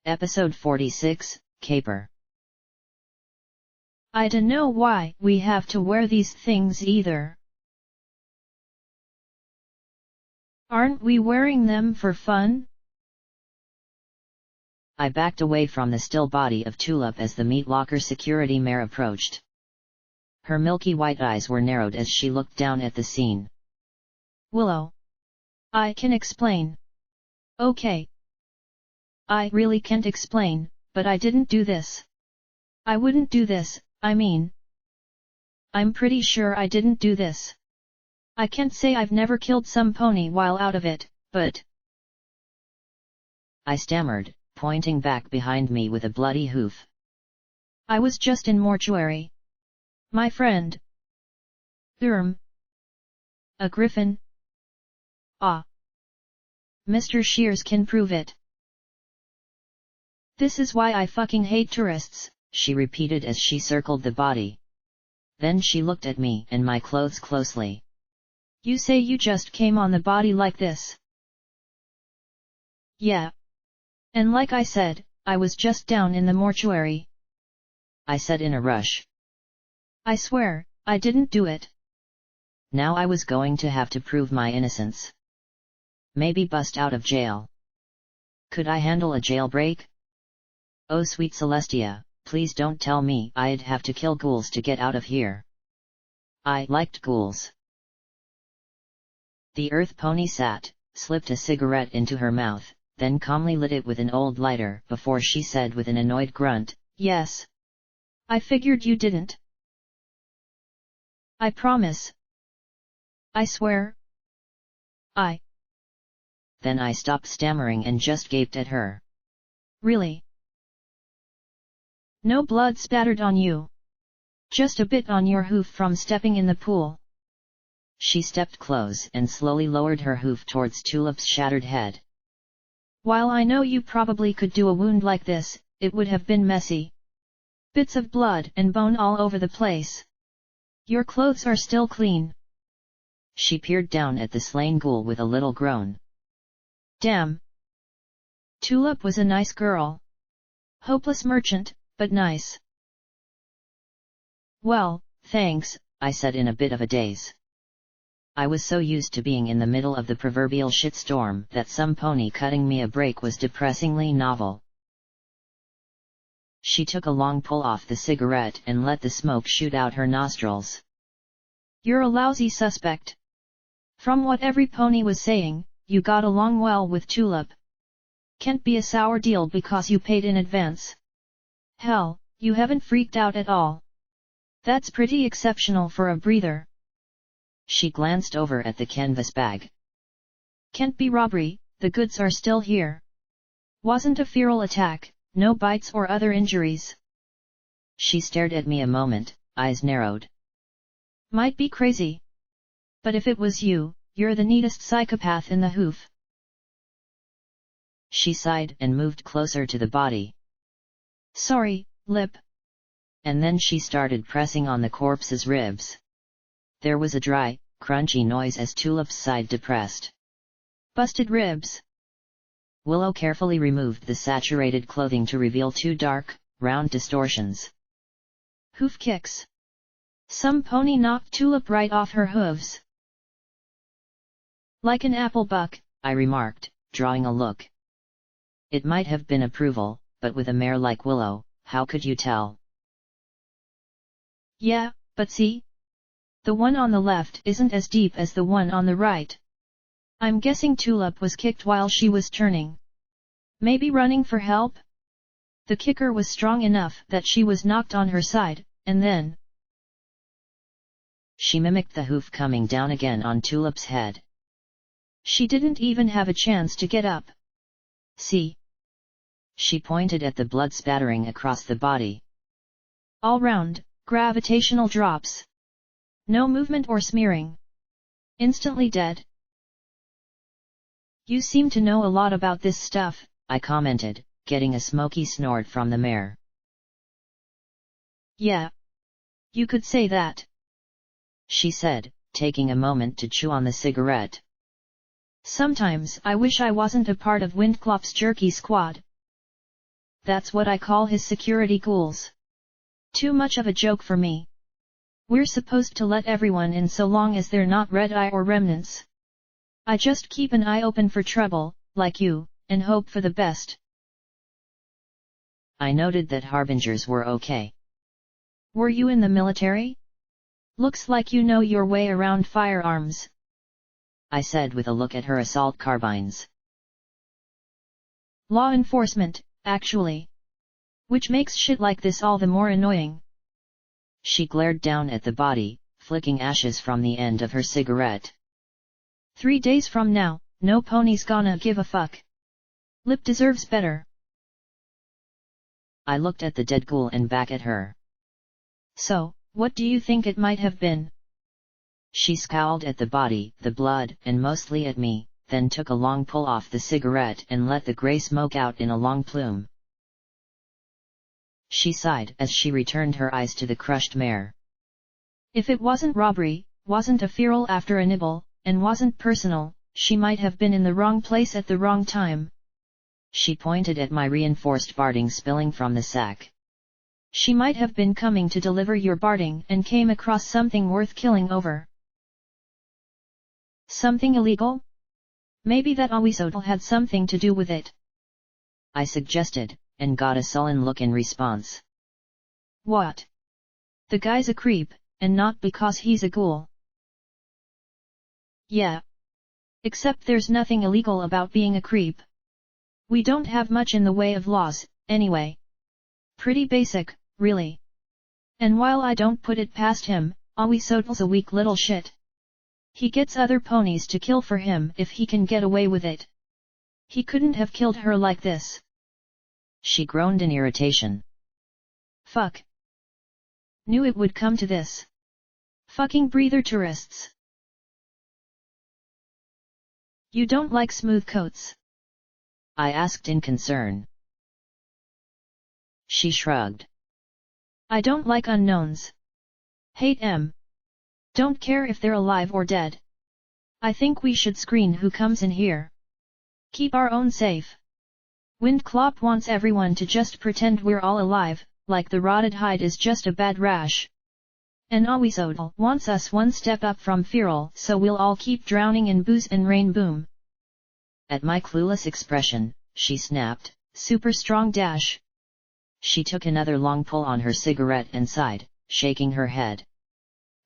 Episode 46, Caper. I don't know why we have to wear these things either. Aren't we wearing them for fun? I backed away from the still body of Tulip as the meat locker security mare approached. Her milky white eyes were narrowed as she looked down at the scene. Willow. I can explain. Okay. I really can't explain, but I didn't do this. I wouldn't do this, I mean. I'm pretty sure I didn't do this. I can't say I've never killed some pony while out of it, but... I stammered, pointing back behind me with a bloody hoof. I was just in mortuary. My friend. A griffin? Ah. Mr. Shears can prove it. This is why I fucking hate tourists, she repeated as she circled the body. Then she looked at me and my clothes closely. You say you just came on the body like this? Yeah. And like I said, I was just down in the mortuary. I said in a rush. I swear, I didn't do it. Now I was going to have to prove my innocence. Maybe bust out of jail. Could I handle a jailbreak? Oh sweet Celestia, please don't tell me I'd have to kill ghouls to get out of here. I liked ghouls. The earth pony sat, slipped a cigarette into her mouth, then calmly lit it with an old lighter before she said with an annoyed grunt, Yes. I figured you didn't. I promise. I swear. Then I stopped stammering and just gaped at her. Really? No blood spattered on you. Just a bit on your hoof from stepping in the pool. She stepped close and slowly lowered her hoof towards Tulip's shattered head. While I know you probably could do a wound like this, it would have been messy. Bits of blood and bone all over the place. Your clothes are still clean. She peered down at the slain ghoul with a little groan. Damn. Tulip was a nice girl. Hopeless merchant, but nice. Well, thanks, I said in a bit of a daze. I was so used to being in the middle of the proverbial shitstorm that some pony cutting me a break was depressingly novel. She took a long pull off the cigarette and let the smoke shoot out her nostrils. You're a lousy suspect. From what every pony was saying, you got along well with Tulip. Can't be a sour deal because you paid in advance. Hell, you haven't freaked out at all. That's pretty exceptional for a breather. She glanced over at the canvas bag. Can't be robbery, the goods are still here. Wasn't a feral attack, no bites or other injuries. She stared at me a moment, eyes narrowed. Might be crazy. But if it was you, you're the neatest psychopath in the hoof. She sighed and moved closer to the body. Sorry, Lip. And then she started pressing on the corpse's ribs. There was a dry, crunchy noise as Tulip's side depressed. Busted ribs. Willow carefully removed the saturated clothing to reveal two dark, round distortions. Hoof kicks. Some pony knocked Tulip right off her hooves. Like an apple buck, I remarked, drawing a look. It might have been approval, but with a mare like Willow, how could you tell? Yeah, but see? The one on the left isn't as deep as the one on the right. I'm guessing Tulip was kicked while she was turning. Maybe running for help? The kicker was strong enough that she was knocked on her side, and then... She mimicked the hoof coming down again on Tulip's head. She didn't even have a chance to get up. See? She pointed at the blood spattering across the body. All round, gravitational drops. No movement or smearing. Instantly dead. You seem to know a lot about this stuff, I commented, getting a smoky snort from the mare. Yeah. You could say that. She said, taking a moment to chew on the cigarette. Sometimes I wish I wasn't a part of Windclop's jerky squad. that's what I call his security ghouls. Too much of a joke for me. We're supposed to let everyone in so long as they're not red eye or remnants. I just keep an eye open for trouble, like you, and hope for the best. I noted that harbingers were okay. Were you in the military? Looks like you know your way around firearms, I said with a look at her assault carbines. Law enforcement, actually. Which makes shit like this all the more annoying. She glared down at the body, flicking ashes from the end of her cigarette. 3 days from now, no pony's gonna give a fuck. Lip deserves better. I looked at the dead ghoul and back at her. So, what do you think it might have been? She scowled at the body, the blood, and mostly at me, then took a long pull off the cigarette and let the grey smoke out in a long plume. She sighed as she returned her eyes to the crushed mare. If it wasn't robbery, wasn't a feral after a nibble, and wasn't personal, she might have been in the wrong place at the wrong time. She pointed at my reinforced barding spilling from the sack. She might have been coming to deliver your barding and came across something worth killing over. Something illegal? Maybe that Awisodal had something to do with it. I suggested, and got a sullen look in response. What? The guy's a creep, and not because he's a ghoul. Yeah. Except there's nothing illegal about being a creep. We don't have much in the way of laws, anyway. Pretty basic, really. And while I don't put it past him, Awisodal's a weak little shit. He gets other ponies to kill for him if he can get away with it. He couldn't have killed her like this. She groaned in irritation. Fuck. Knew it would come to this. Fucking breather tourists. You don't like smooth coats? I asked in concern. She shrugged. I don't like unknowns. Hate 'em. Don't care if they're alive or dead. I think we should screen who comes in here. Keep our own safe. Windclop wants everyone to just pretend we're all alive, like the rotted hide is just a bad rash. And Awisodal wants us one step up from feral, so we'll all keep drowning in booze and rain boom. At my clueless expression, she snapped, super strong dash. She took another long pull on her cigarette and sighed, shaking her head.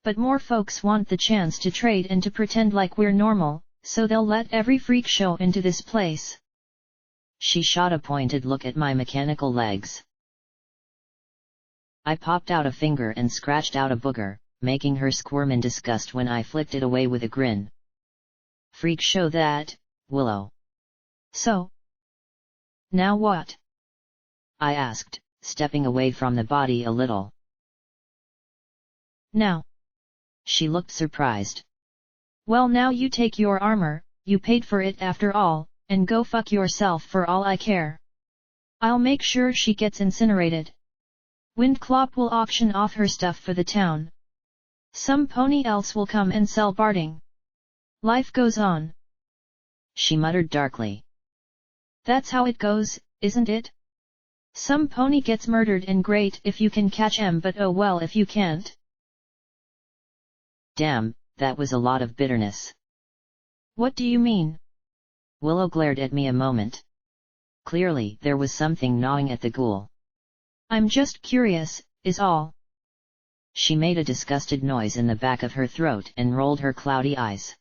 But more folks want the chance to trade and to pretend like we're normal, so they'll let every freak show into this place. She shot a pointed look at my mechanical legs. I popped out a finger and scratched out a booger, making her squirm in disgust when I flicked it away with a grin. Freak show that, Willow. So? Now what? I asked, stepping away from the body a little. Now. She looked surprised. Well, now you take your armor, you paid for it after all, and go fuck yourself for all I care. I'll make sure she gets incinerated. Windclop will auction off her stuff for the town. Some pony else will come and sell barding. Life goes on. She muttered darkly. That's how it goes, isn't it? Some pony gets murdered and great if you can catch 'em, but oh well if you can't. Damn, that was a lot of bitterness. What do you mean? Willow glared at me a moment. Clearly there was something gnawing at the ghoul. I'm just curious, is all. She made a disgusted noise in the back of her throat and rolled her cloudy eyes.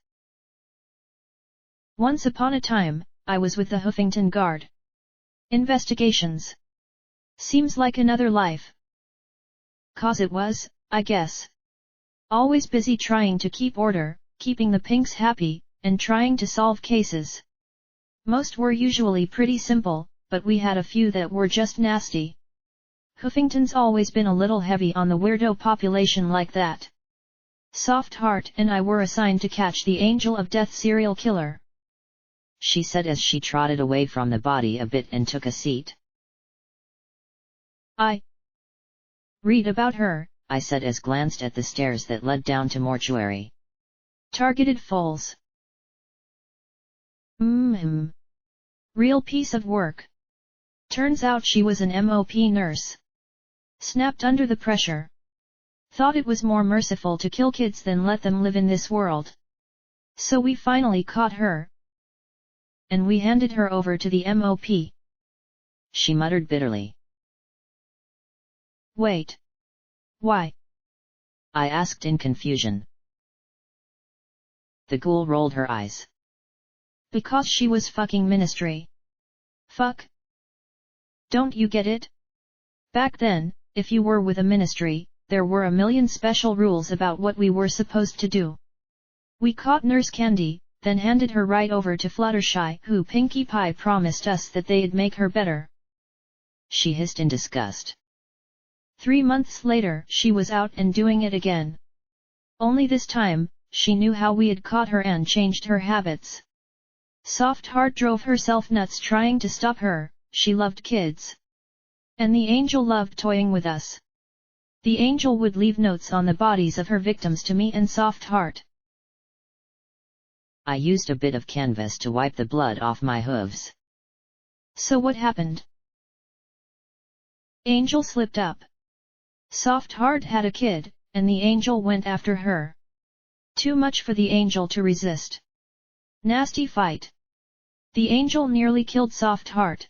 Once upon a time, I was with the Huffington Guard. Investigations. Seems like another life. 'Cause it was, I guess. Always busy trying to keep order, keeping the pinks happy, and trying to solve cases. Most were usually pretty simple, but we had a few that were just nasty. Huffington's always been a little heavy on the weirdo population like that. Soft Heart and I were assigned to catch the Angel of Death serial killer. She said as she trotted away from the body a bit and took a seat. I read about her, I said as glanced at the stairs that led down to mortuary. Targeted foals. Real piece of work. Turns out she was an MOP nurse. Snapped under the pressure. Thought it was more merciful to kill kids than let them live in this world. So we finally caught her. And we handed her over to the MOP. She muttered bitterly. Wait. Why? I asked in confusion. The ghoul rolled her eyes. Because she was fucking ministry. Fuck. Don't you get it? Back then, if you were with a ministry, there were a million special rules about what we were supposed to do. We caught Nurse Candy, then handed her right over to Fluttershy, who Pinkie Pie promised us that they'd make her better. She hissed in disgust. 3 months later, she was out and doing it again. Only this time, she knew how we had caught her and changed her habits. Soft Heart drove herself nuts trying to stop her. She loved kids. And the angel loved toying with us. The angel would leave notes on the bodies of her victims to me and Soft Heart. I used a bit of canvas to wipe the blood off my hooves. So what happened? Angel slipped up. Soft Heart had a kid, and the angel went after her. Too much for the angel to resist. Nasty fight. The angel nearly killed Soft Heart.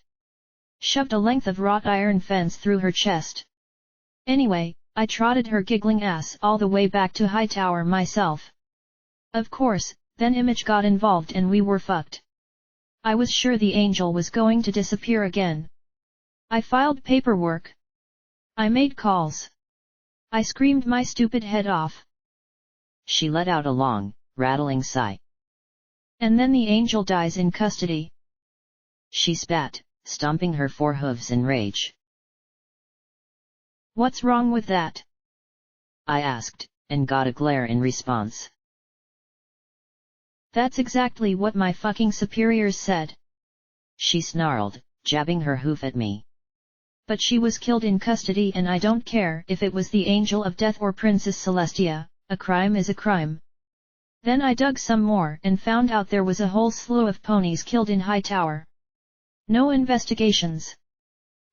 Shoved a length of wrought iron fence through her chest. Anyway, I trotted her giggling ass all the way back to Hightower myself. Of course, then Image got involved and we were fucked. I was sure the angel was going to disappear again. I filed paperwork. I made calls. I screamed my stupid head off. She let out a long, rattling sigh. And then the angel dies in custody. She spat, stomping her forehooves in rage. What's wrong with that? I asked, and got a glare in response. That's exactly what my fucking superiors said. She snarled, jabbing her hoof at me. But she was killed in custody and I don't care if it was the Angel of Death or Princess Celestia, a crime is a crime. Then I dug some more and found out there was a whole slew of ponies killed in Hightower. No investigations.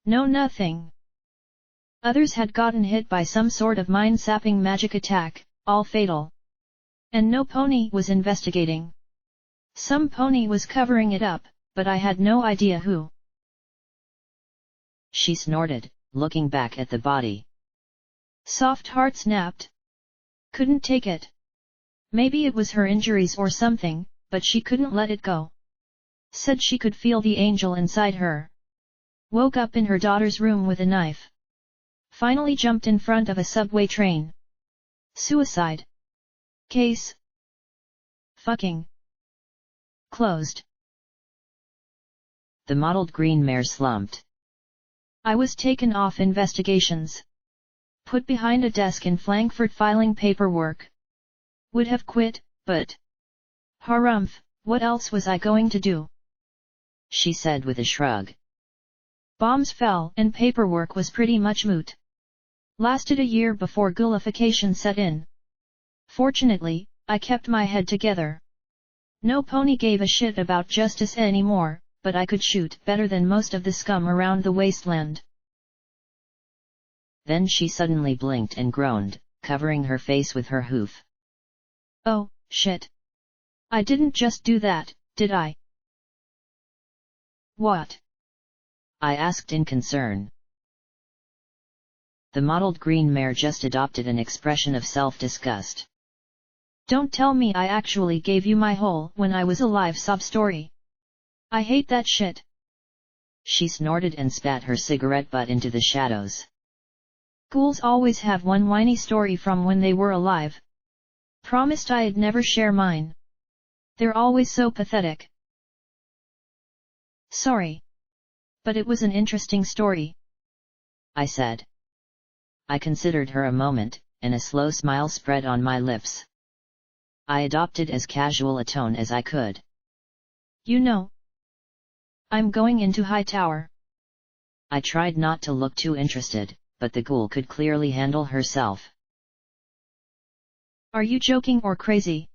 No nothing. Others had gotten hit by some sort of mind-sapping magic attack, all fatal. And no pony was investigating. Some pony was covering it up, but I had no idea who. She snorted, looking back at the body. Soft Heart snapped. Couldn't take it. Maybe it was her injuries or something, but she couldn't let it go. Said she could feel the angel inside her. Woke up in her daughter's room with a knife. Finally jumped in front of a subway train. Suicide. Case. Fucking. Closed. The mottled green mare slumped. I was taken off investigations. Put behind a desk in Frankfurt filing paperwork. Would have quit, but... Harumph, what else was I going to do? She said with a shrug. Bombs fell and paperwork was pretty much moot. Lasted a year before ghoulification set in. Fortunately, I kept my head together. No pony gave a shit about justice anymore, but I could shoot better than most of the scum around the wasteland. Then she suddenly blinked and groaned, covering her face with her hoof. Oh, shit. I didn't just do that, did I? What? I asked in concern. The mottled green mare just adopted an expression of self-disgust. Don't tell me I actually gave you my whole when I was alive sob story. I hate that shit. She snorted and spat her cigarette butt into the shadows. Ghouls always have one whiny story from when they were alive. Promised I'd never share mine. They're always so pathetic. Sorry. But it was an interesting story. I said. I considered her a moment, and a slow smile spread on my lips. I adopted as casual a tone as I could. You know, I'm going into Hightower. I tried not to look too interested, but the ghoul could clearly handle herself. Are you joking or crazy?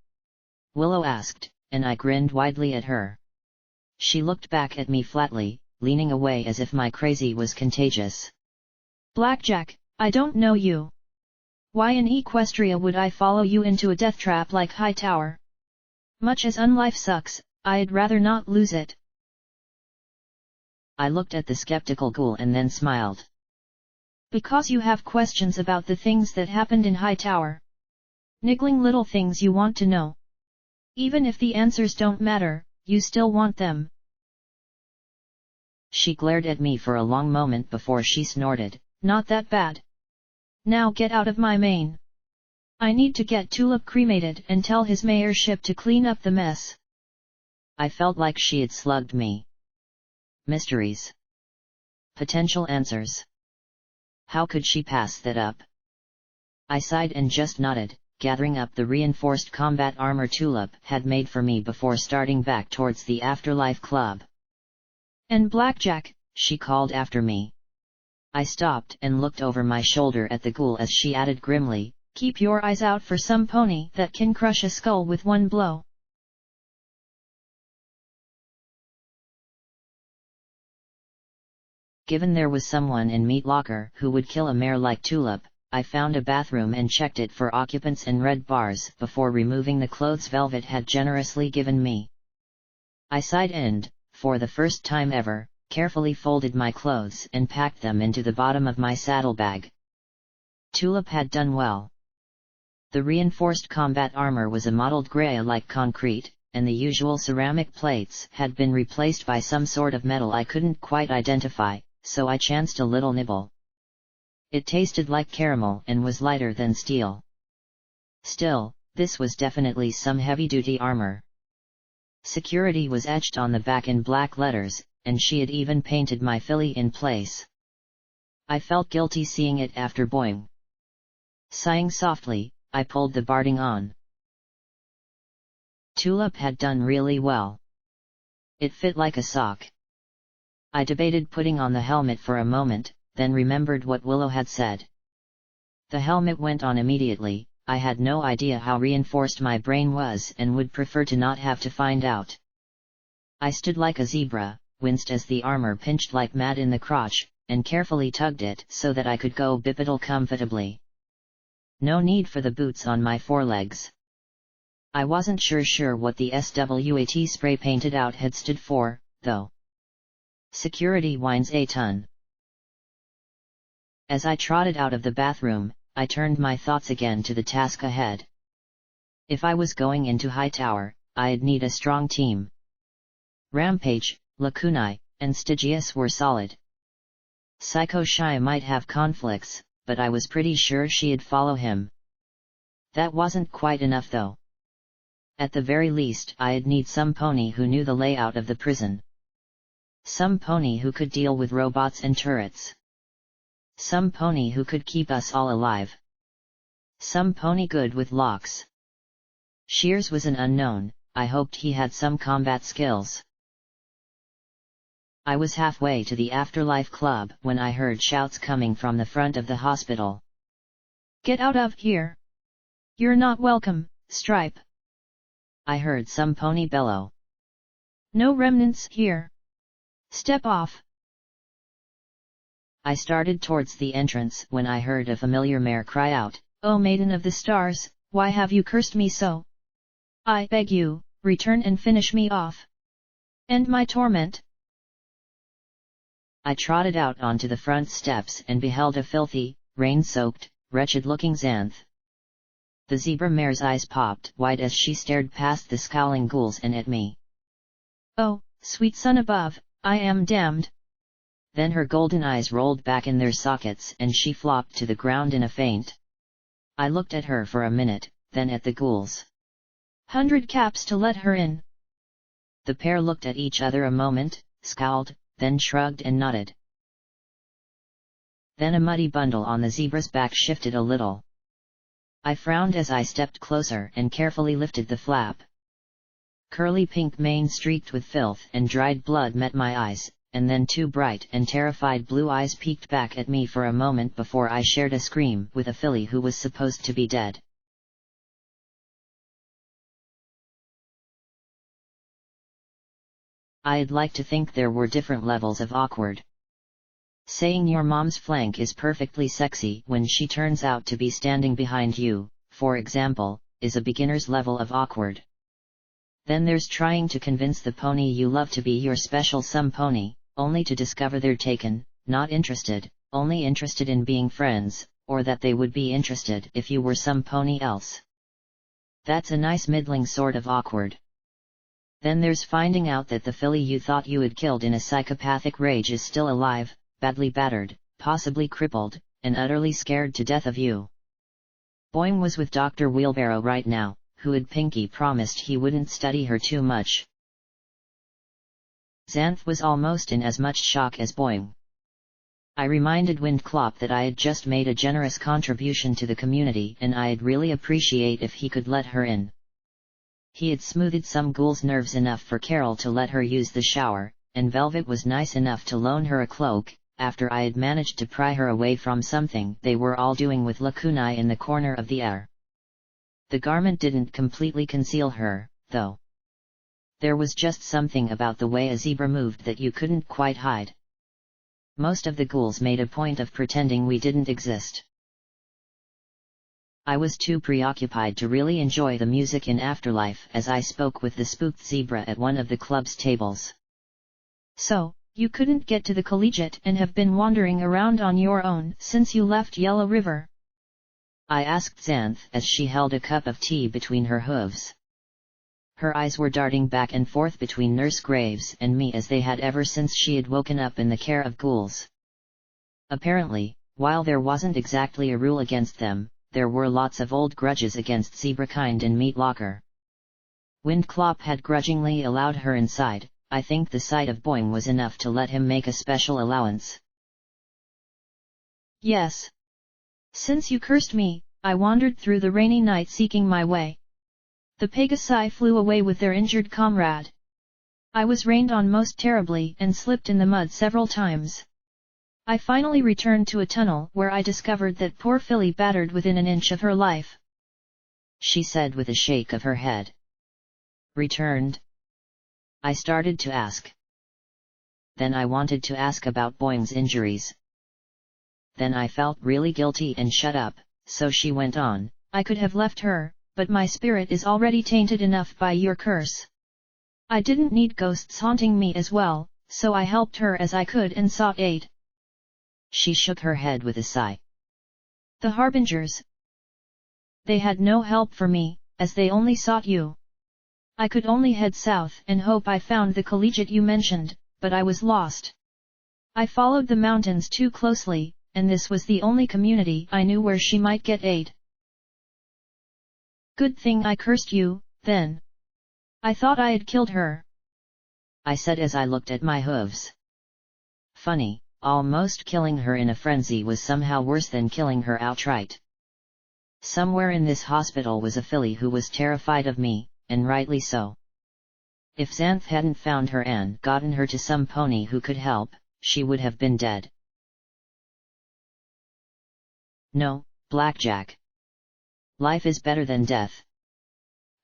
Willow asked, and I grinned widely at her. She looked back at me flatly, leaning away as if my crazy was contagious. Blackjack, I don't know you. Why in Equestria would I follow you into a death trap like Hightower? Much as unlife sucks, I'd rather not lose it. I looked at the skeptical ghoul and then smiled. Because you have questions about the things that happened in Hightower. Niggling little things you want to know. Even if the answers don't matter, you still want them. She glared at me for a long moment before she snorted, Not that bad. Now get out of my mane. I need to get Tulip cremated and tell his mayorship to clean up the mess. I felt like she had slugged me. Mysteries. Potential answers. How could she pass that up? I sighed and just nodded, gathering up the reinforced combat armor Tulip had made for me before starting back towards the Afterlife Club. And Blackjack, she called after me. I stopped and looked over my shoulder at the ghoul as she added grimly, keep your eyes out for some pony that can crush a skull with one blow. Given there was someone in Meat Locker who would kill a mare like Tulip, I found a bathroom and checked it for occupants and red bars before removing the clothes Velvet had generously given me. I sighed and, for the first time ever, carefully folded my clothes and packed them into the bottom of my saddlebag. Tulip had done well. The reinforced combat armor was a mottled grey like concrete, and the usual ceramic plates had been replaced by some sort of metal I couldn't quite identify, so I chanced a little nibble. It tasted like caramel and was lighter than steel. Still, this was definitely some heavy-duty armor. Security was etched on the back in black letters, and she had even painted my filly in place. I felt guilty seeing it after boing. Sighing softly, I pulled the barding on. Tulip had done really well. It fit like a sock. I debated putting on the helmet for a moment, then remembered what Willow had said. The helmet went on immediately. I had no idea how reinforced my brain was and would prefer to not have to find out. I stood like a zebra, winced as the armor pinched like mad in the crotch, and carefully tugged it so that I could go bipedal comfortably. No need for the boots on my forelegs. I wasn't sure what the SWAT spray painted out had stood for, though. Security whines a ton. As I trotted out of the bathroom, I turned my thoughts again to the task ahead. If I was going into Hightower, I'd need a strong team. Rampage, Lakunai, and Stygius were solid. Psycho Shy might have conflicts, but I was pretty sure she'd follow him. That wasn't quite enough though. At the very least I'd need some pony who knew the layout of the prison. Some pony who could deal with robots and turrets. Some pony who could keep us all alive. Some pony good with locks. Shears was an unknown. I hoped he had some combat skills. I was halfway to the Afterlife Club when I heard shouts coming from the front of the hospital. Get out of here! You're not welcome, Stripe! I heard some pony bellow. No remnants here! Step off! I started towards the entrance when I heard a familiar mare cry out, "Oh Maiden of the Stars, why have you cursed me so? I beg you, return and finish me off! End my torment!" I trotted out onto the front steps and beheld a filthy, rain-soaked, wretched-looking Xanth. The zebra mare's eyes popped wide as she stared past the scowling ghouls and at me. "Oh, sweet son above, I am damned!" Then her golden eyes rolled back in their sockets and she flopped to the ground in a faint. I looked at her for a minute, then at the ghouls. 100 caps to let her in. The pair looked at each other a moment, scowled, then shrugged and nodded. Then a muddy bundle on the zebra's back shifted a little. I frowned as I stepped closer and carefully lifted the flap. Curly pink mane streaked with filth and dried blood met my eyes, and then two bright and terrified blue eyes peeked back at me for a moment before I shared a scream with a filly who was supposed to be dead. I'd like to think there were different levels of awkward. Saying your mom's flank is perfectly sexy when she turns out to be standing behind you, for example, is a beginner's level of awkward. Then there's trying to convince the pony you love to be your special some pony, only to discover they're taken, not interested, only interested in being friends, or that they would be interested if you were some pony else. That's a nice middling sort of awkward. Then there's finding out that the filly you thought you had killed in a psychopathic rage is still alive, badly battered, possibly crippled, and utterly scared to death of you. Boing was with Dr. Wheelbarrow right now, who had Pinky promised he wouldn't study her too much. Xanth was almost in as much shock as Boing. I reminded Windclop that I had just made a generous contribution to the community and I'd really appreciate if he could let her in. He had smoothed some ghoul's nerves enough for Carol to let her use the shower, and Velvet was nice enough to loan her a cloak, after I had managed to pry her away from something they were all doing with Lakunai in the corner of the air. The garment didn't completely conceal her, though. There was just something about the way a zebra moved that you couldn't quite hide. Most of the ghouls made a point of pretending we didn't exist. I was too preoccupied to really enjoy the music in Afterlife as I spoke with the spooked zebra at one of the club's tables. So, you couldn't get to the collegiate and have been wandering around on your own since you left Yellow River? I asked Xanth as she held a cup of tea between her hooves. Her eyes were darting back and forth between Nurse Graves and me as they had ever since she had woken up in the care of ghouls. Apparently, while there wasn't exactly a rule against them, there were lots of old grudges against zebrakind in Meat Locker. Windclop had grudgingly allowed her inside. I think the sight of Boing was enough to let him make a special allowance. Yes. Since you cursed me, I wandered through the rainy night seeking my way. The Pegasi flew away with their injured comrade. I was rained on most terribly and slipped in the mud several times. I finally returned to a tunnel where I discovered that poor filly battered within an inch of her life. She said with a shake of her head. Returned? I started to ask. Then I wanted to ask about Boing's injuries. Then I felt really guilty and shut up, so she went on. I could have left her, but my spirit is already tainted enough by your curse. I didn't need ghosts haunting me as well, so I helped her as I could and sought aid. She shook her head with a sigh. The Harbingers. They had no help for me, as they only sought you. I could only head south and hope I found the collegiate you mentioned, but I was lost. I followed the mountains too closely, and this was the only community I knew where she might get aid. Good thing I cursed you, then. I thought I had killed her. I said as I looked at my hooves. Funny, almost killing her in a frenzy was somehow worse than killing her outright. Somewhere in this hospital was a filly who was terrified of me, and rightly so. If Xanth hadn't found her and gotten her to some pony who could help, she would have been dead. No, Blackjack. Life is better than death.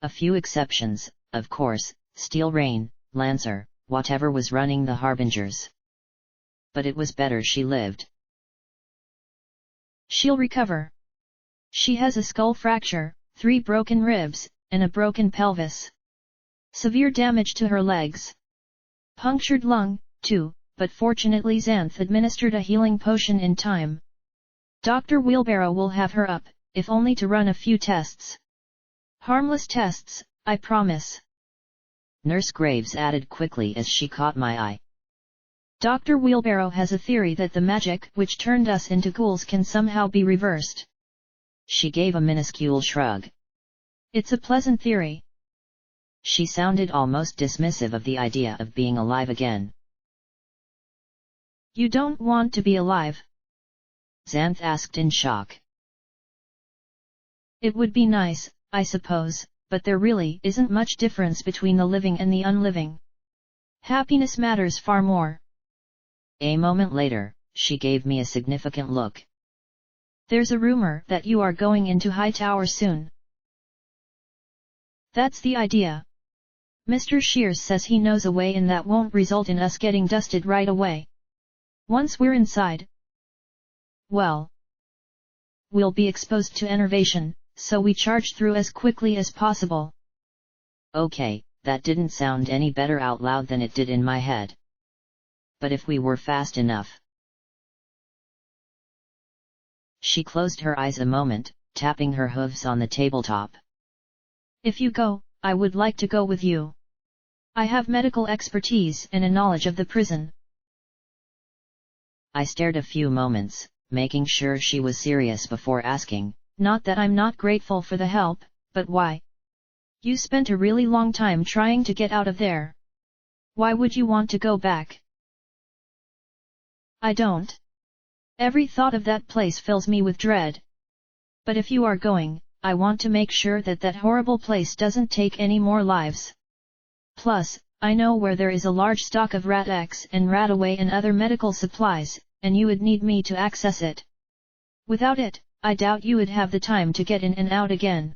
A few exceptions, of course, Steel Rain, Lancer, whatever was running the Harbingers. But it was better she lived. She'll recover. She has a skull fracture, 3 broken ribs, and a broken pelvis. Severe damage to her legs. Punctured lung, too, but fortunately Xanth administered a healing potion in time. Dr. Wheelbarrow will have her up, if only to run a few tests. Harmless tests, I promise. Nurse Graves added quickly as she caught my eye. Dr. Wheelbarrow has a theory that the magic which turned us into ghouls can somehow be reversed. She gave a minuscule shrug. It's a pleasant theory. She sounded almost dismissive of the idea of being alive again. You don't want to be alive? Xanth asked in shock. It would be nice, I suppose, but there really isn't much difference between the living and the unliving. Happiness matters far more. A moment later, she gave me a significant look. There's a rumor that you are going into Hightower soon. That's the idea. Mr. Shears says he knows a way and that won't result in us getting dusted right away. Once we're inside, well, we'll be exposed to enervation, so we charge through as quickly as possible. Okay, that didn't sound any better out loud than it did in my head. But if we were fast enough. She closed her eyes a moment, tapping her hooves on the tabletop. If you go, I would like to go with you. I have medical expertise and a knowledge of the prison. I stared a few moments, making sure she was serious before asking, Not that I'm not grateful for the help, but why? You spent a really long time trying to get out of there. Why would you want to go back? I don't. Every thought of that place fills me with dread. But if you are going, I want to make sure that that horrible place doesn't take any more lives. Plus, I know where there is a large stock of Rat X and Rat Away and other medical supplies, and you would need me to access it. Without it, I doubt you would have the time to get in and out again.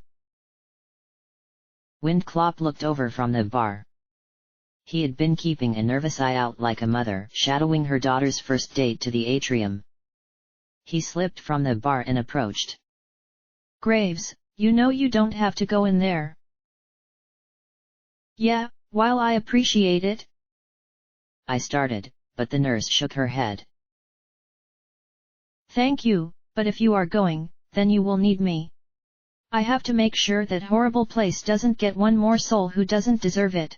Windclop looked over from the bar. He had been keeping a nervous eye out like a mother shadowing her daughter's first date to the atrium. He slipped from the bar and approached. Graves, you know you don't have to go in there. Yeah, while I appreciate it. I started, but the nurse shook her head. Thank you, but if you are going, then you will need me. I have to make sure that horrible place doesn't get one more soul who doesn't deserve it.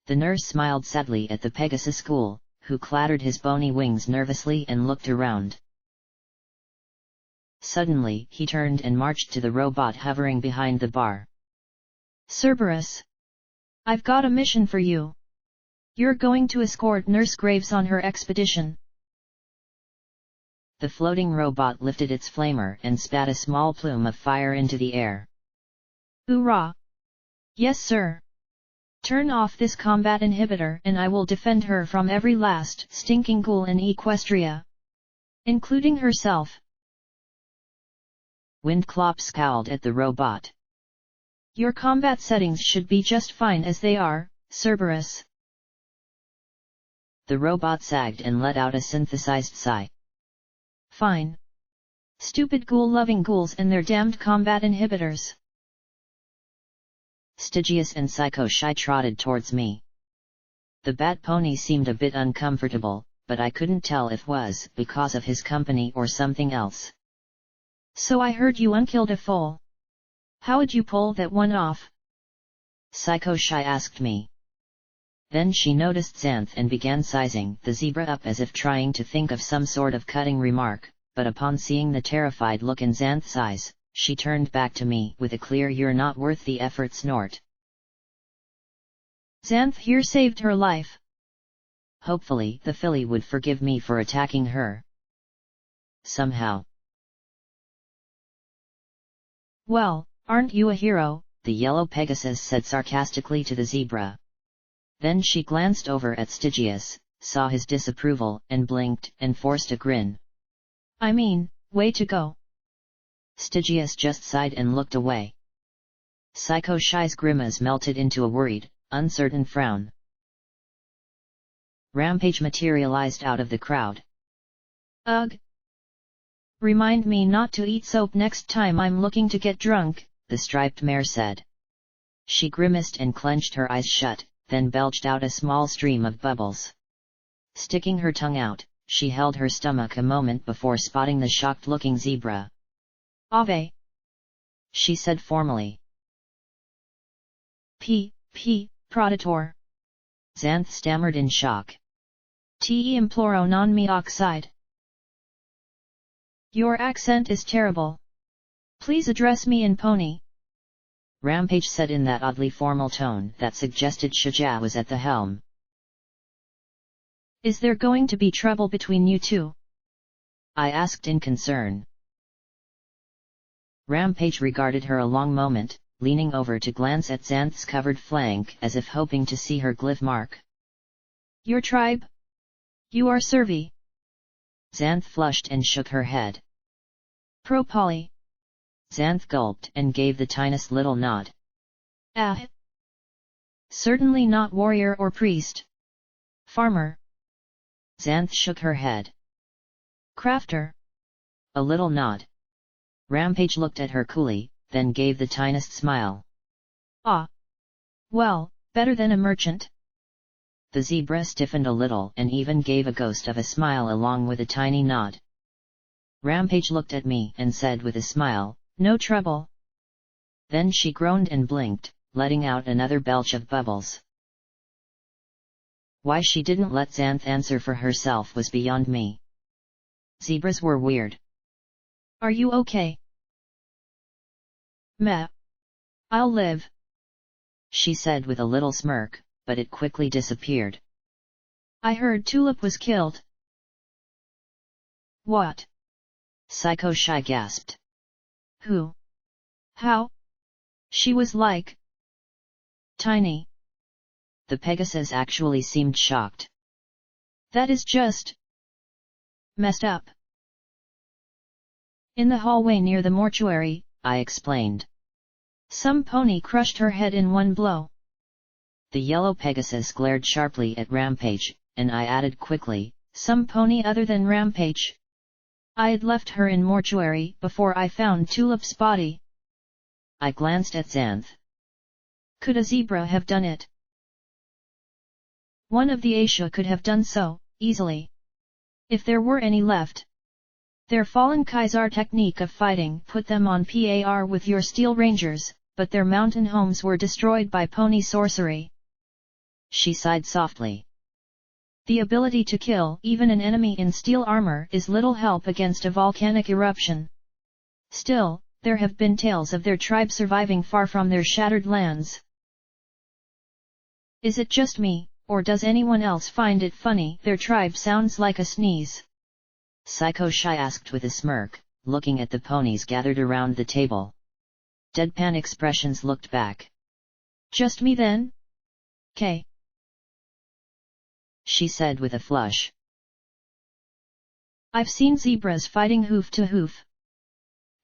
The nurse smiled sadly at the Pegasus Ghoul, who clattered his bony wings nervously and looked around. Suddenly he turned and marched to the robot hovering behind the bar. Cerberus! I've got a mission for you. You're going to escort Nurse Graves on her expedition. The floating robot lifted its flamer and spat a small plume of fire into the air. Hoorah! Yes sir! Turn off this combat inhibitor and I will defend her from every last stinking ghoul in Equestria. Including herself. Windclop scowled at the robot. Your combat settings should be just fine as they are, Cerberus. The robot sagged and let out a synthesized sigh. Fine. Stupid ghoul-loving ghouls and their damned combat inhibitors. Stygius and Psycho Shy trotted towards me. The bat pony seemed a bit uncomfortable, but I couldn't tell if it was because of his company or something else. So I heard you unkilled a foal. How'd you pull that one off? Psycho Shy asked me. Then she noticed Xanth and began sizing the zebra up as if trying to think of some sort of cutting remark, but upon seeing the terrified look in Xanth's eyes, she turned back to me with a clear "you're not worth the effort" snort. Xanth here saved her life. Hopefully the filly would forgive me for attacking her. Somehow. Well, aren't you a hero? The yellow Pegasus said sarcastically to the zebra. Then she glanced over at Stygius, saw his disapproval, and blinked, and forced a grin. I mean, way to go. Stygius just sighed and looked away. Psycho Shy's grimace melted into a worried, uncertain frown. Rampage materialized out of the crowd. Ugh! Remind me not to eat soap next time I'm looking to get drunk, the striped mare said. She grimaced and clenched her eyes shut, then belched out a small stream of bubbles. Sticking her tongue out, she held her stomach a moment before spotting the shocked-looking zebra. Ave! She said formally. Predator. Xanth stammered in shock. Te imploro non mi oxide. Your accent is terrible. Please address me in pony. Rampage said in that oddly formal tone that suggested Shaja was at the helm. Is there going to be trouble between you two? I asked in concern. Rampage regarded her a long moment, leaning over to glance at Xanth's covered flank as if hoping to see her glyph mark. Your tribe? You are Servi. Xanth flushed and shook her head. Pro-poly. Xanth gulped and gave the tiniest little nod. Ah. certainly not warrior or priest. Farmer. Xanth shook her head. Crafter. A little nod. Rampage looked at her coolly, then gave the tiniest smile. Ah. Well, better than a merchant. The zebra stiffened a little and even gave a ghost of a smile along with a tiny nod. Rampage looked at me and said with a smile, "No trouble." Then she groaned and blinked, letting out another belch of bubbles. Why she didn't let Xanth answer for herself was beyond me. Zebras were weird. Are you okay? Meh. I'll live. She said with a little smirk, but it quickly disappeared. I heard Tulip was killed. What? Psycho Shy gasped. Who? How? She was like... tiny. The Pegasus actually seemed shocked. That is just... messed up. In the hallway near the mortuary, I explained. Some pony crushed her head in one blow. The yellow Pegasus glared sharply at Rampage, and I added quickly, some pony other than Rampage. I had left her in mortuary before I found Tulip's body. I glanced at Xanth. Could a zebra have done it? One of the Asia could have done so, easily. If there were any left. Their fallen Kaiser technique of fighting put them on par with your Steel Rangers, but their mountain homes were destroyed by pony sorcery. She sighed softly. The ability to kill even an enemy in steel armor is little help against a volcanic eruption. Still, there have been tales of their tribe surviving far from their shattered lands. Is it just me, or does anyone else find it funny their tribe sounds like a sneeze? Psycho Shy asked with a smirk, looking at the ponies gathered around the table. Deadpan expressions looked back. Just me then? K. She said with a flush. I've seen zebras fighting hoof to hoof.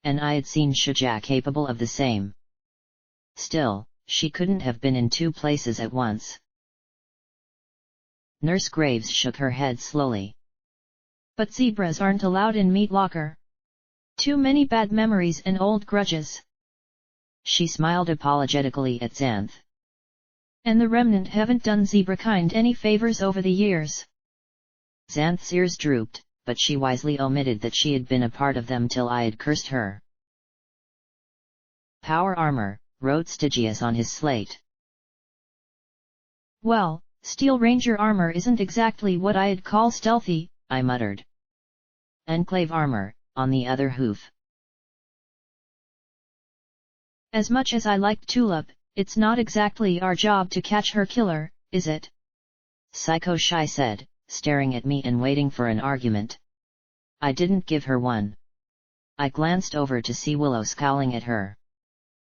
And I had seen Shuja capable of the same. Still, she couldn't have been in two places at once. Nurse Graves shook her head slowly. But zebras aren't allowed in meat locker. Too many bad memories and old grudges. She smiled apologetically at Xanth. And the remnant haven't done zebra-kind any favors over the years. Xanth's ears drooped, but she wisely omitted that she had been a part of them till I had cursed her. Power armor, wrote Stygius on his slate. Well, Steel Ranger armor isn't exactly what I'd call stealthy, I muttered. Enclave armor, on the other hoof. As much as I liked Tulip, it's not exactly our job to catch her killer, is it? Psycho Shy said, staring at me and waiting for an argument. I didn't give her one. I glanced over to see Willow scowling at her.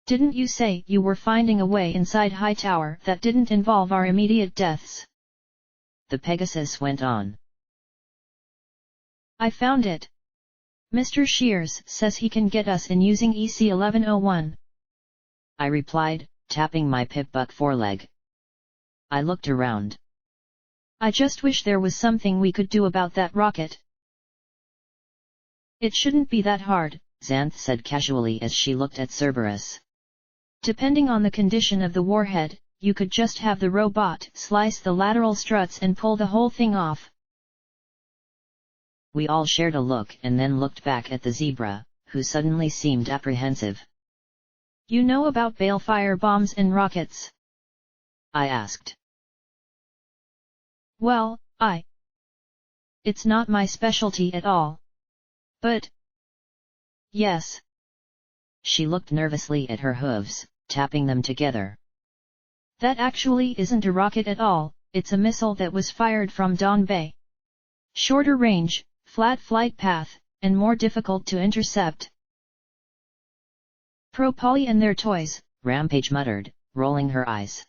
Didn't you say you were finding a way inside Hightower that didn't involve our immediate deaths? The Pegasus went on. I found it. Mr. Shears says he can get us in using EC-1101. I replied, tapping my pip-buck foreleg. I looked around. I just wish there was something we could do about that rocket. It shouldn't be that hard, Xanth said casually as she looked at Cerberus. Depending on the condition of the warhead, you could just have the robot slice the lateral struts and pull the whole thing off. We all shared a look and then looked back at the zebra, who suddenly seemed apprehensive. You know about balefire bombs and rockets? I asked. Well, It's not my specialty at all. But... yes. She looked nervously at her hooves, tapping them together. That actually isn't a rocket at all, it's a missile that was fired from Dawn Bay. Shorter range, flat flight path, and more difficult to intercept. Pro Poly and their toys, Rampage muttered, rolling her eyes.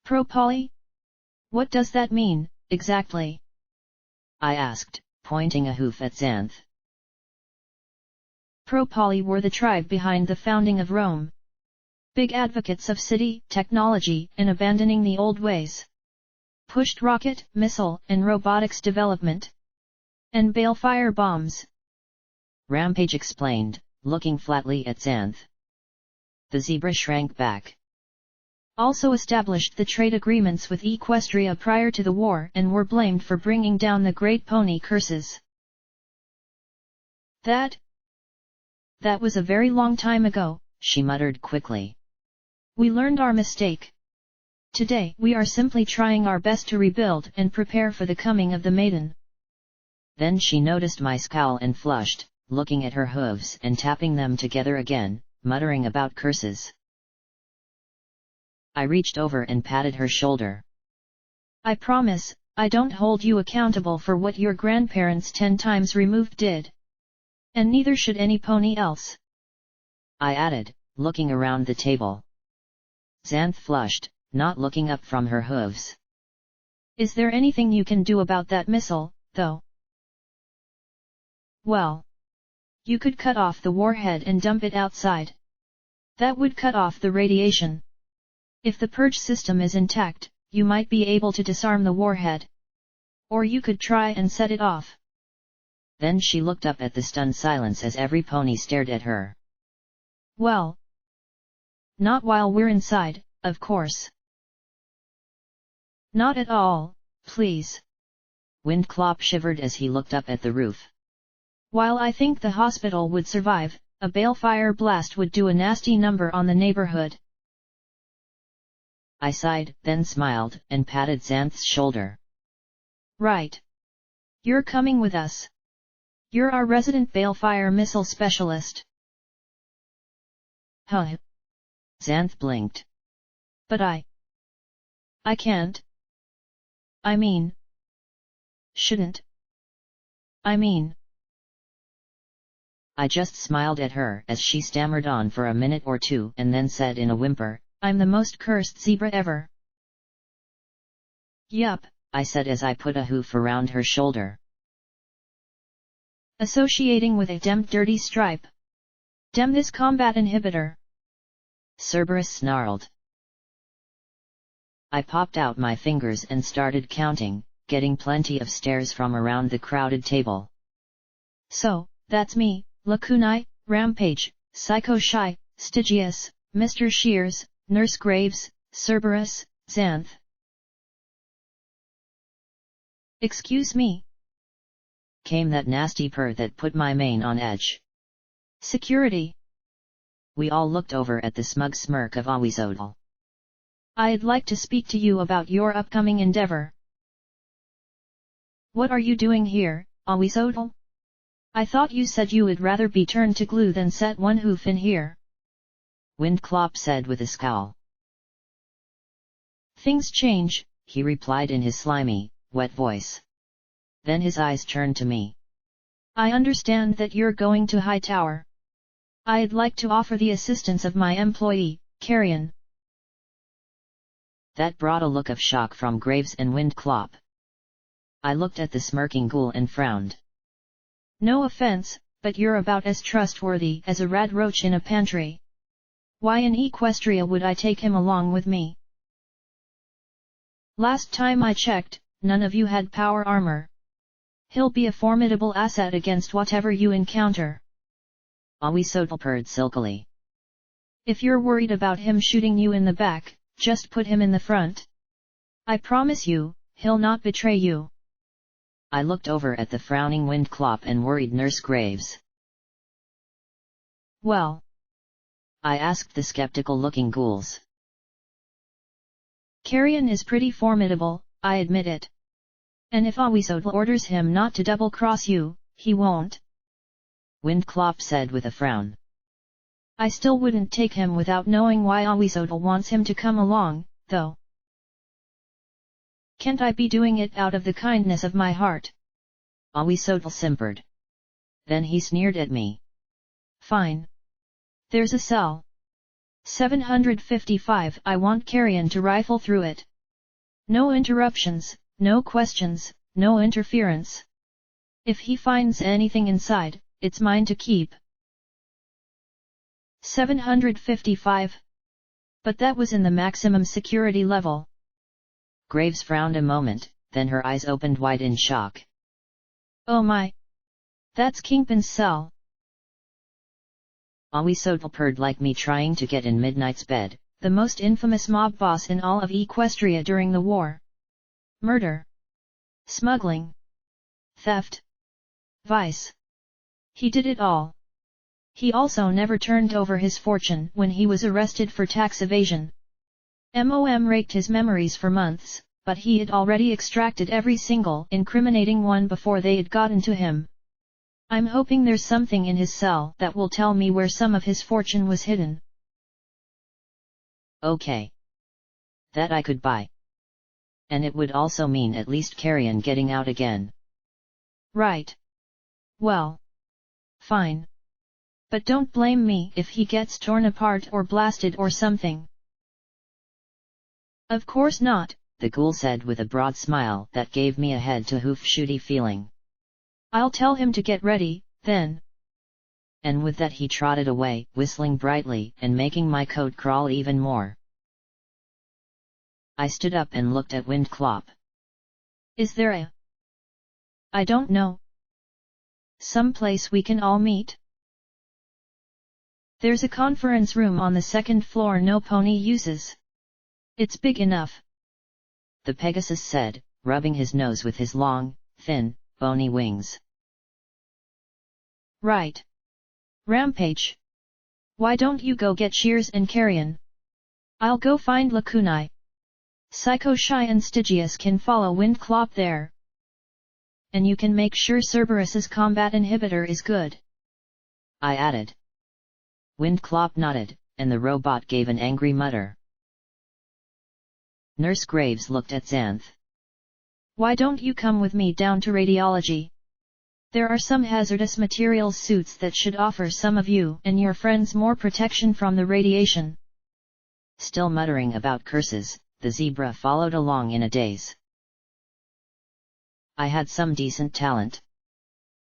Pro Poly? What does that mean, exactly? I asked, pointing a hoof at Xanth. Pro Poly were the tribe behind the founding of Rome. Big advocates of city technology and abandoning the old ways. Pushed rocket, missile, and robotics development. And balefire bombs. Rampage explained, looking flatly at Xanth. The zebra shrank back. Also established the trade agreements with Equestria prior to the war and were blamed for bringing down the Great Pony Curses. That was a very long time ago, she muttered quickly. We learned our mistake. Today we are simply trying our best to rebuild and prepare for the coming of the maiden. Then she noticed my scowl and flushed, looking at her hooves and tapping them together again, muttering about curses. I reached over and patted her shoulder. I promise, I don't hold you accountable for what your grandparents 10 times removed did. And neither should any pony else. I added, looking around the table. Xanth flushed, not looking up from her hooves. Is there anything you can do about that missile, though? Well, you could cut off the warhead and dump it outside. That would cut off the radiation. If the purge system is intact, you might be able to disarm the warhead. Or you could try and set it off. Then she looked up at the stunned silence as every pony stared at her. Well, not while we're inside, of course. Not at all, please. Windclop shivered as he looked up at the roof. While I think the hospital would survive, a balefire blast would do a nasty number on the neighborhood. I sighed, then smiled, and patted Xanth's shoulder. Right. You're coming with us. You're our resident balefire missile specialist. Huh? Xanth blinked. But I can't. I mean, shouldn't. I mean. I just smiled at her as she stammered on for a minute or two and then said in a whimper, I'm the most cursed zebra ever. Yup, I said as I put a hoof around her shoulder. Associating with a demmed dirty stripe. Dem this combat inhibitor. Cerberus snarled. I popped out my fingers and started counting, getting plenty of stares from around the crowded table. So, that's me, Lacunai, Rampage, Psycho Shy, Stygius, Mr. Shears, Nurse Graves, Cerberus, Xanth. Excuse me? Came that nasty purr that put my mane on edge. Security. We all looked over at the smug smirk of Awizodal. I'd like to speak to you about your upcoming endeavor. What are you doing here, Awizodal? I thought you said you would rather be turned to glue than set one hoof in here. Windclop said with a scowl. Things change, he replied in his slimy, wet voice. Then his eyes turned to me. I understand that you're going to Hightower. I'd like to offer the assistance of my employee, Carrion. That brought a look of shock from Graves and Windclop. I looked at the smirking ghoul and frowned. No offense, but you're about as trustworthy as a rat roach in a pantry. Why in Equestria would I take him along with me? Last time I checked, none of you had power armor. He'll be a formidable asset against whatever you encounter. Awizodal purred silkily. If you're worried about him shooting you in the back, just put him in the front. I promise you, he'll not betray you. I looked over at the frowning Windclop and worried Nurse Graves. Well? I asked the skeptical-looking ghouls. Carrion is pretty formidable, I admit it. And if Awizodal orders him not to double-cross you, he won't. Windclop said with a frown. I still wouldn't take him without knowing why Awizodal wants him to come along, though. Can't I be doing it out of the kindness of my heart? Awizodal simpered. Then he sneered at me. Fine. There's a cell. 755. I want Carrion to rifle through it. No interruptions, no questions, no interference. If he finds anything inside, it's mine to keep. 755. But that was in the maximum security level. Graves frowned a moment, then her eyes opened wide in shock. Oh my! That's Kingpin's cell. Always so purred like me trying to get in Midnight's bed, the most infamous mob boss in all of Equestria during the war. Murder. Smuggling. Theft. Vice. He did it all. He also never turned over his fortune when he was arrested for tax evasion. MOM raked his memories for months, but he had already extracted every single incriminating one before they had gotten to him. I'm hoping there's something in his cell that will tell me where some of his fortune was hidden. Okay. That I could buy. And it would also mean at least Carrion getting out again. Right. Well. Fine. But don't blame me if he gets torn apart or blasted or something. Of course not, the ghoul said with a broad smile that gave me a head-to-hoof-shooty feeling. I'll tell him to get ready, then. And with that he trotted away, whistling brightly and making my coat crawl even more. I stood up and looked at Windclop. Is there a... I don't know. Some place we can all meet? There's a conference room on the second floor no pony uses. It's big enough. The Pegasus said, rubbing his nose with his long, thin, bony wings. Right. Rampage. Why don't you go get Shears and Carrion? I'll go find Lakunai. Psycho Shy and Stygius can follow Windclop there. And you can make sure Cerberus's combat inhibitor is good. I added. Windclop nodded, and the robot gave an angry mutter. Nurse Graves looked at Xanth. Why don't you come with me down to radiology? There are some hazardous materials suits that should offer some of you and your friends more protection from the radiation. Still muttering about curses, the zebra followed along in a daze. I had some decent talent.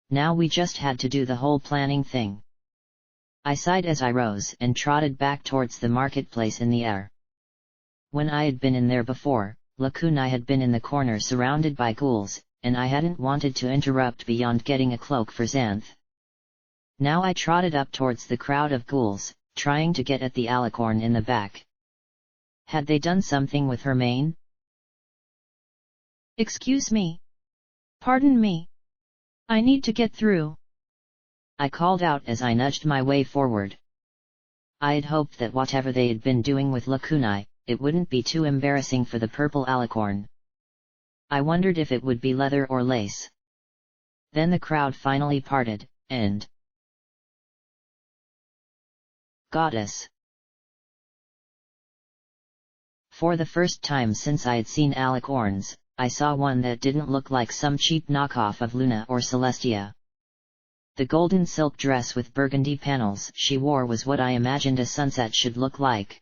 Now we just had to do the whole planning thing. I sighed as I rose and trotted back towards the marketplace in the air. When I had been in there before, Lakunai had been in the corner surrounded by ghouls, and I hadn't wanted to interrupt beyond getting a cloak for Xanth. Now I trotted up towards the crowd of ghouls, trying to get at the alicorn in the back. Had they done something with her mane? Excuse me. Pardon me. I need to get through. I called out as I nudged my way forward. I had hoped that whatever they had been doing with Lakunai, it wouldn't be too embarrassing for the purple alicorn. I wondered if it would be leather or lace. Then the crowd finally parted, and... Goddess! For the first time since I had seen alicorns, I saw one that didn't look like some cheap knockoff of Luna or Celestia. The golden silk dress with burgundy panels she wore was what I imagined a sunset should look like.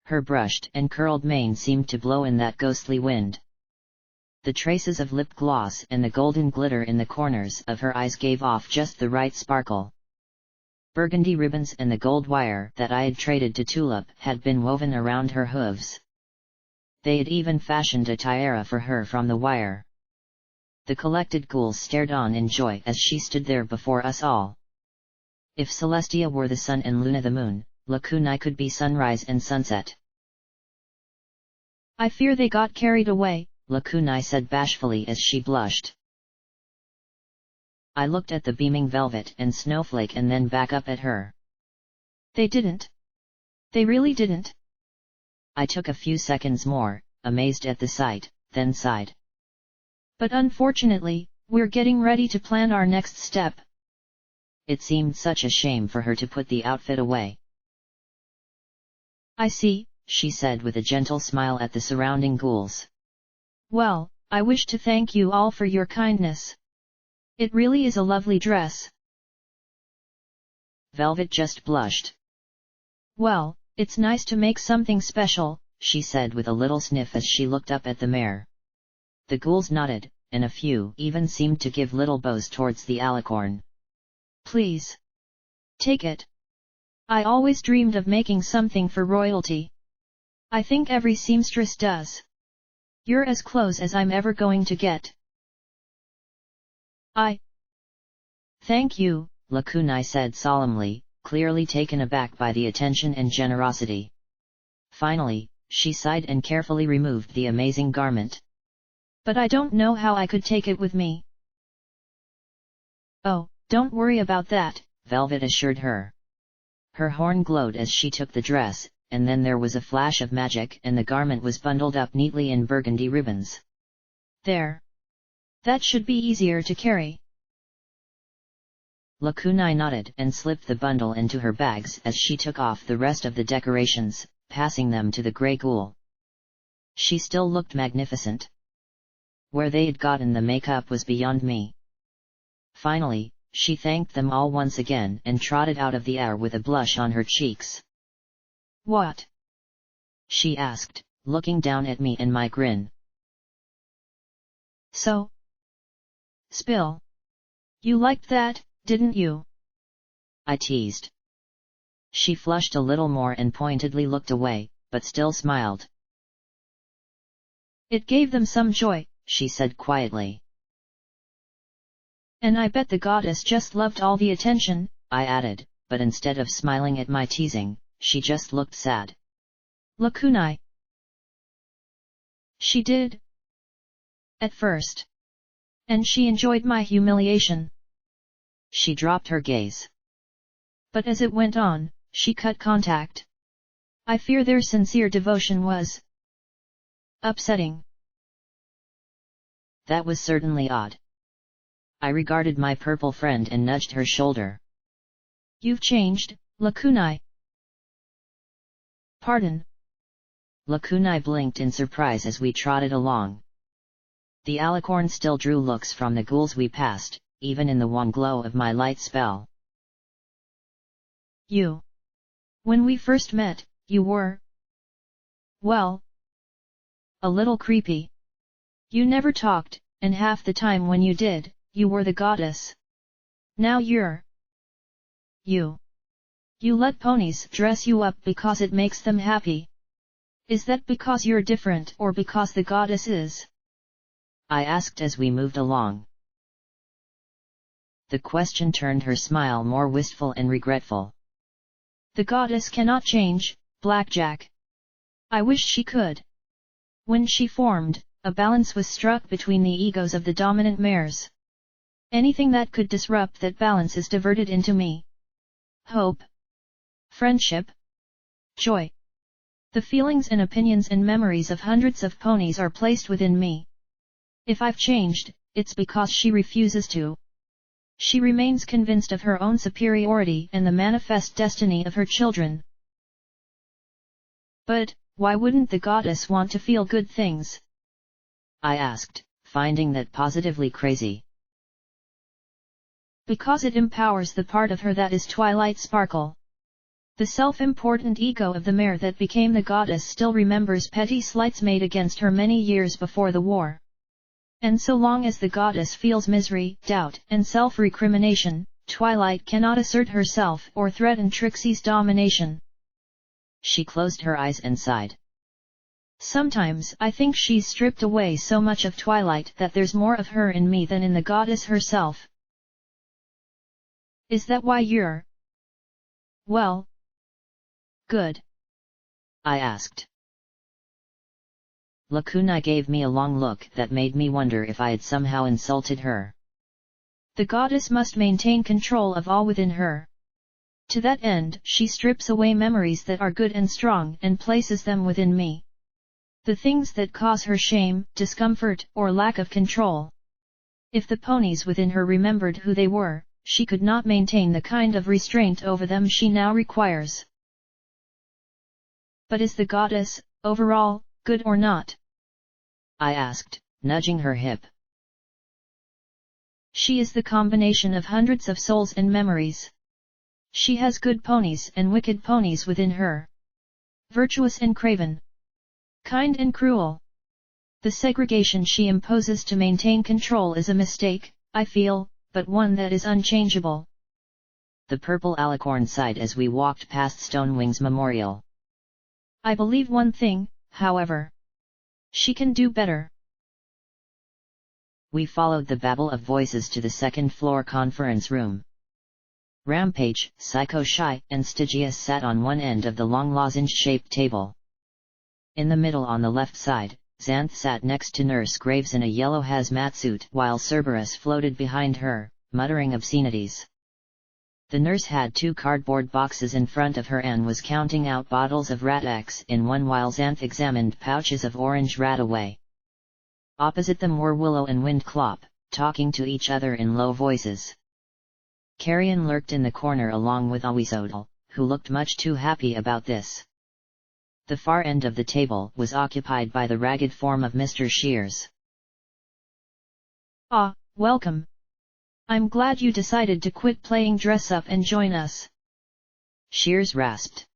Her brushed and curled mane seemed to blow in that ghostly wind. The traces of lip gloss and the golden glitter in the corners of her eyes gave off just the right sparkle. Burgundy ribbons and the gold wire that I had traded to Tulip had been woven around her hooves. They had even fashioned a tiara for her from the wire. The collected ghouls stared on in joy as she stood there before us all. If Celestia were the sun and Luna the moon, Lakunai could be sunrise and sunset. I fear they got carried away, Lakunai said bashfully as she blushed. I looked at the beaming velvet and snowflake and then back up at her. They didn't. They really didn't. I took a few seconds more, amazed at the sight, then sighed. But unfortunately, we're getting ready to plan our next step. It seemed such a shame for her to put the outfit away. I see, she said with a gentle smile at the surrounding ghouls. Well, I wish to thank you all for your kindness. It really is a lovely dress. Velvet just blushed. Well, it's nice to make something special, she said with a little sniff as she looked up at the mare. The ghouls nodded, and a few even seemed to give little bows towards the alicorn. Please. Take it. I always dreamed of making something for royalty. I think every seamstress does. You're as close as I'm ever going to get. Thank you, Lakunai said solemnly, clearly taken aback by the attention and generosity. Finally, she sighed and carefully removed the amazing garment. But I don't know how I could take it with me. Oh, don't worry about that, Velvet assured her. Her horn glowed as she took the dress, and then there was a flash of magic and the garment was bundled up neatly in burgundy ribbons. There. That should be easier to carry. Lakunai nodded and slipped the bundle into her bags as she took off the rest of the decorations, passing them to the grey ghoul. She still looked magnificent. Where they'd gotten the makeup was beyond me. Finally, she thanked them all once again and trotted out of the air with a blush on her cheeks. What? She asked, looking down at me and my grin. So? Spill. You liked that, didn't you? I teased. She flushed a little more and pointedly looked away, but still smiled. It gave them some joy, she said quietly. And I bet the goddess just loved all the attention, I added, but instead of smiling at my teasing, she just looked sad. Lakunai. She did. At first. And she enjoyed my humiliation. She dropped her gaze. But as it went on, she cut contact. I fear their sincere devotion was upsetting. That was certainly odd. I regarded my purple friend and nudged her shoulder. You've changed, Lakunai. Pardon? Lakunai blinked in surprise as we trotted along. The alicorn still drew looks from the ghouls we passed, even in the warm glow of my light spell. You. When we first met, you were... well... a little creepy. You never talked, and half the time when you did, you were the goddess. Now you're... you. You let ponies dress you up because it makes them happy. Is that because you're different or because the goddess is? I asked as we moved along. The question turned her smile more wistful and regretful. The goddess cannot change, Blackjack. I wish she could. When she formed, a balance was struck between the egos of the dominant mares. Anything that could disrupt that balance is diverted into me. Hope. Friendship. Joy. The feelings and opinions and memories of hundreds of ponies are placed within me. If I've changed, it's because she refuses to. She remains convinced of her own superiority and the manifest destiny of her children. But, why wouldn't the goddess want to feel good things? I asked, finding that positively crazy. Because it empowers the part of her that is Twilight Sparkle. The self-important ego of the mare that became the goddess still remembers petty slights made against her many years before the war. And so long as the goddess feels misery, doubt, and self-recrimination, Twilight cannot assert herself or threaten Trixie's domination. She closed her eyes and sighed. Sometimes I think she's stripped away so much of Twilight that there's more of her in me than in the goddess herself. Is that why you're... well... good? I asked. Lakunai gave me a long look that made me wonder if I had somehow insulted her. The goddess must maintain control of all within her. To that end, she strips away memories that are good and strong and places them within me. The things that cause her shame, discomfort, or lack of control. If the ponies within her remembered who they were, she could not maintain the kind of restraint over them she now requires. But is the goddess, overall, good or not? I asked, nudging her hip. She is the combination of hundreds of souls and memories. She has good ponies and wicked ponies within her. Virtuous and craven. Kind and cruel. The segregation she imposes to maintain control is a mistake, I feel, but one that is unchangeable. The purple alicorn sighed as we walked past Stonewing's memorial. I believe one thing, however. She can do better. We followed the babble of voices to the second-floor conference room. Rampage, Psycho Shy, and Stygius sat on one end of the long lozenge-shaped table. In the middle on the left side, Xanth sat next to Nurse Graves in a yellow hazmat suit, while Cerberus floated behind her, muttering obscenities. The nurse had 2 cardboard boxes in front of her and was counting out bottles of Rat X in one while Xanth examined pouches of orange Rat Away. Opposite them were Willow and Windclop, talking to each other in low voices. Carrion lurked in the corner along with Awisodal, who looked much too happy about this. The far end of the table was occupied by the ragged form of Mr. Shears. Ah, welcome. I'm glad you decided to quit playing dress-up and join us. Shears rasped.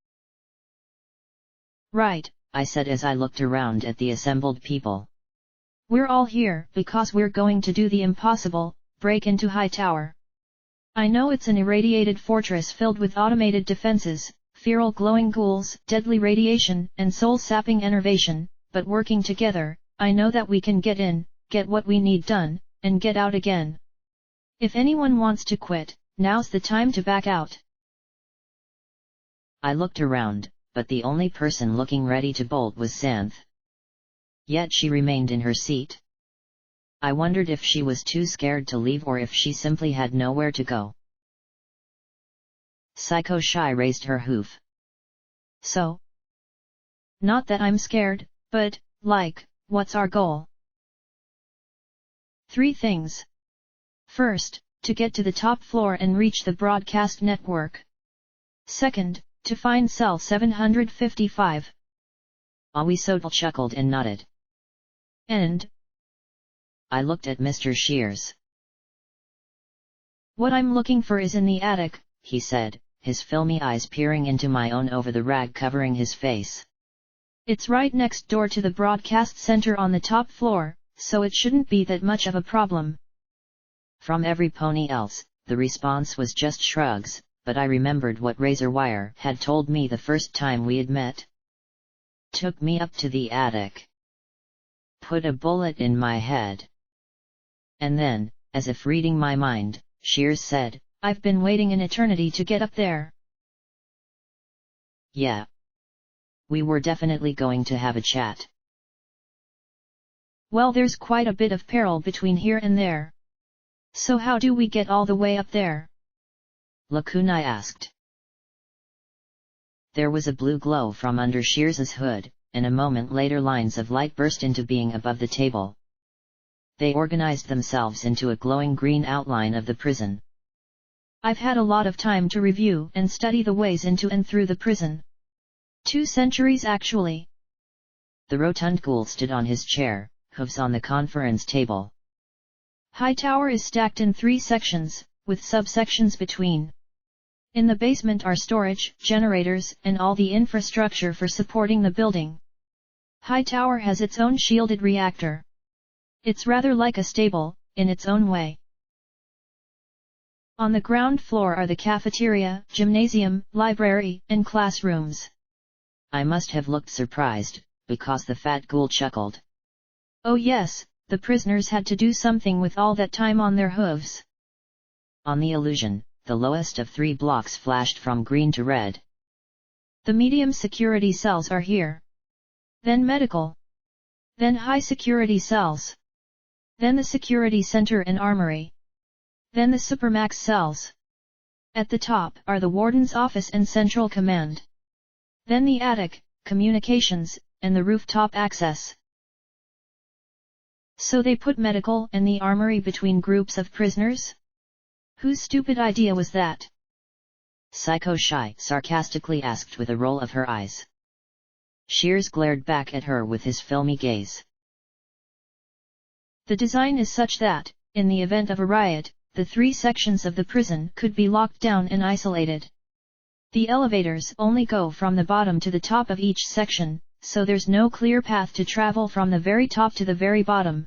Right, I said as I looked around at the assembled people. We're all here because we're going to do the impossible, break into Hightower. I know it's an irradiated fortress filled with automated defenses, feral glowing ghouls, deadly radiation, and soul-sapping enervation, but working together, I know that we can get in, get what we need done, and get out again. If anyone wants to quit, now's the time to back out. I looked around, but the only person looking ready to bolt was Xanth. Yet she remained in her seat. I wondered if she was too scared to leave or if she simply had nowhere to go. Psycho Shy raised her hoof. So? Not that I'm scared, but, what's our goal? 3 things. First, to get to the top floor and reach the broadcast network. Second, to find cell 755. Awisodal chuckled and nodded. And? I looked at Mr. Shears. What I'm looking for is in the attic, he said, his filmy eyes peering into my own over the rag covering his face. It's right next door to the broadcast center on the top floor, so it shouldn't be that much of a problem. From every pony else, the response was just shrugs, but I remembered what Razorwire had told me the first time we had met. Took me up to the attic. Put a bullet in my head. And then, as if reading my mind, Shears said, I've been waiting an eternity to get up there. Yeah. We were definitely going to have a chat. Well, there's quite a bit of peril between here and there. So how do we get all the way up there? Lakunai asked. There was a blue glow from under Shears's hood, and a moment later lines of light burst into being above the table. They organized themselves into a glowing green outline of the prison. I've had a lot of time to review and study the ways into and through the prison. 2 centuries actually. The rotund ghoul stood on his chair, hooves on the conference table. Hightower is stacked in 3 sections, with subsections between. In the basement are storage, generators, and all the infrastructure for supporting the building. Hightower has its own shielded reactor. It's rather like a stable, in its own way. On the ground floor are the cafeteria, gymnasium, library, and classrooms. I must have looked surprised, because the fat ghoul chuckled. Oh yes, the prisoners had to do something with all that time on their hooves. On the illusion, the lowest of 3 blocks flashed from green to red. The medium security cells are here. Then medical. Then high security cells. Then the security center and armory. Then the supermax cells. At the top are the warden's office and central command. Then the attic, communications, and the rooftop access. So they put medical and the armory between groups of prisoners? Whose stupid idea was that? Psycho Shy sarcastically asked with a roll of her eyes. Shears glared back at her with his filmy gaze. The design is such that, in the event of a riot, the 3 sections of the prison could be locked down and isolated. The elevators only go from the bottom to the top of each section, so there's no clear path to travel from the very top to the very bottom.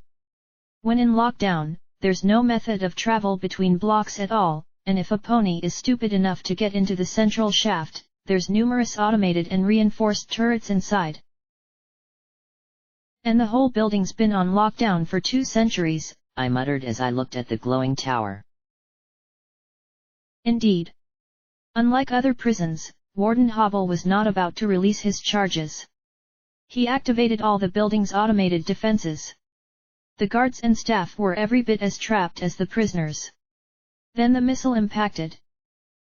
When in lockdown, there's no method of travel between blocks at all, and if a pony is stupid enough to get into the central shaft, there's numerous automated and reinforced turrets inside. And the whole building's been on lockdown for 2 centuries, I muttered as I looked at the glowing tower. Indeed. Unlike other prisons, Warden Hobble was not about to release his charges. He activated all the building's automated defenses. The guards and staff were every bit as trapped as the prisoners. Then the missile impacted.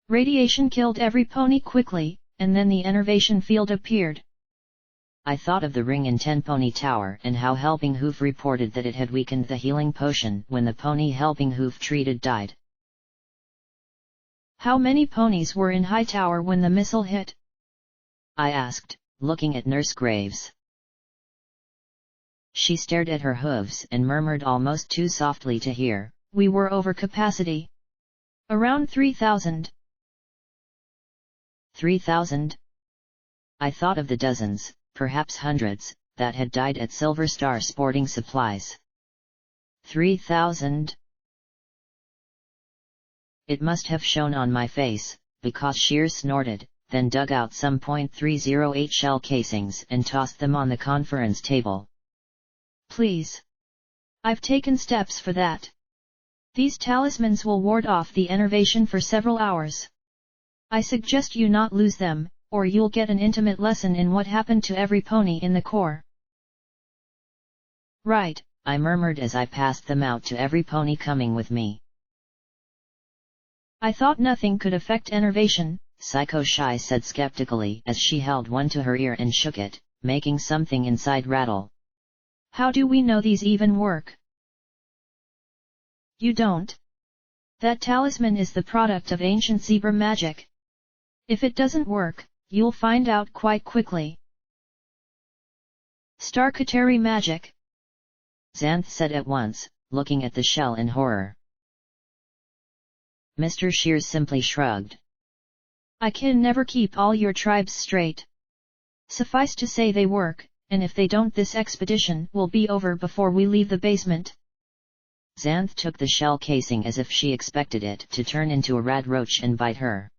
Radiation killed every pony quickly, and then the enervation field appeared. I thought of the ring in Ten Pony Tower and how Helping Hoof reported that it had weakened the healing potion when the pony Helping Hoof treated died. How many ponies were in High Tower when the missile hit? I asked, looking at Nurse Graves. She stared at her hooves and murmured almost too softly to hear, "We were over capacity. Around 3,000. 3,000? I thought of the dozens, perhaps hundreds, that had died at Silver Star Sporting Supplies. 3,000? It must have shown on my face, because Shears snorted, then dug out some .308 shell casings and tossed them on the conference table. Please. I've taken steps for that. These talismans will ward off the enervation for several hours. I suggest you not lose them, or you'll get an intimate lesson in what happened to every pony in the Corps." "Right," I murmured as I passed them out to every pony coming with me. "I thought nothing could affect enervation," Psycho Shy said skeptically as she held one to her ear and shook it, making something inside rattle. "How do we know these even work?" "You don't. That talisman is the product of ancient zebra magic. If it doesn't work, you'll find out quite quickly." "Starkateri magic," Xanth said at once, looking at the shell in horror. Mr. Shears simply shrugged. "I can never keep all your tribes straight. Suffice to say they work, and if they don't, this expedition will be over before we leave the basement." Xanth took the shell casing as if she expected it to turn into a rad roach and bite her.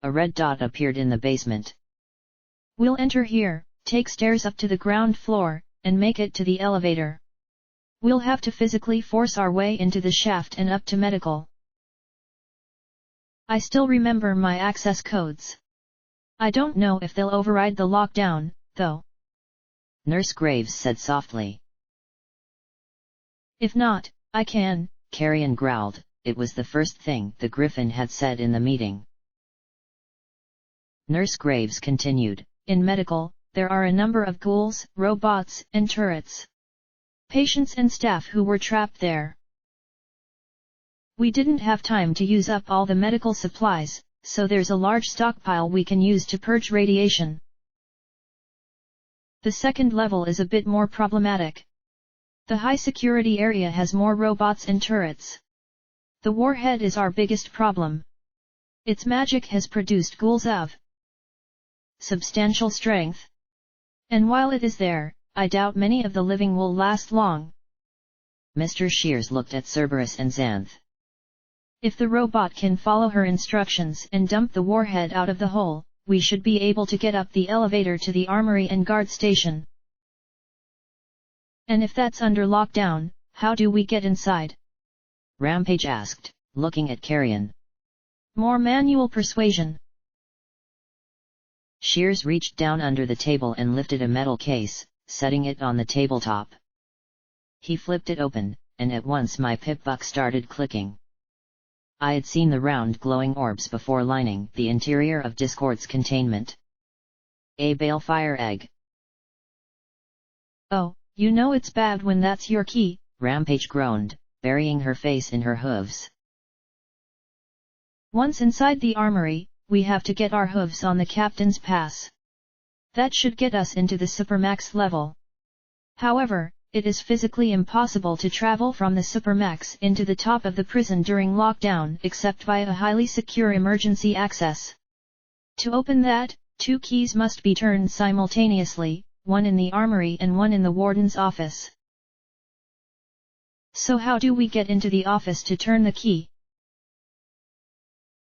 A red dot appeared in the basement. "We'll enter here, take stairs up to the ground floor, and make it to the elevator. We'll have to physically force our way into the shaft and up to medical. I still remember my access codes. I don't know if they'll override the lockdown, though," Nurse Graves said softly. "If not, I can," Carrion growled. It was the first thing the Griffin had said in the meeting. Nurse Graves continued, "In medical, there are a number of ghouls, robots, and turrets. Patients and staff who were trapped there. We didn't have time to use up all the medical supplies, so there's a large stockpile we can use to purge radiation. The second level is a bit more problematic. The high security area has more robots and turrets. The warhead is our biggest problem. Its magic has produced ghouls of substantial strength. And while it is there, I doubt many of the living will last long." Mr. Shears looked at Cerberus and Xanth. "If the robot can follow her instructions and dump the warhead out of the hole, we should be able to get up the elevator to the armory and guard station. And if that's under lockdown, how do we get inside?" Rampage asked, looking at Carrion. "More manual persuasion." Shears reached down under the table and lifted a metal case, setting it on the tabletop. He flipped it open, and at once my pip-buck started clicking. I had seen the round glowing orbs before lining the interior of Discord's containment. A balefire egg. "Oh, you know it's bad when that's your key," Rampage groaned, burying her face in her hooves. "Once inside the armory, we have to get our hooves on the captain's pass. That should get us into the Supermax level. However, it is physically impossible to travel from the Supermax into the top of the prison during lockdown except via a highly secure emergency access. To open that, 2 keys must be turned simultaneously, one in the armory and one in the warden's office. So how do we get into the office to turn the key?"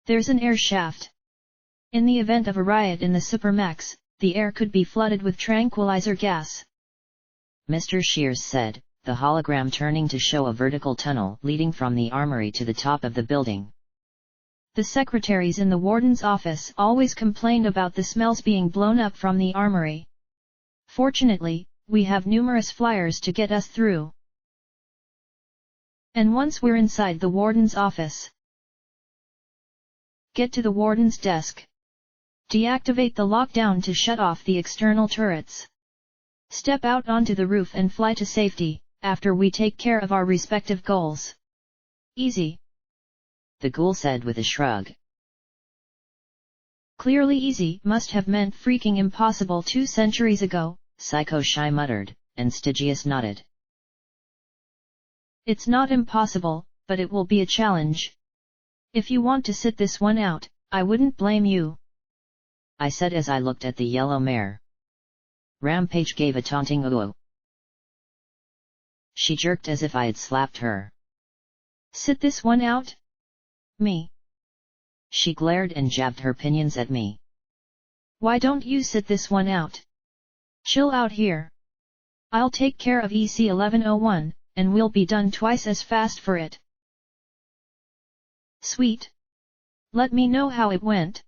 There's an air shaft. In the event of a riot in the Supermax, the air could be flooded with tranquilizer gas. Mr. Shears said, the hologram turning to show a vertical tunnel leading from the armory to the top of the building. The secretaries in the warden's office always complained about the smells being blown up from the armory. Fortunately, we have numerous flyers to get us through. And once we're inside the warden's office, get to the warden's desk. Deactivate the lockdown to shut off the external turrets. Step out onto the roof and fly to safety, after we take care of our respective goals. Easy, the ghoul said with a shrug. Clearly easy must have meant freaking impossible 2 centuries ago, Psycho Shy muttered, and Stygius nodded. It's not impossible, but it will be a challenge. If you want to sit this one out, I wouldn't blame you, I said as I looked at the yellow mare. Rampage gave a taunting ooh. She jerked as if I had slapped her. Sit this one out? Me? She glared and jabbed her pinions at me. Why don't you sit this one out? Chill out here. I'll take care of EC-1101, and we'll be done twice as fast for it. Sweet. Let me know how it went,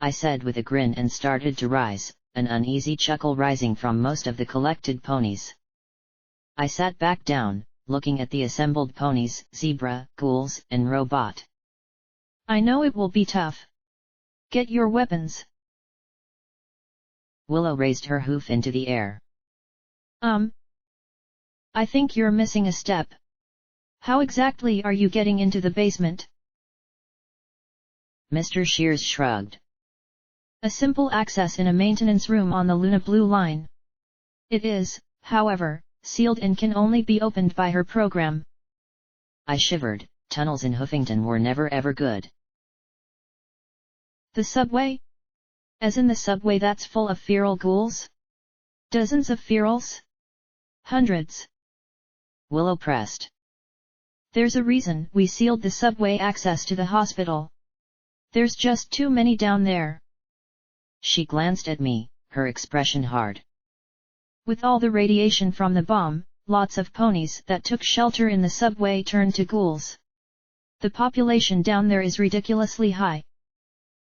I said with a grin and started to rise, an uneasy chuckle rising from most of the collected ponies. I sat back down, looking at the assembled ponies, zebra, ghouls, and robot. I know it will be tough. Get your weapons. Willow raised her hoof into the air. I think you're missing a step. How exactly are you getting into the basement? Mr. Shears shrugged. A simple access in a maintenance room on the Luna Blue line. It is, however, sealed and can only be opened by her program. I shivered. Tunnels in Hoofington were never ever good. The subway? As in the subway that's full of feral ghouls? Dozens of ferals? Hundreds. Willow pressed. There's a reason we sealed the subway access to the hospital. There's just too many down there. She glanced at me, her expression hard. With all the radiation from the bomb, lots of ponies that took shelter in the subway turned to ghouls. The population down there is ridiculously high.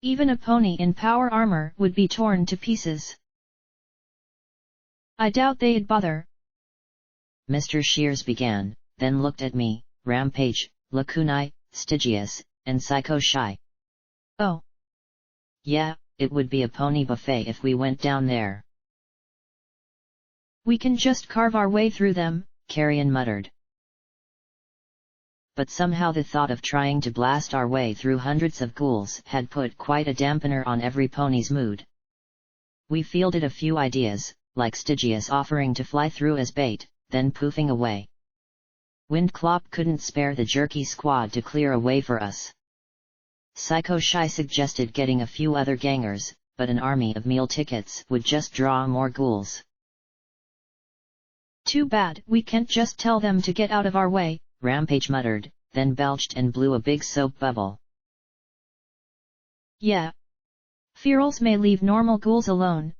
Even a pony in power armor would be torn to pieces. I doubt they'd bother. Mr. Shears began, then looked at me, Rampage, Lacunai, Stygius, and Psycho Shy. Oh. Yeah, it would be a pony buffet if we went down there. We can just carve our way through them, Carrion muttered. But somehow the thought of trying to blast our way through hundreds of ghouls had put quite a dampener on every pony's mood. We fielded a few ideas, like Stygius offering to fly through as bait, then poofing away. Windclop couldn't spare the jerky squad to clear a way for us. Psycho Shy suggested getting a few other gangers, but an army of meal tickets would just draw more ghouls. Too bad we can't just tell them to get out of our way, Rampage muttered, then belched and blew a big soap bubble. Yeah. Ferals may leave normal ghouls alone.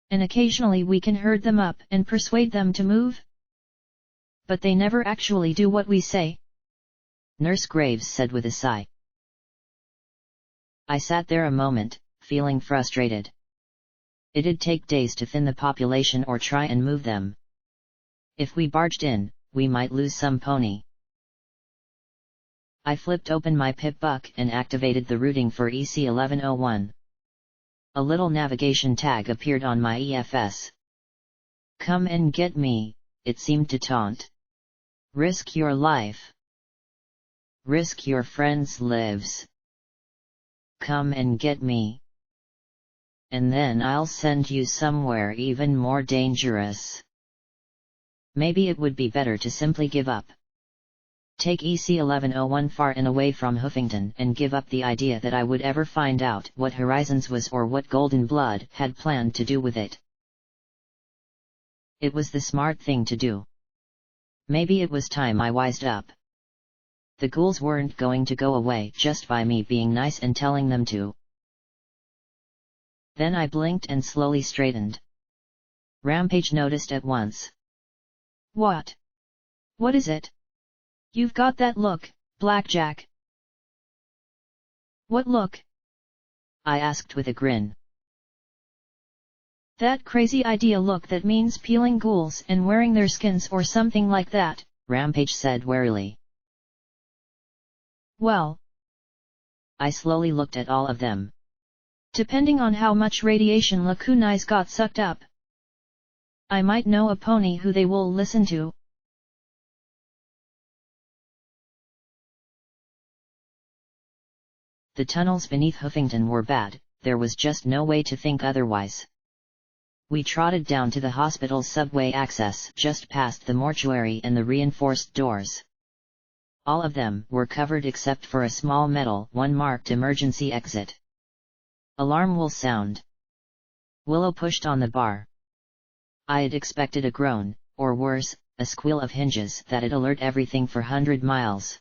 And occasionally we can herd them up and persuade them to move. But they never actually do what we say, Nurse Graves said with a sigh. I sat there a moment, feeling frustrated. It'd take days to thin the population or try and move them. If we barged in, we might lose some pony. I flipped open my pip buck and activated the routing for EC-1101. A little navigation tag appeared on my EFS. Come and get me, it seemed to taunt. Risk your life. Risk your friends' lives. Come and get me. And then I'll send you somewhere even more dangerous. Maybe it would be better to simply give up. Take EC-1101 far and away from Hoofington and give up the idea that I would ever find out what Horizons was or what Golden Blood had planned to do with it. It was the smart thing to do. Maybe it was time I wised up. The ghouls weren't going to go away just by me being nice and telling them to. Then I blinked and slowly straightened. Rampage noticed at once. What? What is it? You've got that look, Blackjack. What look? I asked with a grin. That crazy idea look that means peeling ghouls and wearing their skins or something like that, Rampage said warily. Well, I slowly looked at all of them. Depending on how much radiation Lakunai's got sucked up, I might know a pony who they will listen to. The tunnels beneath Hoofington were bad, there was just no way to think otherwise. We trotted down to the hospital's subway access just past the mortuary and the reinforced doors. All of them were covered except for a small metal one marked emergency exit. Alarm will sound. Willow pushed on the bar. I had expected a groan, or worse, a squeal of hinges that'd alert everything for 100 miles.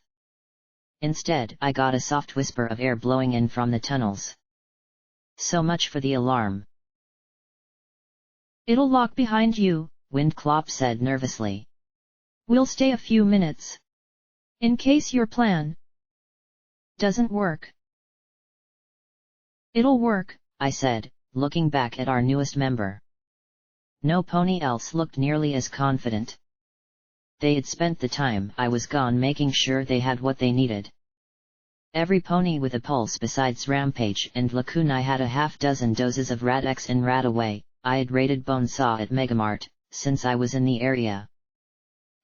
Instead, I got a soft whisper of air blowing in from the tunnels. So much for the alarm. It'll lock behind you, Windclop said nervously. We'll stay a few minutes. In case your plan doesn't work. It'll work, I said, looking back at our newest member. No pony else looked nearly as confident. They had spent the time I was gone making sure they had what they needed. Every pony with a pulse besides Rampage and Lakunai had a half-dozen doses of Rad-X and Rad-Away. I had raided Bonesaw at Megamart, since I was in the area.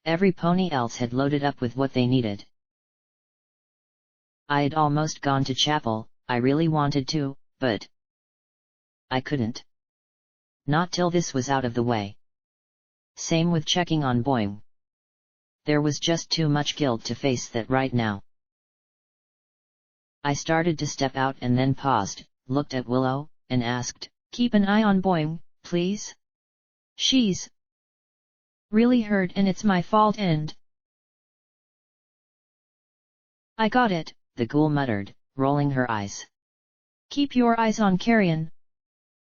Every pony else had loaded up with what they needed. I had almost gone to chapel, I really wanted to, but I couldn't. Not till this was out of the way. Same with checking on Boing. There was just too much guilt to face that right now. I started to step out and then paused, looked at Willow, and asked, "Keep an eye on Boing, please? She's really hurt and it's my fault and..." "I got it," the ghoul muttered, rolling her eyes. "Keep your eyes on Carrion.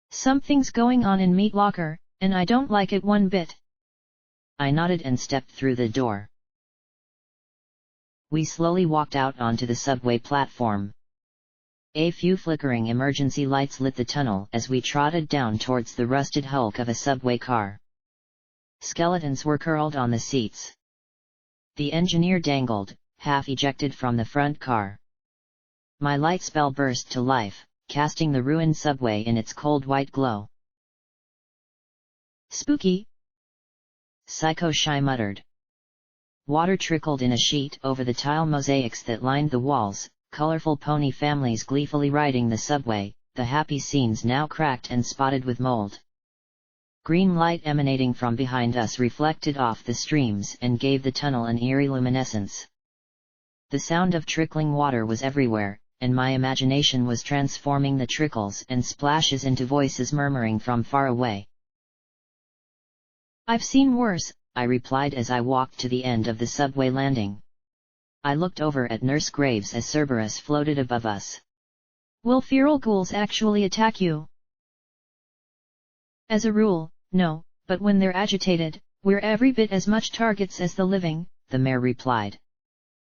Something's going on in Meat Locker, and I don't like it one bit." I nodded and stepped through the door. We slowly walked out onto the subway platform. A few flickering emergency lights lit the tunnel as we trotted down towards the rusted hulk of a subway car. Skeletons were curled on the seats. The engineer dangled, half ejected from the front car. My light spell burst to life, casting the ruined subway in its cold white glow. "Spooky," Psycho Shy muttered. Water trickled in a sheet over the tile mosaics that lined the walls, colorful pony families gleefully riding the subway, the happy scenes now cracked and spotted with mold. Green light emanating from behind us reflected off the streams and gave the tunnel an eerie luminescence. The sound of trickling water was everywhere, and my imagination was transforming the trickles and splashes into voices murmuring from far away. "I've seen worse," I replied as I walked to the end of the subway landing. I looked over at Nurse Graves as Cerberus floated above us. "Will feral ghouls actually attack you?" "As a rule, no, but when they're agitated, we're every bit as much targets as the living," the mare replied.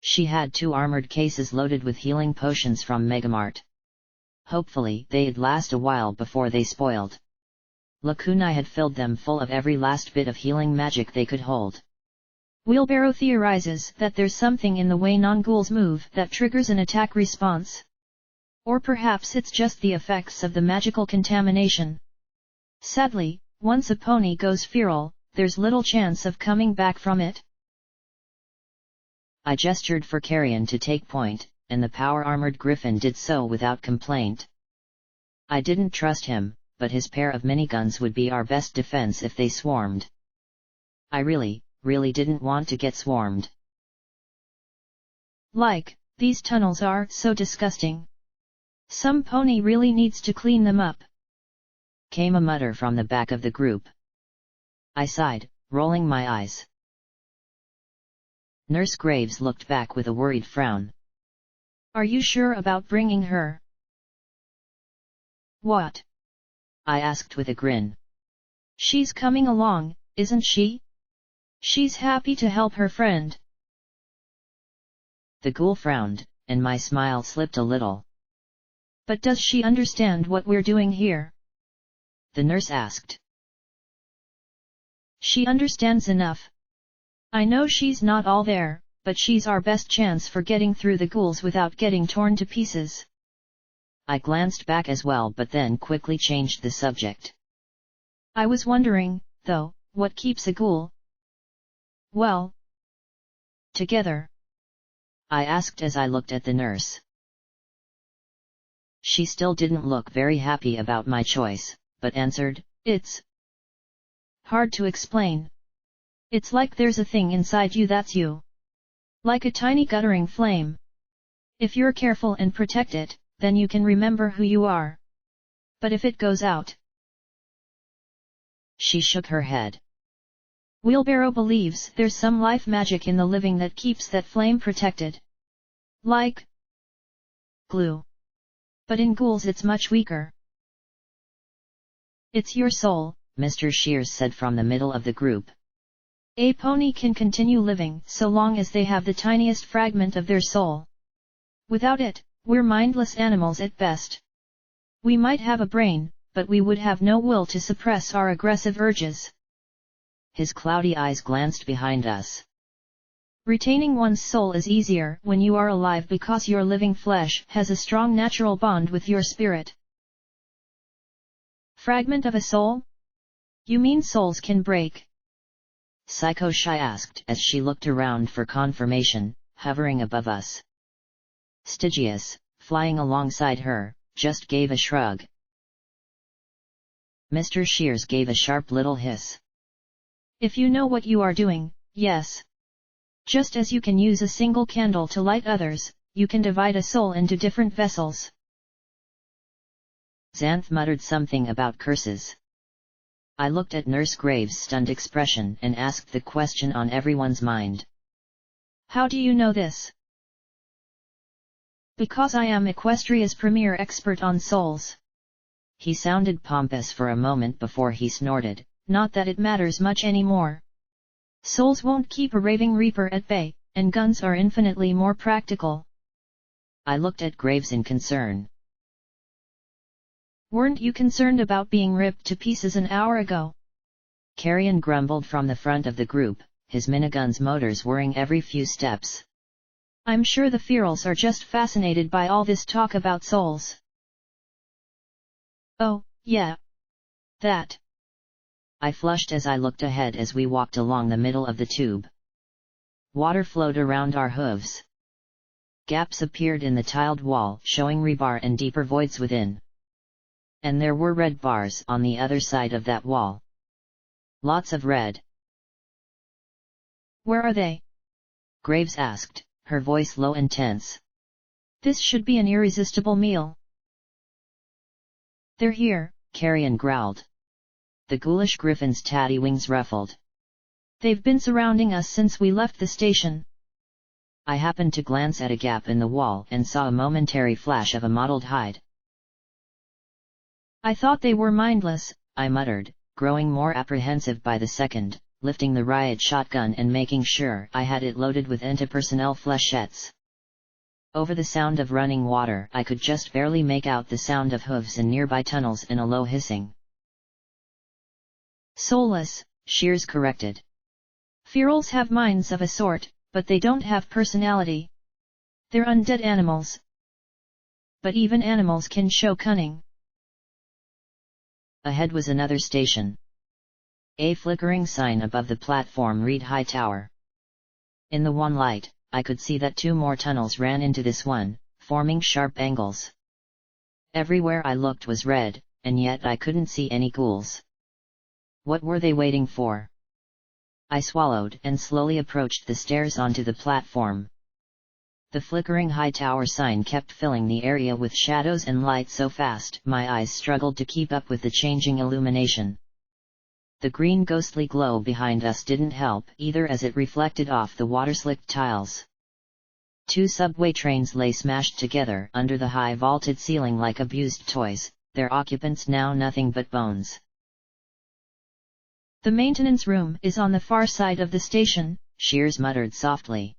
She had 2 armored cases loaded with healing potions from Megamart. Hopefully they'd last a while before they spoiled. Lakunai had filled them full of every last bit of healing magic they could hold. "Wheelbarrow theorizes that there's something in the way non-ghouls move that triggers an attack response. Or perhaps it's just the effects of the magical contamination. Sadly, once a pony goes feral, there's little chance of coming back from it." I gestured for Carrion to take point, and the power-armored griffin did so without complaint. I didn't trust him, but his pair of miniguns would be our best defense if they swarmed. I really didn't want to get swarmed. These tunnels are so disgusting. Some pony really needs to clean them up," came a mutter from the back of the group. I sighed, rolling my eyes. Nurse Graves looked back with a worried frown. Are you sure about bringing her? What? I asked with a grin. She's coming along, isn't she? She's happy to help her friend. The ghoul frowned, and my smile slipped a little. But does she understand what we're doing here? The nurse asked. She understands enough. I know she's not all there, but she's our best chance for getting through the ghouls without getting torn to pieces. I glanced back as well, but then quickly changed the subject. I was wondering, though, what keeps a ghoul, well, together? I asked as I looked at the nurse. She still didn't look very happy about my choice, but answered, It's hard to explain. It's like there's a thing inside you that's you. Like a tiny guttering flame. If you're careful and protect it, then you can remember who you are. But if it goes out... She shook her head. Wheelbarrow believes there's some life magic in the living that keeps that flame protected. Like glue. But in ghouls it's much weaker. It's your soul, Mr. Shears said from the middle of the group. A pony can continue living so long as they have the tiniest fragment of their soul. Without it, we're mindless animals at best. We might have a brain, but we would have no will to suppress our aggressive urges. His cloudy eyes glanced behind us. Retaining one's soul is easier when you are alive because your living flesh has a strong natural bond with your spirit. Fragment of a soul? You mean souls can break? Psycho Shy asked as she looked around for confirmation, hovering above us. Stygius, flying alongside her, just gave a shrug. Mr. Shears gave a sharp little hiss. If you know what you are doing, yes. Just as you can use a single candle to light others, you can divide a soul into different vessels. Xanth muttered something about curses. I looked at Nurse Graves' stunned expression and asked the question on everyone's mind. How do you know this? Because I am Equestria's premier expert on souls. He sounded pompous for a moment before he snorted, not that it matters much anymore. Souls won't keep a raving reaper at bay, and guns are infinitely more practical. I looked at Graves in concern. Weren't you concerned about being ripped to pieces an hour ago? Carrion grumbled from the front of the group, his minigun's motors whirring every few steps. I'm sure the ferals are just fascinated by all this talk about souls. Oh, yeah. That. I flushed as I looked ahead as we walked along the middle of the tube. Water flowed around our hooves. Gaps appeared in the tiled wall, showing rebar and deeper voids within. And there were red bars on the other side of that wall. Lots of red. Where are they? Graves asked, her voice low and tense. This should be an irresistible meal. They're here, Carrion growled. The ghoulish griffin's tatty wings ruffled. They've been surrounding us since we left the station. I happened to glance at a gap in the wall and saw a momentary flash of a mottled hide. I thought they were mindless, I muttered, growing more apprehensive by the second, lifting the riot shotgun and making sure I had it loaded with anti-personnel flechettes. Over the sound of running water I could just barely make out the sound of hooves in nearby tunnels and a low hissing. Soulless, Shears corrected. Ferals have minds of a sort, but they don't have personality. They're undead animals. But even animals can show cunning. Ahead was another station. A flickering sign above the platform read High Tower. In the one light, I could see that two more tunnels ran into this one, forming sharp angles. Everywhere I looked was red, and yet I couldn't see any ghouls. What were they waiting for? I swallowed and slowly approached the stairs onto the platform. The flickering High Tower sign kept filling the area with shadows and light so fast my eyes struggled to keep up with the changing illumination. The green ghostly glow behind us didn't help either, as it reflected off the water-slicked tiles. 2 subway trains lay smashed together under the high vaulted ceiling like abused toys, their occupants now nothing but bones. "The maintenance room is on the far side of the station," Shears muttered softly.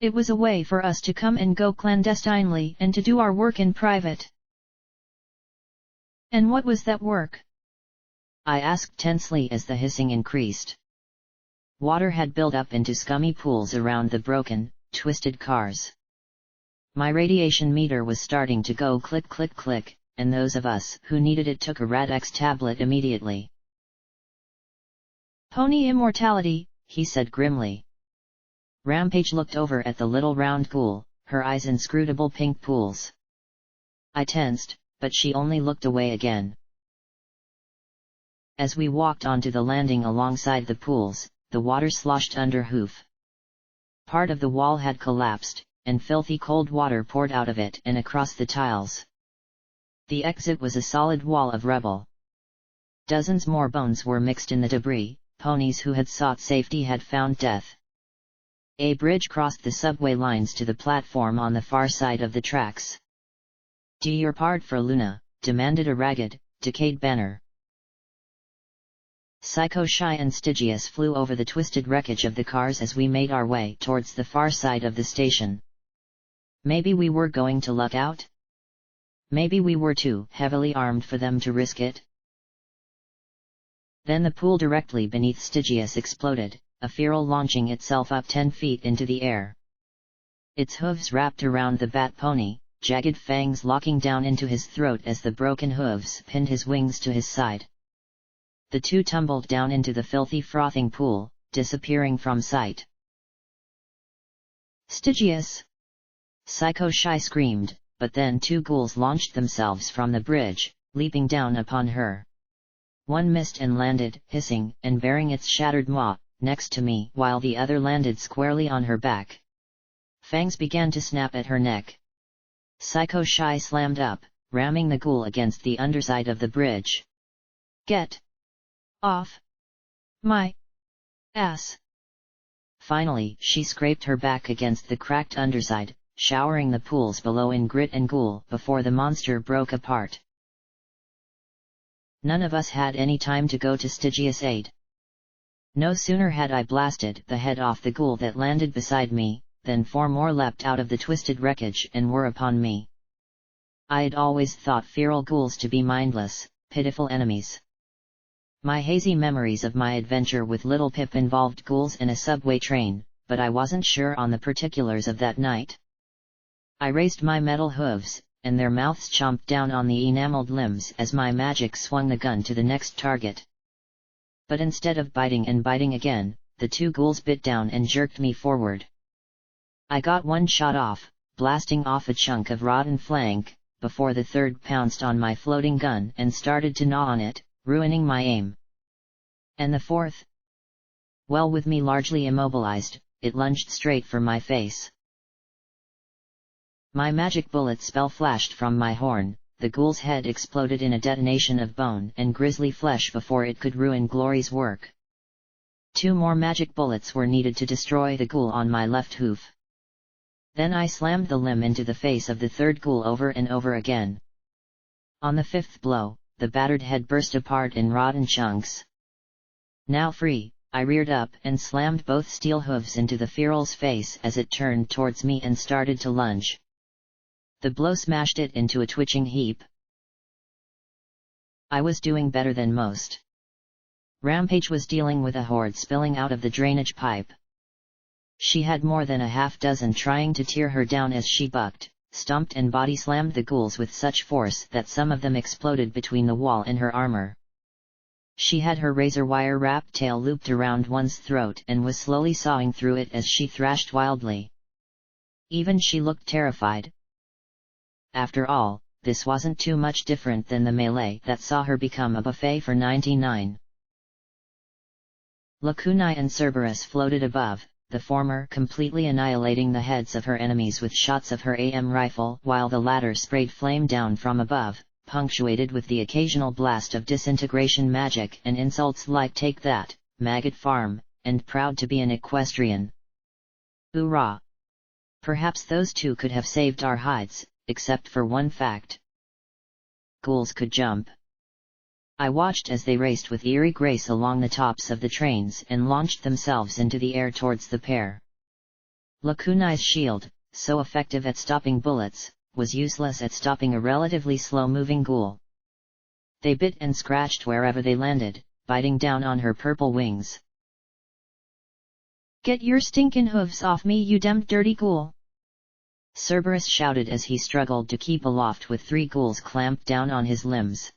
"It was a way for us to come and go clandestinely and to do our work in private." "And what was that work?" I asked tensely as the hissing increased. Water had built up into scummy pools around the broken, twisted cars. My radiation meter was starting to go click click click, and those of us who needed it took a Rad-X tablet immediately. "Pony immortality," he said grimly. Rampage looked over at the little round ghoul, her eyes inscrutable pink pools. I tensed, but she only looked away again. As we walked onto the landing alongside the pools, the water sloshed under hoof. Part of the wall had collapsed, and filthy cold water poured out of it and across the tiles. The exit was a solid wall of rubble. Dozens more bones were mixed in the debris. Ponies who had sought safety had found death. A bridge crossed the subway lines to the platform on the far side of the tracks. "Do your part for Luna," demanded a ragged, decayed banner. Psycho Shy and Stygius flew over the twisted wreckage of the cars as we made our way towards the far side of the station. Maybe we were going to luck out? Maybe we were too heavily armed for them to risk it? Then the pool directly beneath Stygius exploded, a feral launching itself up 10 feet into the air. Its hooves wrapped around the bat pony, jagged fangs locking down into his throat as the broken hooves pinned his wings to his side. The two tumbled down into the filthy frothing pool, disappearing from sight. "Stygius!" Psycho Shy screamed, but then 2 ghouls launched themselves from the bridge, leaping down upon her. One missed and landed, hissing and bearing its shattered maw, next to me, while the other landed squarely on her back. Fangs began to snap at her neck. Psycho Shy slammed up, ramming the ghoul against the underside of the bridge. "Get off my ass!" Finally, she scraped her back against the cracked underside, showering the pools below in grit and ghoul before the monster broke apart. None of us had any time to go to Stygius' aid. No sooner had I blasted the head off the ghoul that landed beside me, than 4 more leapt out of the twisted wreckage and were upon me. I'd always thought feral ghouls to be mindless, pitiful enemies. My hazy memories of my adventure with Little Pip involved ghouls and a subway train, but I wasn't sure on the particulars of that night. I raised my metal hooves, and their mouths chomped down on the enameled limbs as my magic swung the gun to the next target. But instead of biting and biting again, the 2 ghouls bit down and jerked me forward. I got 1 shot off, blasting off a chunk of rotten flank, before the 3rd pounced on my floating gun and started to gnaw on it, ruining my aim. And the 4th? Well, with me largely immobilized, it lunged straight for my face. My magic bullet spell flashed from my horn, the ghoul's head exploded in a detonation of bone and grisly flesh before it could ruin Glory's work. 2 more magic bullets were needed to destroy the ghoul on my left hoof. Then I slammed the limb into the face of the 3rd ghoul over and over again. On the 5th blow, the battered head burst apart in rotten chunks. Now free, I reared up and slammed both steel hooves into the feral's face as it turned towards me and started to lunge. The blow smashed it into a twitching heap. I was doing better than most. Rampage was dealing with a horde spilling out of the drainage pipe. She had more than a half dozen trying to tear her down as she bucked, stomped and body slammed the ghouls with such force that some of them exploded between the wall and her armor. She had her razor wire wrapped tail looped around one's throat and was slowly sawing through it as she thrashed wildly. Even she looked terrified. After all, this wasn't too much different than the melee that saw her become a buffet for 99. Lacunae and Cerberus floated above, the former completely annihilating the heads of her enemies with shots of her AM rifle while the latter sprayed flame down from above, punctuated with the occasional blast of disintegration magic and insults like "take that, maggot farm," and "proud to be an equestrian." Hoorah! Perhaps those two could have saved our hides, except for one fact. Ghouls could jump. I watched as they raced with eerie grace along the tops of the trains and launched themselves into the air towards the pair. Lakunai's shield, so effective at stopping bullets, was useless at stopping a relatively slow-moving ghoul. They bit and scratched wherever they landed, biting down on her purple wings. "Get your stinkin' hooves off me, you demmed dirty ghoul!" Cerberus shouted as he struggled to keep aloft with 3 ghouls clamped down on his limbs.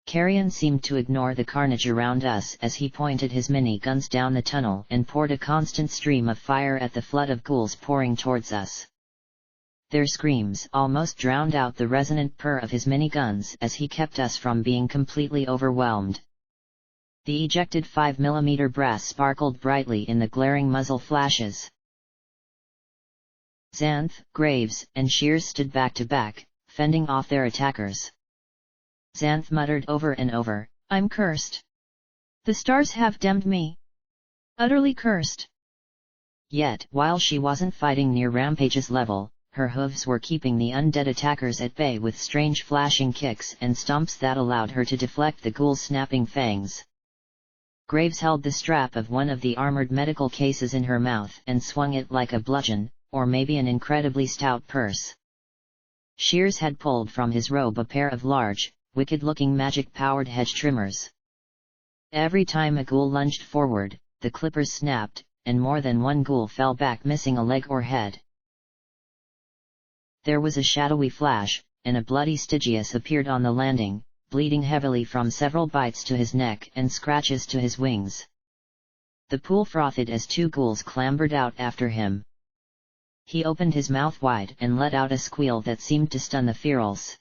Carrion seemed to ignore the carnage around us as he pointed his mini-guns down the tunnel and poured a constant stream of fire at the flood of ghouls pouring towards us. Their screams almost drowned out the resonant purr of his mini-guns as he kept us from being completely overwhelmed. The ejected 5mm brass sparkled brightly in the glaring muzzle flashes. Xanth, Graves, and Shears stood back to back, fending off their attackers. Xanth muttered over and over, "I'm cursed. The stars have damned me. Utterly cursed." Yet, while she wasn't fighting near Rampage's level, her hooves were keeping the undead attackers at bay with strange flashing kicks and stomps that allowed her to deflect the ghouls' snapping fangs. Graves held the strap of one of the armored medical cases in her mouth and swung it like a bludgeon, or maybe an incredibly stout purse. Shears had pulled from his robe a pair of large, wicked-looking magic-powered hedge trimmers. Every time a ghoul lunged forward, the clippers snapped, and more than one ghoul fell back missing a leg or head. There was a shadowy flash, and a bloody Stygius appeared on the landing, bleeding heavily from several bites to his neck and scratches to his wings. The pool frothed as 2 ghouls clambered out after him. He opened his mouth wide and let out a squeal that seemed to stun the ferals.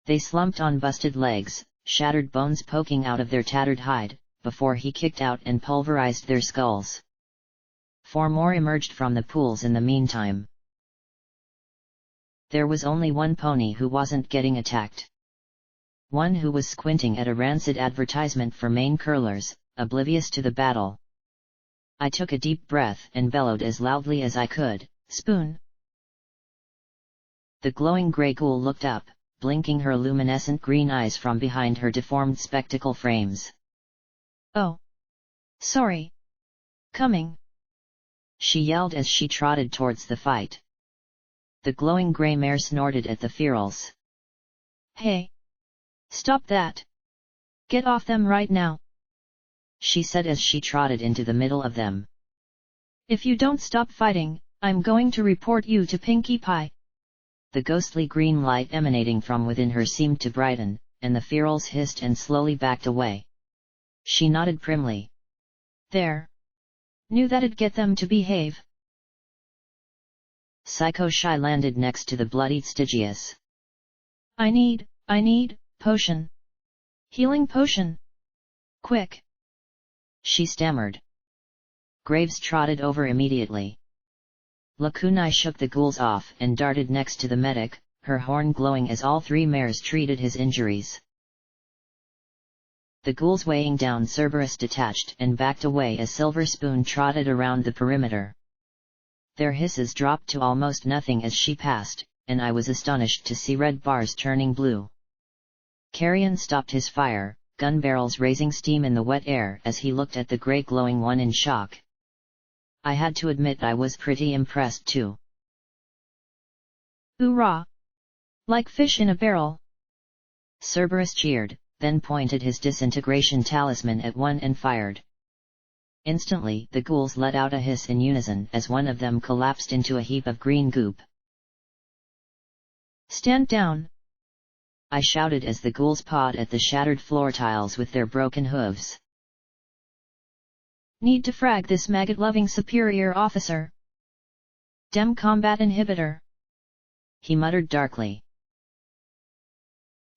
They slumped on busted legs, shattered bones poking out of their tattered hide, before he kicked out and pulverized their skulls. 4 more emerged from the pools in the meantime. There was only one pony who wasn't getting attacked. One who was squinting at a rancid advertisement for mane curlers, oblivious to the battle. I took a deep breath and bellowed as loudly as I could, "Spoon!" The glowing grey ghoul looked up, blinking her luminescent green eyes from behind her deformed spectacle frames. "Oh! Sorry! Coming!" she yelled as she trotted towards the fight. The glowing grey mare snorted at the ferals. "Hey! Stop that! Get off them right now!" she said as she trotted into the middle of them. "If you don't stop fighting, I'm going to report you to Pinkie Pie!" The ghostly green light emanating from within her seemed to brighten, and the ferals hissed and slowly backed away. She nodded primly. "There! Knew that'd get them to behave." Psycho Shy landed next to the bloodied Stygius. I need, potion. Healing potion. Quick!" she stammered. Graves trotted over immediately. Lakunai shook the ghouls off and darted next to the medic, her horn glowing as all 3 mares treated his injuries. The ghouls weighing down Cerberus detached and backed away as Silver Spoon trotted around the perimeter. Their hisses dropped to almost nothing as she passed, and I was astonished to see red bars turning blue. Carrion stopped his fire, gun barrels raising steam in the wet air as he looked at the grey glowing one in shock. I had to admit I was pretty impressed too. "Hoorah! Like fish in a barrel!" Cerberus cheered, then pointed his disintegration talisman at one and fired. Instantly the ghouls let out a hiss in unison as one of them collapsed into a heap of green goop. "Stand down!" I shouted as the ghouls pawed at the shattered floor tiles with their broken hooves. "Need to frag this maggot-loving superior officer. Dem combat inhibitor," he muttered darkly.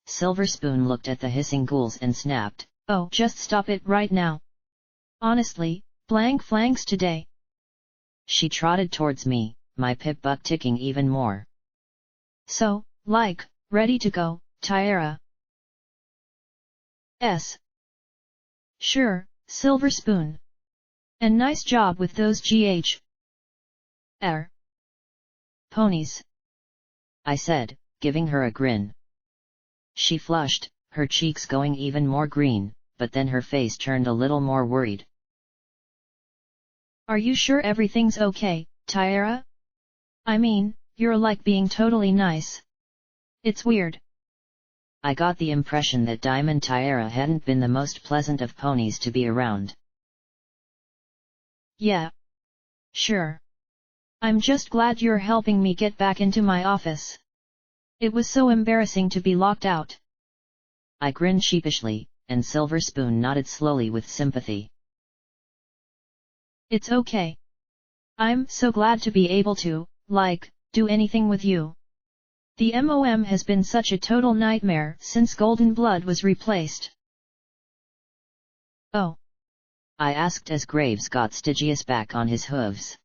Silver Spoon looked at the hissing ghouls and snapped, "Oh, just stop it right now. Honestly, blank flanks today." She trotted towards me, my pip buck ticking even more. "So, like, ready to go, Tyra. S. Sure, Silver Spoon. And nice job with those ponies, I said, giving her a grin. She flushed, her cheeks going even more green, but then her face turned a little more worried. Are you sure everything's okay, Tyra? I mean, you're like being totally nice. It's weird. I got the impression that Diamond Tyra hadn't been the most pleasant of ponies to be around. Yeah. Sure. I'm just glad you're helping me get back into my office. It was so embarrassing to be locked out. I grinned sheepishly, and Silver Spoon nodded slowly with sympathy. It's okay. I'm so glad to be able to, do anything with you. The MOM has been such a total nightmare since Golden Blood was replaced. Oh. I asked as Graves got Stygius back on his hooves.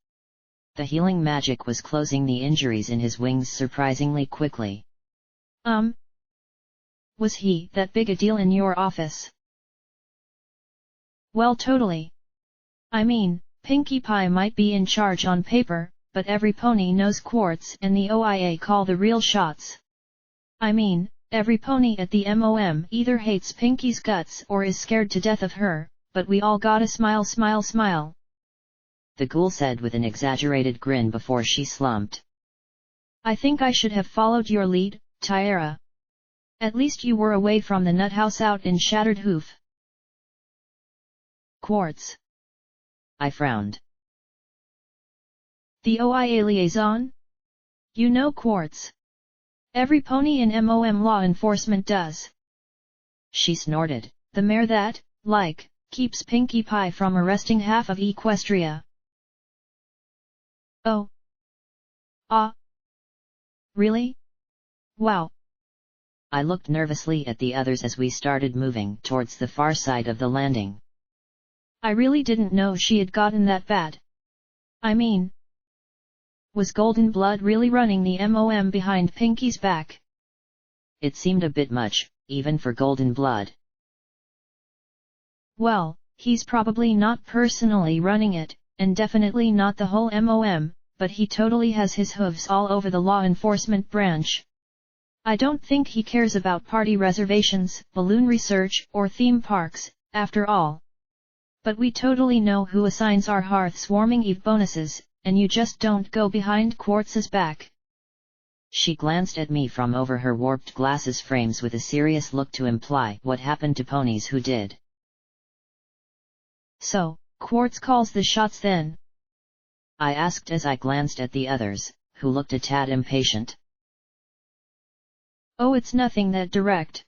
The healing magic was closing the injuries in his wings surprisingly quickly. Was he that big a deal in your office? Well, totally. I mean, Pinkie Pie might be in charge on paper, but every pony knows Quartz and the OIA call the real shots. I mean, every pony at the MOM either hates Pinkie's guts or is scared to death of her, but we all gotta smile. The ghoul said with an exaggerated grin before she slumped. I think I should have followed your lead, Tyra. At least you were away from the nut house out in Shattered Hoof. Quartz. I frowned. The OIA liaison? You know Quartz. Every pony in MOM law enforcement does. She snorted. The mayor that, keeps Pinkie Pie from arresting half of Equestria. Oh. Really? Wow. I looked nervously at the others as we started moving towards the far side of the landing. I really didn't know she had gotten that bad. I mean, was Golden Blood really running the MOM behind Pinkie's back? It seemed a bit much, even for Golden Blood. Well, he's probably not personally running it, and definitely not the whole MOM, but he totally has his hooves all over the law enforcement branch. I don't think he cares about party reservations, balloon research, or theme parks, after all. But we totally know who assigns our Hearthswarming Eve bonuses, and you just don't go behind Quartz's back. She glanced at me from over her warped glasses frames with a serious look to imply what happened to ponies who did. So, Quartz calls the shots then? I asked as I glanced at the others, who looked a tad impatient. Oh, it's nothing that direct.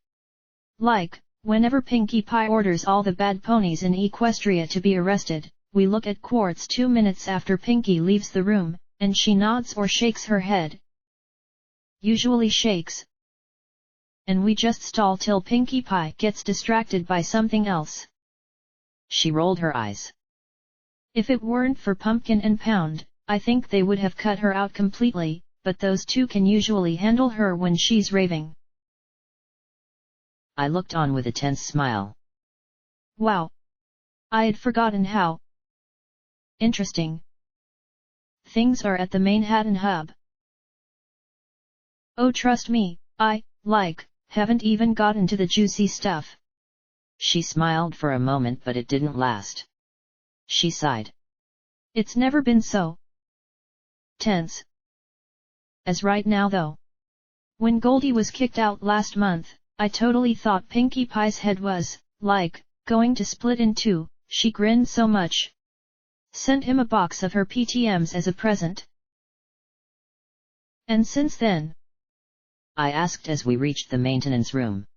Whenever Pinkie Pie orders all the bad ponies in Equestria to be arrested, we look at Quartz 2 minutes after Pinkie leaves the room, and she nods or shakes her head. Usually shakes. And we just stall till Pinkie Pie gets distracted by something else. She rolled her eyes. If it weren't for Pumpkin and Pound, I think they would have cut her out completely, but those two can usually handle her when she's raving. I looked on with a tense smile. Wow. I had forgotten how interesting things are at the Manhattan hub. Oh, trust me, I haven't even gotten to the juicy stuff. She smiled for a moment, but it didn't last. She sighed. It's never been so tense as right now though. When Goldie was kicked out last month, I totally thought Pinkie Pie's head was, going to split in two. She grinned so much. Sent him a box of her PTMs as a present. And since then? I asked as we reached the maintenance room.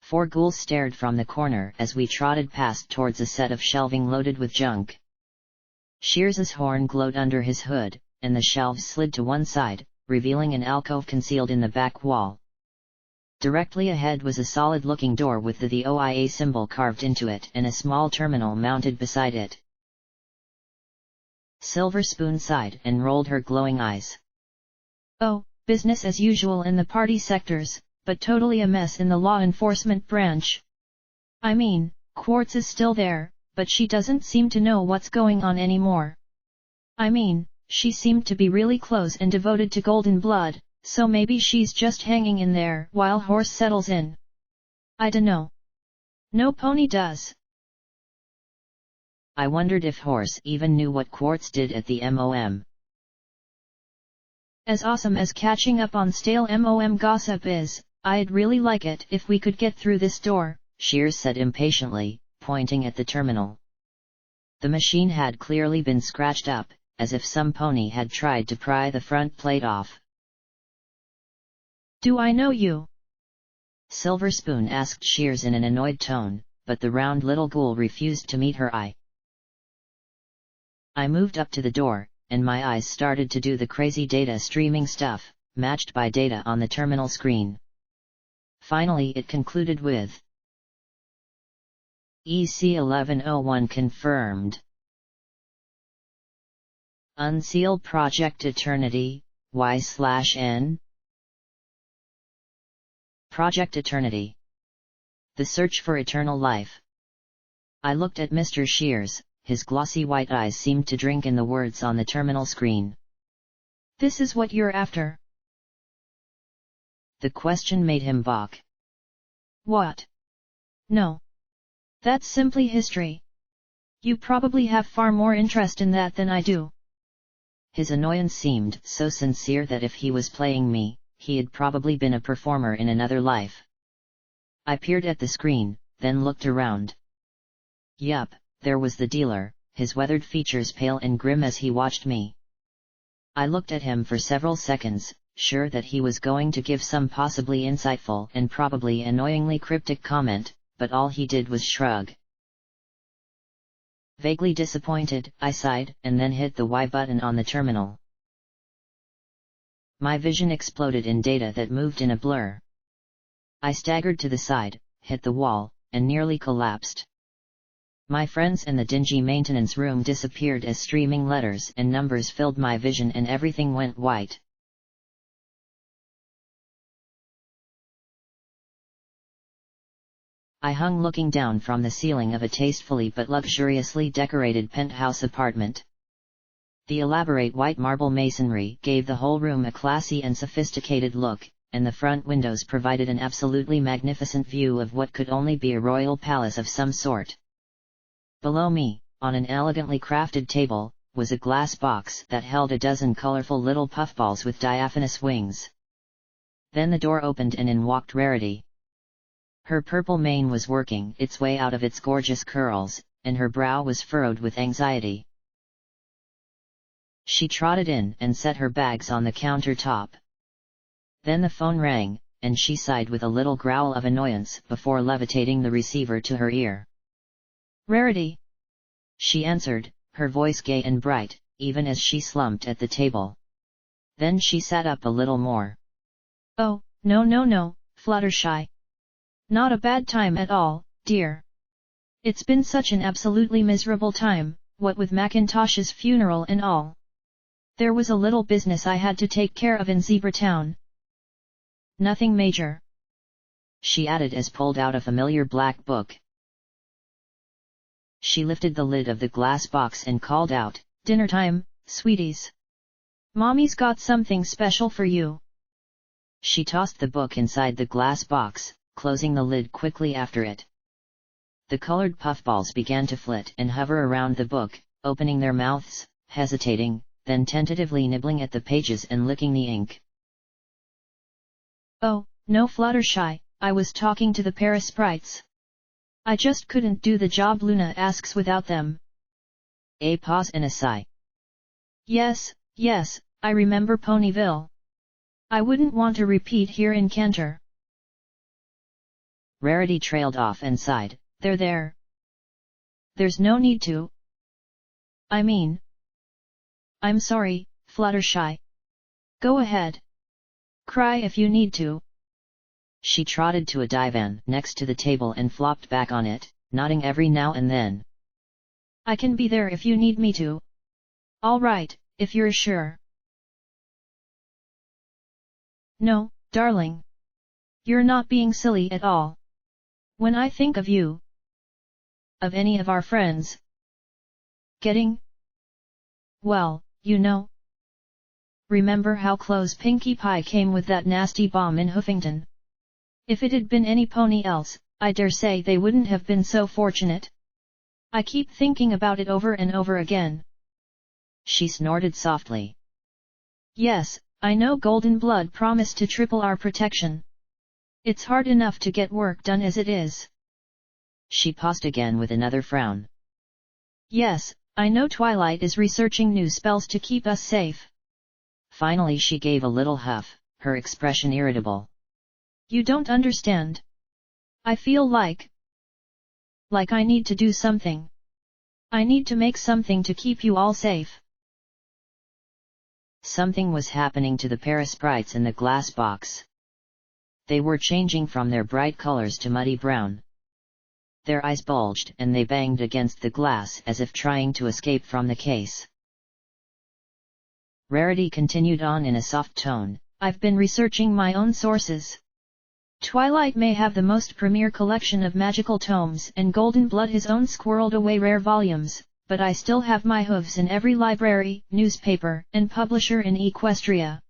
4 ghouls stared from the corner as we trotted past towards a set of shelving loaded with junk. Shears's horn glowed under his hood, and the shelves slid to one side, revealing an alcove concealed in the back wall. Directly ahead was a solid-looking door with the OIA symbol carved into it and a small terminal mounted beside it. Silver Spoon sighed and rolled her glowing eyes. Oh, business as usual in the party sectors, but totally a mess in the law enforcement branch. I mean, Quartz is still there, but she doesn't seem to know what's going on anymore. I mean, she seemed to be really close and devoted to Golden Blood, so maybe she's just hanging in there while Horse settles in. I dunno. No Pony does. I wondered if Horse even knew what Quartz did at the MOM. As awesome as catching up on stale MOM gossip is, I'd really like it if we could get through this door, Shears said impatiently, pointing at the terminal. The machine had clearly been scratched up, as if some pony had tried to pry the front plate off. Do I know you? Silver Spoon asked Shears in an annoyed tone, but the round little ghoul refused to meet her eye. I moved up to the door, and my eyes started to do the crazy data streaming stuff, matched by data on the terminal screen. Finally it concluded with EC1101 confirmed. Unseal Project Eternity, Y/N? Project Eternity. The search for eternal life. I looked at Mr. Shears, his glossy white eyes seemed to drink in the words on the terminal screen. This is what you're after? The question made him balk. What? No. That's simply history. You probably have far more interest in that than I do. His annoyance seemed so sincere that if he was playing me, he had probably been a performer in another life. I peered at the screen, then looked around. Yup, there was the dealer, his weathered features pale and grim as he watched me. I looked at him for several seconds, sure that he was going to give some possibly insightful and probably annoyingly cryptic comment, but all he did was shrug. Vaguely disappointed, I sighed, and then hit the Y button on the terminal. My vision exploded in data that moved in a blur. I staggered to the side, hit the wall, and nearly collapsed. My friends and the dingy maintenance room disappeared as streaming letters and numbers filled my vision and everything went white. I hung looking down from the ceiling of a tastefully but luxuriously decorated penthouse apartment. The elaborate white marble masonry gave the whole room a classy and sophisticated look, and the front windows provided an absolutely magnificent view of what could only be a royal palace of some sort. Below me, on an elegantly crafted table, was a glass box that held a dozen colorful little puffballs with diaphanous wings. Then the door opened and in walked Rarity. Her purple mane was working its way out of its gorgeous curls, and her brow was furrowed with anxiety. She trotted in and set her bags on the countertop. Then the phone rang, and she sighed with a little growl of annoyance before levitating the receiver to her ear. Rarity. She answered, her voice gay and bright, even as she slumped at the table. Then she sat up a little more. Oh, no, Fluttershy. Not a bad time at all, dear. It's been such an absolutely miserable time, what with Macintosh's funeral and all. There was a little business I had to take care of in Zebra Town. Nothing major. She added as pulled out a familiar black book. She lifted the lid of the glass box and called out, Dinner time, sweeties. Mommy's got something special for you. She tossed the book inside the glass box, closing the lid quickly after it. The colored puffballs began to flit and hover around the book, opening their mouths, hesitating, then tentatively nibbling at the pages and licking the ink. Oh, no Fluttershy, I was talking to the Paris sprites. I just couldn't do the job Luna asks without them. A pause and a sigh. Yes, I remember Ponyville. I wouldn't want to repeat here in Cantor. Rarity trailed off and sighed, There. There's no need to. I mean, I'm sorry, Fluttershy. Go ahead. Cry if you need to. She trotted to a divan next to the table and flopped back on it, nodding every now and then. I can be there if you need me to. All right, if you're sure. No, darling. You're not being silly at all. When I think of you, of any of our friends, getting, well, you know. Remember how close Pinkie Pie came with that nasty bomb in Hoofington? If it had been any pony else, I dare say they wouldn't have been so fortunate. I keep thinking about it over and over again. She snorted softly. Yes, I know Golden Blood promised to triple our protection. It's hard enough to get work done as it is. She paused again with another frown. Yes, I know Twilight is researching new spells to keep us safe. Finally she gave a little huff, her expression irritable. You don't understand. I feel like I need to do something. I need to make something to keep you all safe. Something was happening to the parasprites in the glass box. They were changing from their bright colors to muddy brown. Their eyes bulged and they banged against the glass as if trying to escape from the case. Rarity continued on in a soft tone, I've been researching my own sources. Twilight may have the most premier collection of magical tomes and Golden Blood his own squirreled away rare volumes, but I still have my hooves in every library, newspaper, and publisher in Equestria.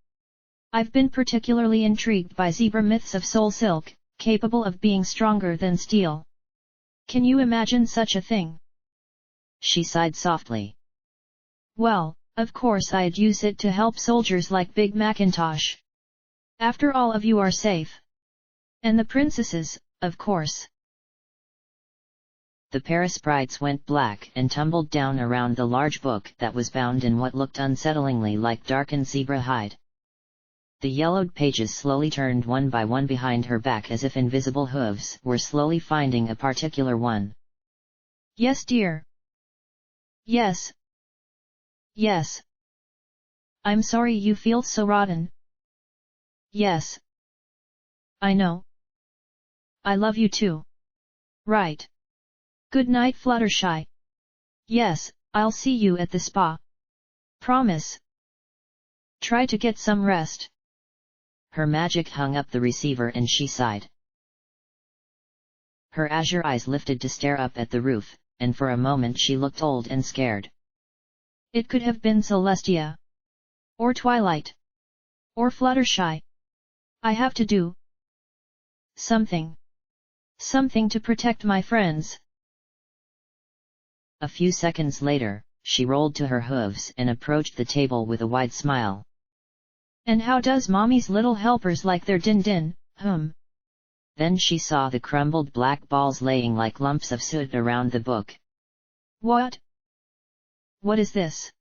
I've been particularly intrigued by zebra myths of soul silk, capable of being stronger than steel. Can you imagine such a thing? She sighed softly. Well, of course I'd use it to help soldiers like Big Macintosh. After all of you are safe. And the princesses, of course. The parasprites went black and tumbled down around the large book that was bound in what looked unsettlingly like darkened zebra hide. The yellowed pages slowly turned one by one behind her back as if invisible hooves were slowly finding a particular one. Yes, dear. Yes. Yes. I'm sorry you feel so rotten. Yes. I know. I love you too. Right. Good night, Fluttershy. Yes, I'll see you at the spa. Promise. Try to get some rest. Her magic hung up the receiver and she sighed. Her azure eyes lifted to stare up at the roof, and for a moment she looked old and scared. It could have been Celestia. Or Twilight. Or Fluttershy. I have to do something. Something to protect my friends. A few seconds later, she rolled to her hooves and approached the table with a wide smile. And how does Mommy's little helpers like their din-din, Then she saw the crumbled black balls laying like lumps of soot around the book. What? What is this?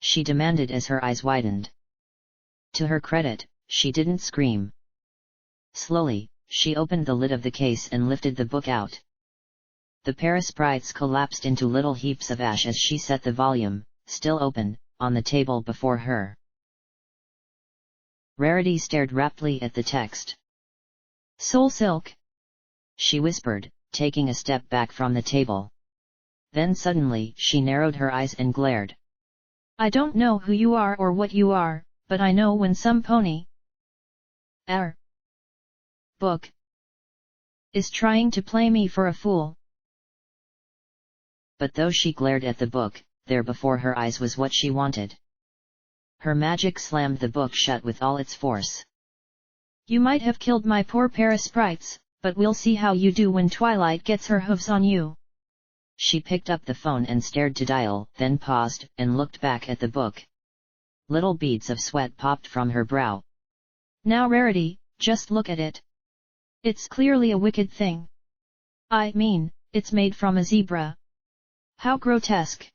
She demanded as her eyes widened. To her credit, she didn't scream. Slowly, she opened the lid of the case and lifted the book out. The parasprites collapsed into little heaps of ash as she set the volume, still open, on the table before her. Rarity stared raptly at the text. Soul silk, she whispered, taking a step back from the table. Then suddenly she narrowed her eyes and glared. I don't know who you are or what you are, but I know when some pony book is trying to play me for a fool. But though she glared at the book, there before her eyes was what she wanted. Her magic slammed the book shut with all its force. You might have killed my poor parasprites, but we'll see how you do when Twilight gets her hooves on you. She picked up the phone and stared to dial, then paused, and looked back at the book. Little beads of sweat popped from her brow. Now Rarity, just look at it. It's clearly a wicked thing. I mean, it's made from a zebra. How grotesque.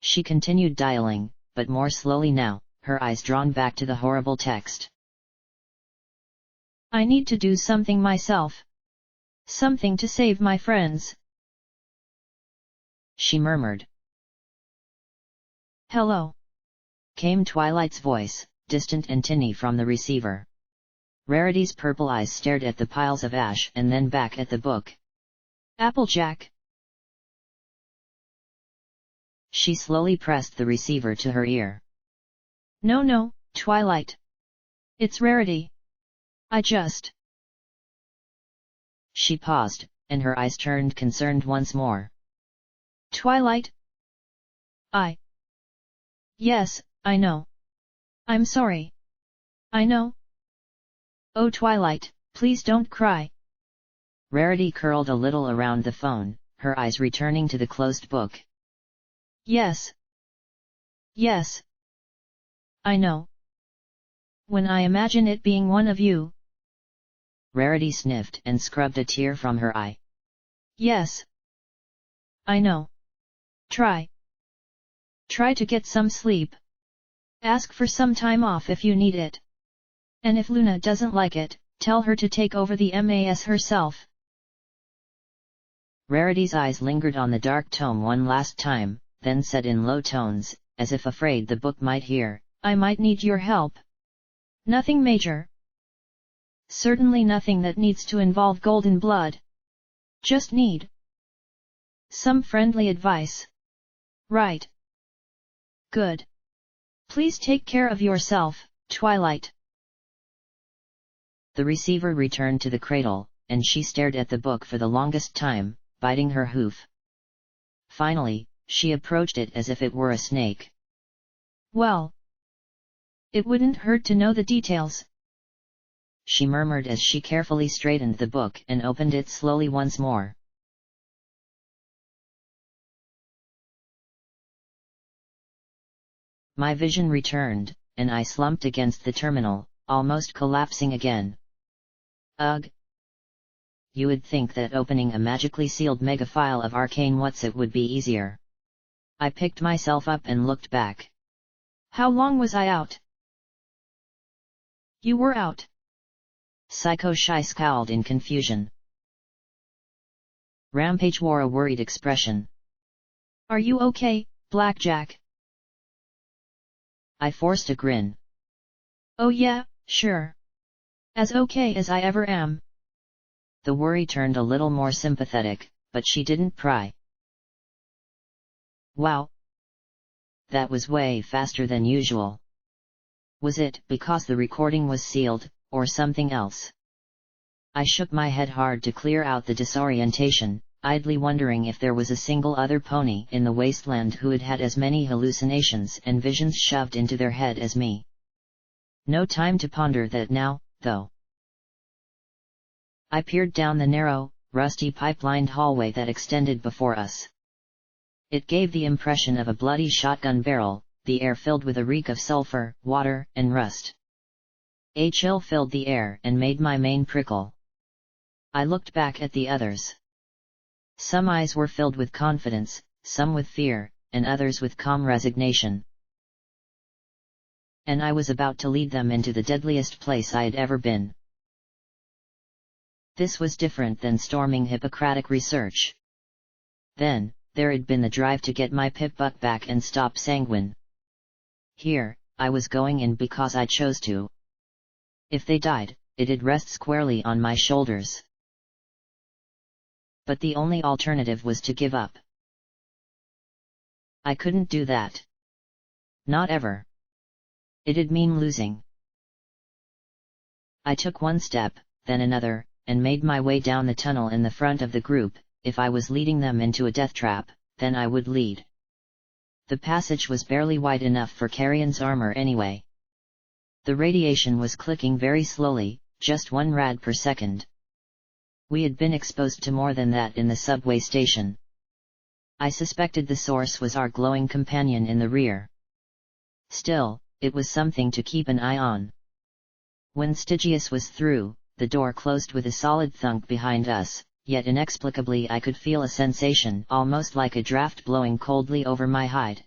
She continued dialing, but more slowly now, her eyes drawn back to the horrible text. I need to do something myself. Something to save my friends. She murmured. Hello. Came Twilight's voice, distant and tinny from the receiver. Rarity's purple eyes stared at the piles of ash and then back at the book. Applejack. She slowly pressed the receiver to her ear. No, Twilight. It's Rarity. I just... She paused, and her eyes turned concerned once more. Twilight? Yes, I know. I'm sorry. I know. Oh Twilight, please don't cry. Rarity curled a little around the phone, her eyes returning to the closed book. Yes. Yes. I know. When I imagine it being one of you... Rarity sniffed and scrubbed a tear from her eye. Yes. I know. Try to get some sleep. Ask for some time off if you need it. And if Luna doesn't like it, tell her to take over the MAS herself. Rarity's eyes lingered on the dark tome one last time, then said in low tones, as if afraid the book might hear, I might need your help. Nothing major. Certainly nothing that needs to involve golden blood. Just need some friendly advice. Right. Good. Please take care of yourself, Twilight. The receiver returned to the cradle, and she stared at the book for the longest time, biting her hoof. Finally, she approached it as if it were a snake. Well, it wouldn't hurt to know the details, she murmured as she carefully straightened the book and opened it slowly once more. My vision returned, and I slumped against the terminal, almost collapsing again. Ugh! You would think that opening a magically sealed megafile of arcane what's-it would be easier. I picked myself up and looked back. How long was I out? You were out. Psycho Shy scowled in confusion. Rampage wore a worried expression. Are you okay, Blackjack? I forced a grin. Oh yeah, sure. As okay as I ever am. The worry turned a little more sympathetic, but she didn't pry. Wow! That was way faster than usual. Was it because the recording was sealed, or something else? I shook my head hard to clear out the disorientation, idly wondering if there was a single other pony in the wasteland who had had as many hallucinations and visions shoved into their head as me. No time to ponder that now, though. I peered down the narrow, rusty pipe-lined hallway that extended before us. It gave the impression of a bloody shotgun barrel, the air filled with a reek of sulfur, water, and rust. A chill filled the air and made my mane prickle. I looked back at the others. Some eyes were filled with confidence, some with fear, and others with calm resignation. And I was about to lead them into the deadliest place I had ever been. This was different than storming Hippocratic research. Then, there had been the drive to get my Pip-Buck back and stop Sanguine. Here, I was going in because I chose to. If they died, it'd rest squarely on my shoulders. But the only alternative was to give up. I couldn't do that. Not ever. It'd mean losing. I took one step, then another, and made my way down the tunnel in the front of the group. If I was leading them into a death trap, then I would lead. The passage was barely wide enough for Carrion's armor anyway. The radiation was clicking very slowly, just 1 rad per second. We had been exposed to more than that in the subway station. I suspected the source was our glowing companion in the rear. Still, it was something to keep an eye on. When Stygius was through, the door closed with a solid thunk behind us, yet inexplicably I could feel a sensation almost like a draft blowing coldly over my hide.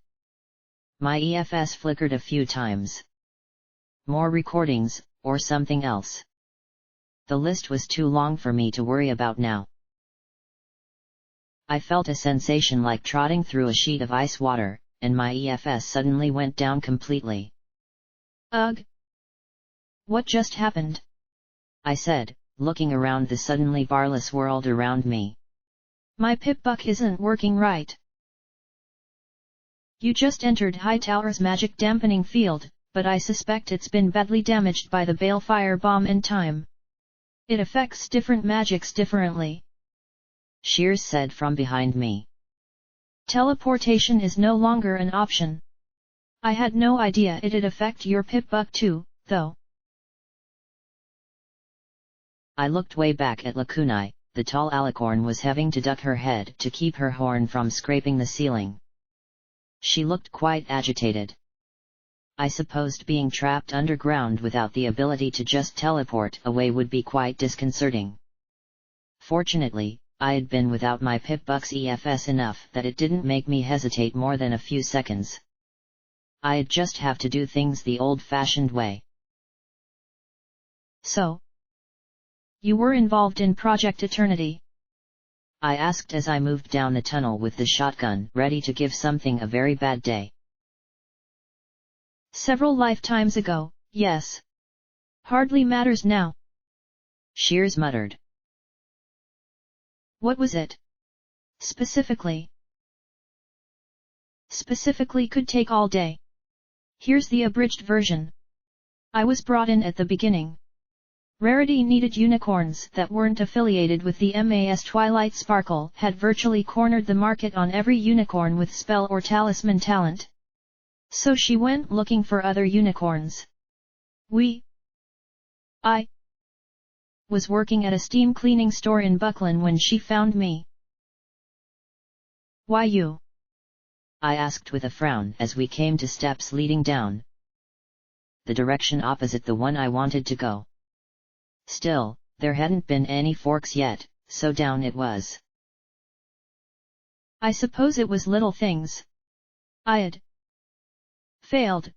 My EFS flickered a few times. More recordings, or something else. The list was too long for me to worry about now. I felt a sensation like trotting through a sheet of ice water, and my EFS suddenly went down completely. Ugh! What just happened? I said, looking around the suddenly barless world around me. My Pip-Buck isn't working right. You just entered Hightower's magic dampening field, but I suspect it's been badly damaged by the balefire bomb in time. It affects different magics differently. Shears said from behind me. Teleportation is no longer an option. I had no idea it'd affect your Pip-Buck too, though. I looked way back at Lakunai. The tall alicorn was having to duck her head to keep her horn from scraping the ceiling. She looked quite agitated. I supposed being trapped underground without the ability to just teleport away would be quite disconcerting. Fortunately, I had been without my Pip-Buck's EFS enough that it didn't make me hesitate more than a few seconds. I'd just have to do things the old-fashioned way. So, you were involved in Project Eternity? I asked as I moved down the tunnel with the shotgun, ready to give something a very bad day. Several lifetimes ago, yes. Hardly matters now. Shears muttered. What was it? Specifically? Specifically could take all day. Here's the abridged version. I was brought in at the beginning. Rarity needed unicorns that weren't affiliated with the MAS. Twilight Sparkle had virtually cornered the market on every unicorn with spell or talisman talent. So she went looking for other unicorns. I was working at a steam cleaning store in Buckland when she found me. Why you? I asked with a frown as we came to steps leading down the direction opposite the one I wanted to go. Still, there hadn't been any forks yet, so down it was. I suppose it was little things. I'd failed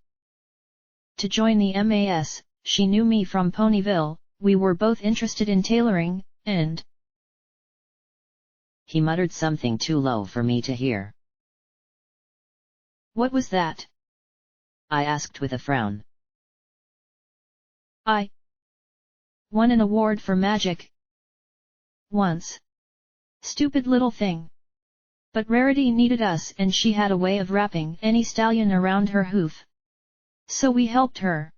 to join the MAS. She knew me from Ponyville. We were both interested in tailoring, and... He muttered something too low for me to hear. What was that? I asked with a frown. I won an award for magic. Once. Stupid little thing. But Rarity needed us and she had a way of wrapping any stallion around her hoof. So we helped her.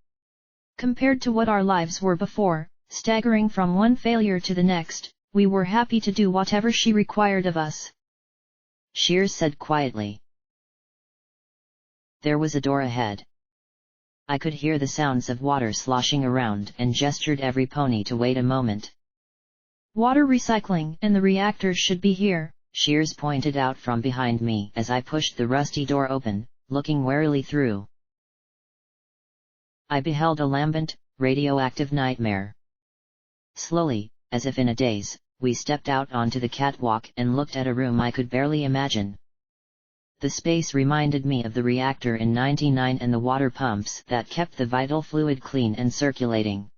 Compared to what our lives were before, staggering from one failure to the next, we were happy to do whatever she required of us. Shears said quietly. There was a door ahead. I could hear the sounds of water sloshing around and gestured every pony to wait a moment. Water recycling and the reactors should be here, Shears pointed out from behind me as I pushed the rusty door open, looking warily through. I beheld a lambent, radioactive nightmare. Slowly, as if in a daze, we stepped out onto the catwalk and looked at a room I could barely imagine. The space reminded me of the reactor in '99 and the water pumps that kept the vital fluid clean and circulating.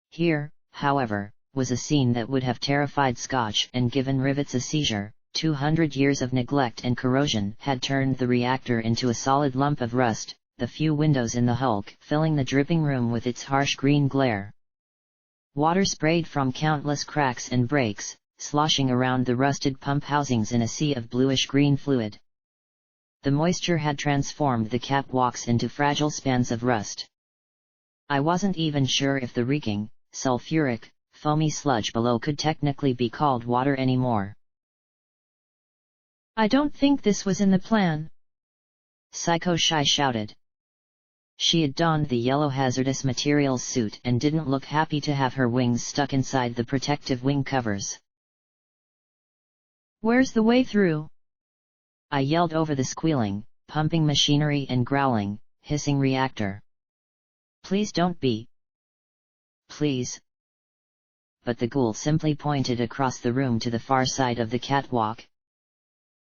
Here, however, was a scene that would have terrified Scotch and given rivets a seizure. 200 years of neglect and corrosion had turned the reactor into a solid lump of rust, the few windows in the hulk filling the dripping room with its harsh green glare. Water sprayed from countless cracks and breaks, sloshing around the rusted pump housings in a sea of bluish-green fluid. The moisture had transformed the catwalks into fragile spans of rust. I wasn't even sure if the reeking, sulfuric, foamy sludge below could technically be called water anymore. I don't think this was in the plan. Psycho Shy shouted. She had donned the yellow hazardous materials suit and didn't look happy to have her wings stuck inside the protective wing covers. Where's the way through? I yelled over the squealing, pumping machinery and growling, hissing reactor. Please don't be. Please. But the ghoul simply pointed across the room to the far side of the catwalk.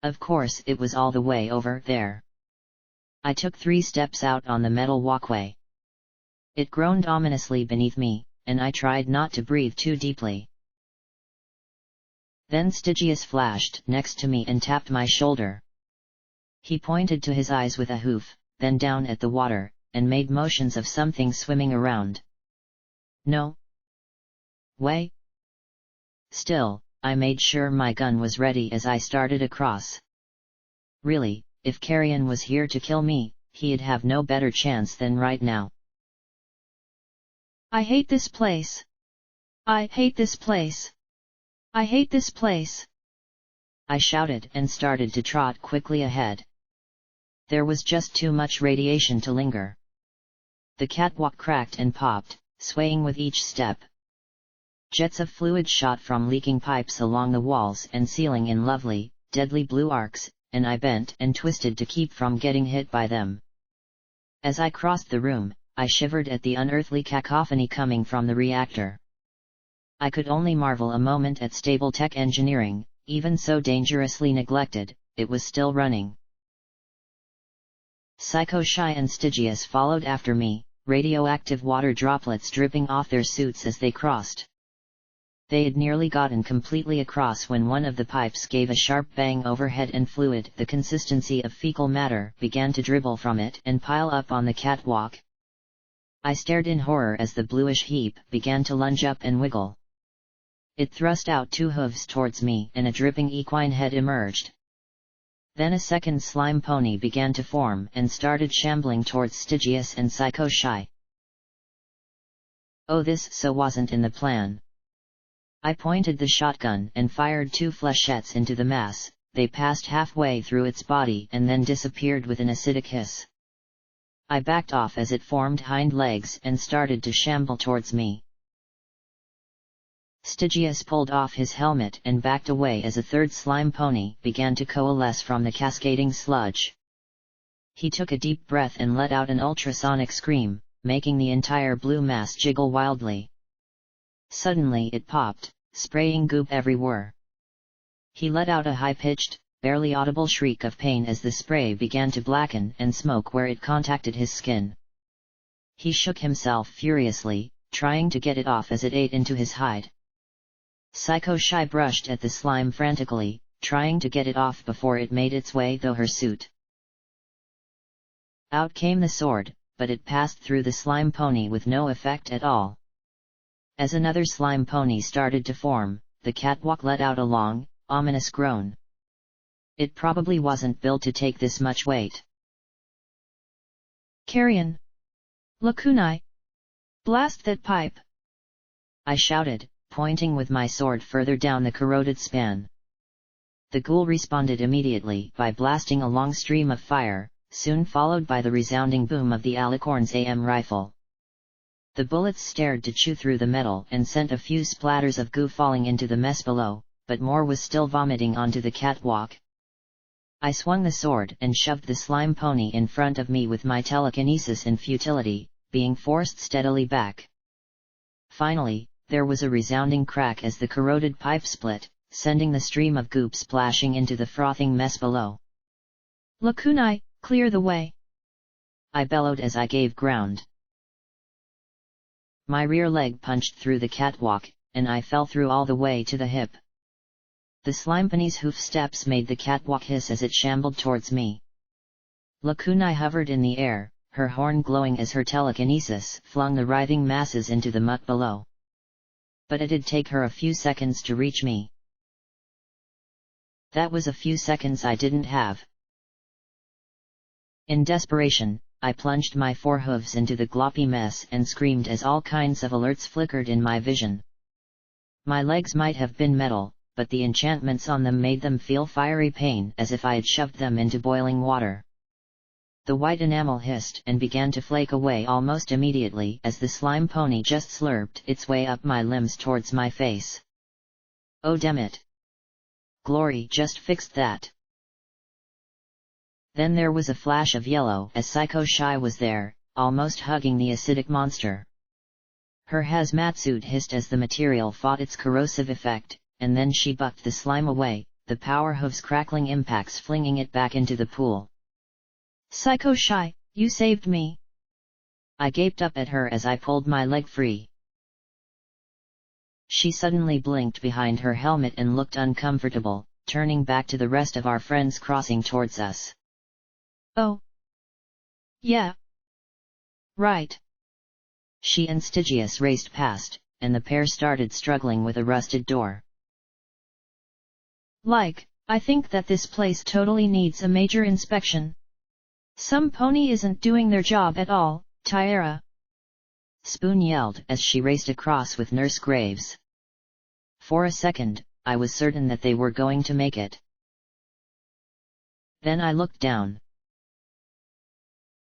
Of course it was all the way over there. I took 3 steps out on the metal walkway. It groaned ominously beneath me, and I tried not to breathe too deeply. Then Stygius flashed next to me and tapped my shoulder. He pointed to his eyes with a hoof, then down at the water, and made motions of something swimming around. No way. Still, I made sure my gun was ready as I started across. Really, if Carrion was here to kill me, he'd have no better chance than right now. I hate this place. I hate this place. I hate this place. I shouted and started to trot quickly ahead. There was just too much radiation to linger. The catwalk cracked and popped, swaying with each step. Jets of fluid shot from leaking pipes along the walls and ceiling in lovely, deadly blue arcs, and I bent and twisted to keep from getting hit by them. As I crossed the room, I shivered at the unearthly cacophony coming from the reactor. I could only marvel a moment at stable tech engineering. Even so dangerously neglected, it was still running. Psycho Shy and Stygius followed after me, radioactive water droplets dripping off their suits as they crossed. They had nearly gotten completely across when one of the pipes gave a sharp bang overhead and fluid, the consistency of fecal matter, began to dribble from it and pile up on the catwalk. I stared in horror as the bluish heap began to lunge up and wiggle. It thrust out 2 hooves towards me and a dripping equine head emerged. Then a second slime pony began to form and started shambling towards Stygius and Psycho Shy. Oh, this so wasn't in the plan. I pointed the shotgun and fired 2 flechettes into the mass. They passed halfway through its body and then disappeared with an acidic hiss. I backed off as it formed hind legs and started to shamble towards me. Stygius pulled off his helmet and backed away as a third slime pony began to coalesce from the cascading sludge. He took a deep breath and let out an ultrasonic scream, making the entire blue mass jiggle wildly. Suddenly it popped, spraying goop everywhere. He let out a high-pitched, barely audible shriek of pain as the spray began to blacken and smoke where it contacted his skin. He shook himself furiously, trying to get it off as it ate into his hide. Psycho Shy brushed at the slime frantically, trying to get it off before it made its way through her suit. Out came the sword, but it passed through the slime pony with no effect at all. As another slime pony started to form, the catwalk let out a long, ominous groan. It probably wasn't built to take this much weight. Carrion! Lakunai! Blast that pipe! I shouted, pointing with my sword further down the corroded span. The ghoul responded immediately by blasting a long stream of fire, soon followed by the resounding boom of the Alicorn's AM rifle. The bullets stared to chew through the metal and sent a few splatters of goo falling into the mess below, but more was still vomiting onto the catwalk. I swung the sword and shoved the slime pony in front of me with my telekinesis in futility, being forced steadily back. Finally, there was a resounding crack as the corroded pipe split, sending the stream of goop splashing into the frothing mess below. Lakunai, clear the way! I bellowed as I gave ground. My rear leg punched through the catwalk, and I fell through all the way to the hip. The slime pony's hoof steps made the catwalk hiss as it shambled towards me. Lakunai hovered in the air, her horn glowing as her telekinesis flung the writhing masses into the muck below. But it'd take her a few seconds to reach me. That was a few seconds I didn't have. In desperation, I plunged my 4 hooves into the gloppy mess and screamed as all kinds of alerts flickered in my vision. My legs might have been metal, but the enchantments on them made them feel fiery pain as if I had shoved them into boiling water. The white enamel hissed and began to flake away almost immediately as the slime pony just slurped its way up my limbs towards my face. Oh damn it! Glory just fixed that! Then there was a flash of yellow as Psycho Shy was there, almost hugging the acidic monster. Her hazmat suit hissed as the material fought its corrosive effect, and then she bucked the slime away, the power hooves crackling impacts flinging it back into the pool. Psycho Shy, you saved me! I gaped up at her as I pulled my leg free. She suddenly blinked behind her helmet and looked uncomfortable, turning back to the rest of our friends crossing towards us. Oh. Yeah. Right. She and Stygius raced past, and the pair started struggling with a rusted door. I think that this place totally needs a major inspection. Some pony isn't doing their job at all, Tyara. Spoon yelled as she raced across with Nurse Graves. For a second, I was certain that they were going to make it. Then I looked down.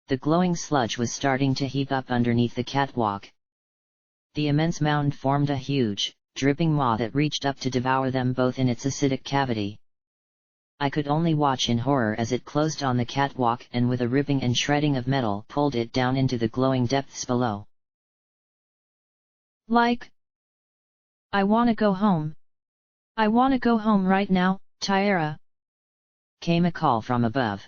The glowing sludge was starting to heap up underneath the catwalk. The immense mound formed a huge, dripping maw that reached up to devour them both in its acidic cavity. I could only watch in horror as it closed on the catwalk and with a ripping and shredding of metal pulled it down into the glowing depths below. I wanna go home. I wanna go home right now, Tyara. Came a call from above.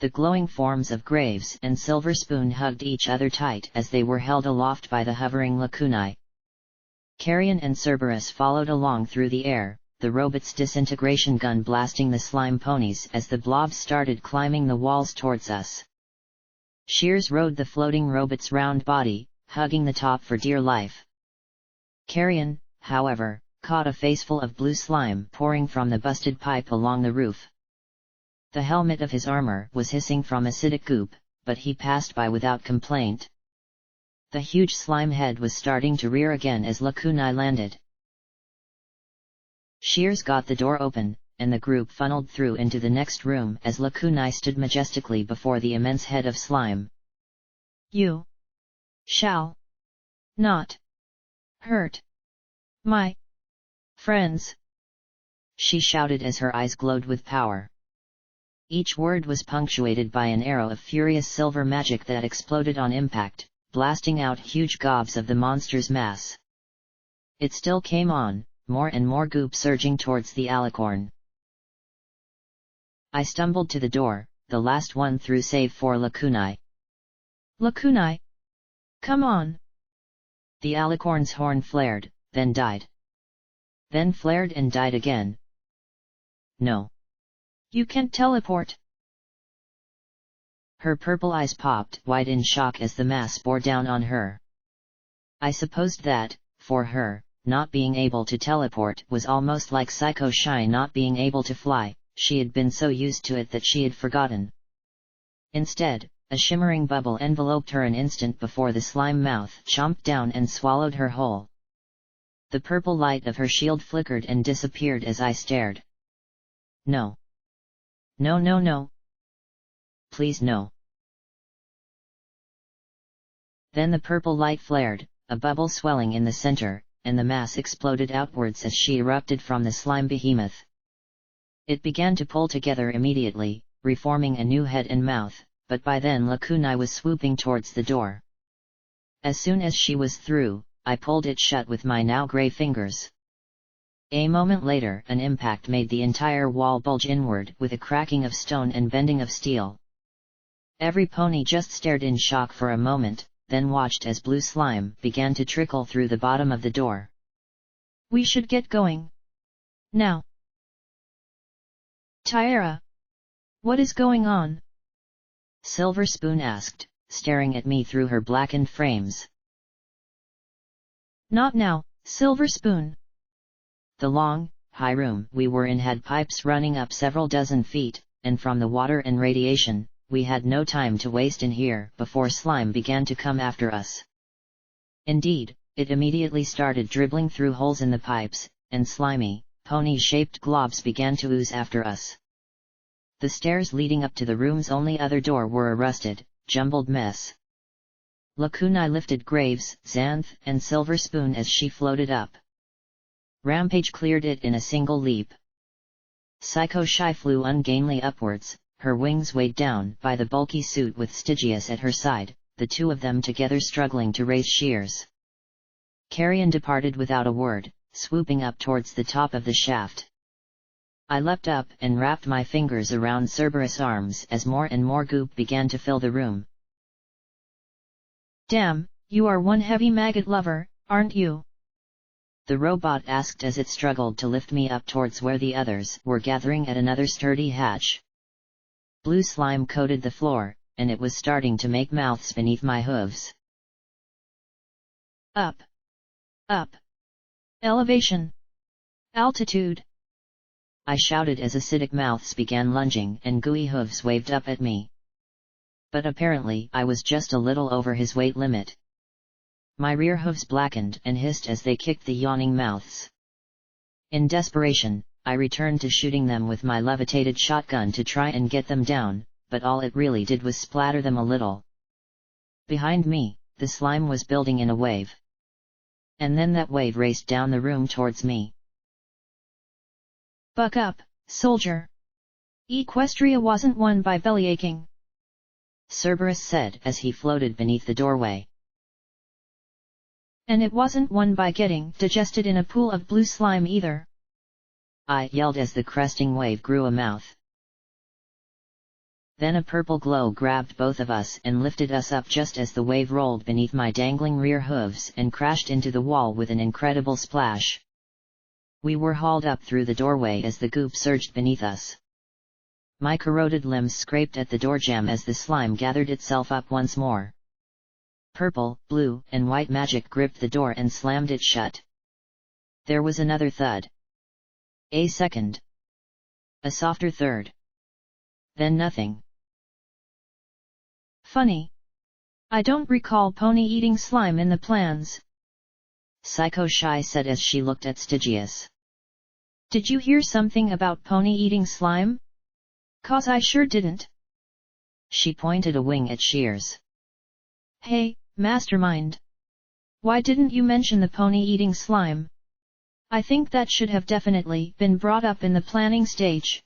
The glowing forms of Graves and Silver Spoon hugged each other tight as they were held aloft by the hovering lacunae. Carrion and Cerberus followed along through the air, the robot's disintegration gun blasting the slime ponies as the blobs started climbing the walls towards us. Shears rode the floating robot's round body, hugging the top for dear life. Carrion, however, caught a faceful of blue slime pouring from the busted pipe along the roof. The helmet of his armor was hissing from acidic goop, but he passed by without complaint. The huge slime head was starting to rear again as lacunae landed. Shears got the door open, and the group funneled through into the next room as lacunae stood majestically before the immense head of slime. You shall not hurt my friends, she shouted as her eyes glowed with power. Each word was punctuated by an arrow of furious silver magic that exploded on impact, blasting out huge gobs of the monster's mass. It still came on, more and more goop surging towards the alicorn. I stumbled to the door, the last one through save for lacunae. Lacunae! Come on! The alicorn's horn flared, then died. Then flared and died again. No. You can't teleport! Her purple eyes popped wide in shock as the mass bore down on her. I supposed that, for her, not being able to teleport was almost like Psycho Shy not being able to fly. She had been so used to it that she had forgotten. Instead, a shimmering bubble enveloped her an instant before the slime mouth chomped down and swallowed her whole. The purple light of her shield flickered and disappeared as I stared. No. No, no, no. Please no. Then the purple light flared, a bubble swelling in the center, and the mass exploded outwards as she erupted from the slime behemoth. It began to pull together immediately, reforming a new head and mouth, but by then lacunae was swooping towards the door. As soon as she was through, I pulled it shut with my now grey fingers. A moment later an impact made the entire wall bulge inward with a cracking of stone and bending of steel. Every pony just stared in shock for a moment, then watched as blue slime began to trickle through the bottom of the door. We should get going. Now. Tyara! What is going on? Silver Spoon asked, staring at me through her blackened frames. Not now, Silver Spoon. The long, high room we were in had pipes running up several dozen feet, and from the water and radiation, we had no time to waste in here before slime began to come after us. Indeed, it immediately started dribbling through holes in the pipes, and slimy, pony-shaped globs began to ooze after us. The stairs leading up to the room's only other door were a rusted, jumbled mess. Lacunae lifted Graves, Xanth, and Silver Spoon as she floated up. Rampage cleared it in a single leap. Psycho Shy flew ungainly upwards, her wings weighed down by the bulky suit with Stygius at her side, the two of them together struggling to raise Shears. Carrion departed without a word, swooping up towards the top of the shaft. I leapt up and wrapped my fingers around Cerberus' arms as more and more goop began to fill the room. Damn, you are one heavy maggot lover, aren't you? The robot asked as it struggled to lift me up towards where the others were gathering at another sturdy hatch. Blue slime coated the floor, and it was starting to make mouths beneath my hooves. Up! Up! Elevation! Altitude! I shouted as acidic mouths began lunging and gooey hooves waved up at me. But apparently I was just a little over his weight limit. My rear hooves blackened and hissed as they kicked the yawning mouths. In desperation, I returned to shooting them with my levitated shotgun to try and get them down, but all it really did was splatter them a little. Behind me, the slime was building in a wave. And then that wave raced down the room towards me. Buck up, soldier. Equestria wasn't won by bellyaching, Cerberus said as he floated beneath the doorway. And it wasn't won by getting digested in a pool of blue slime either, I yelled as the cresting wave grew a mouth. Then a purple glow grabbed both of us and lifted us up just as the wave rolled beneath my dangling rear hooves and crashed into the wall with an incredible splash. We were hauled up through the doorway as the goop surged beneath us. My corroded limbs scraped at the doorjamb as the slime gathered itself up once more. Purple, blue, and white magic gripped the door and slammed it shut. There was another thud. A second. A softer third. Then nothing. Funny. I don't recall pony eating slime in the plans, Psycho Shy said as she looked at Stygius. Did you hear something about pony eating slime? 'Cause I sure didn't. She pointed a wing at Shears. Hey, mastermind. Why didn't you mention the pony eating slime? I think that should have definitely been brought up in the planning stage.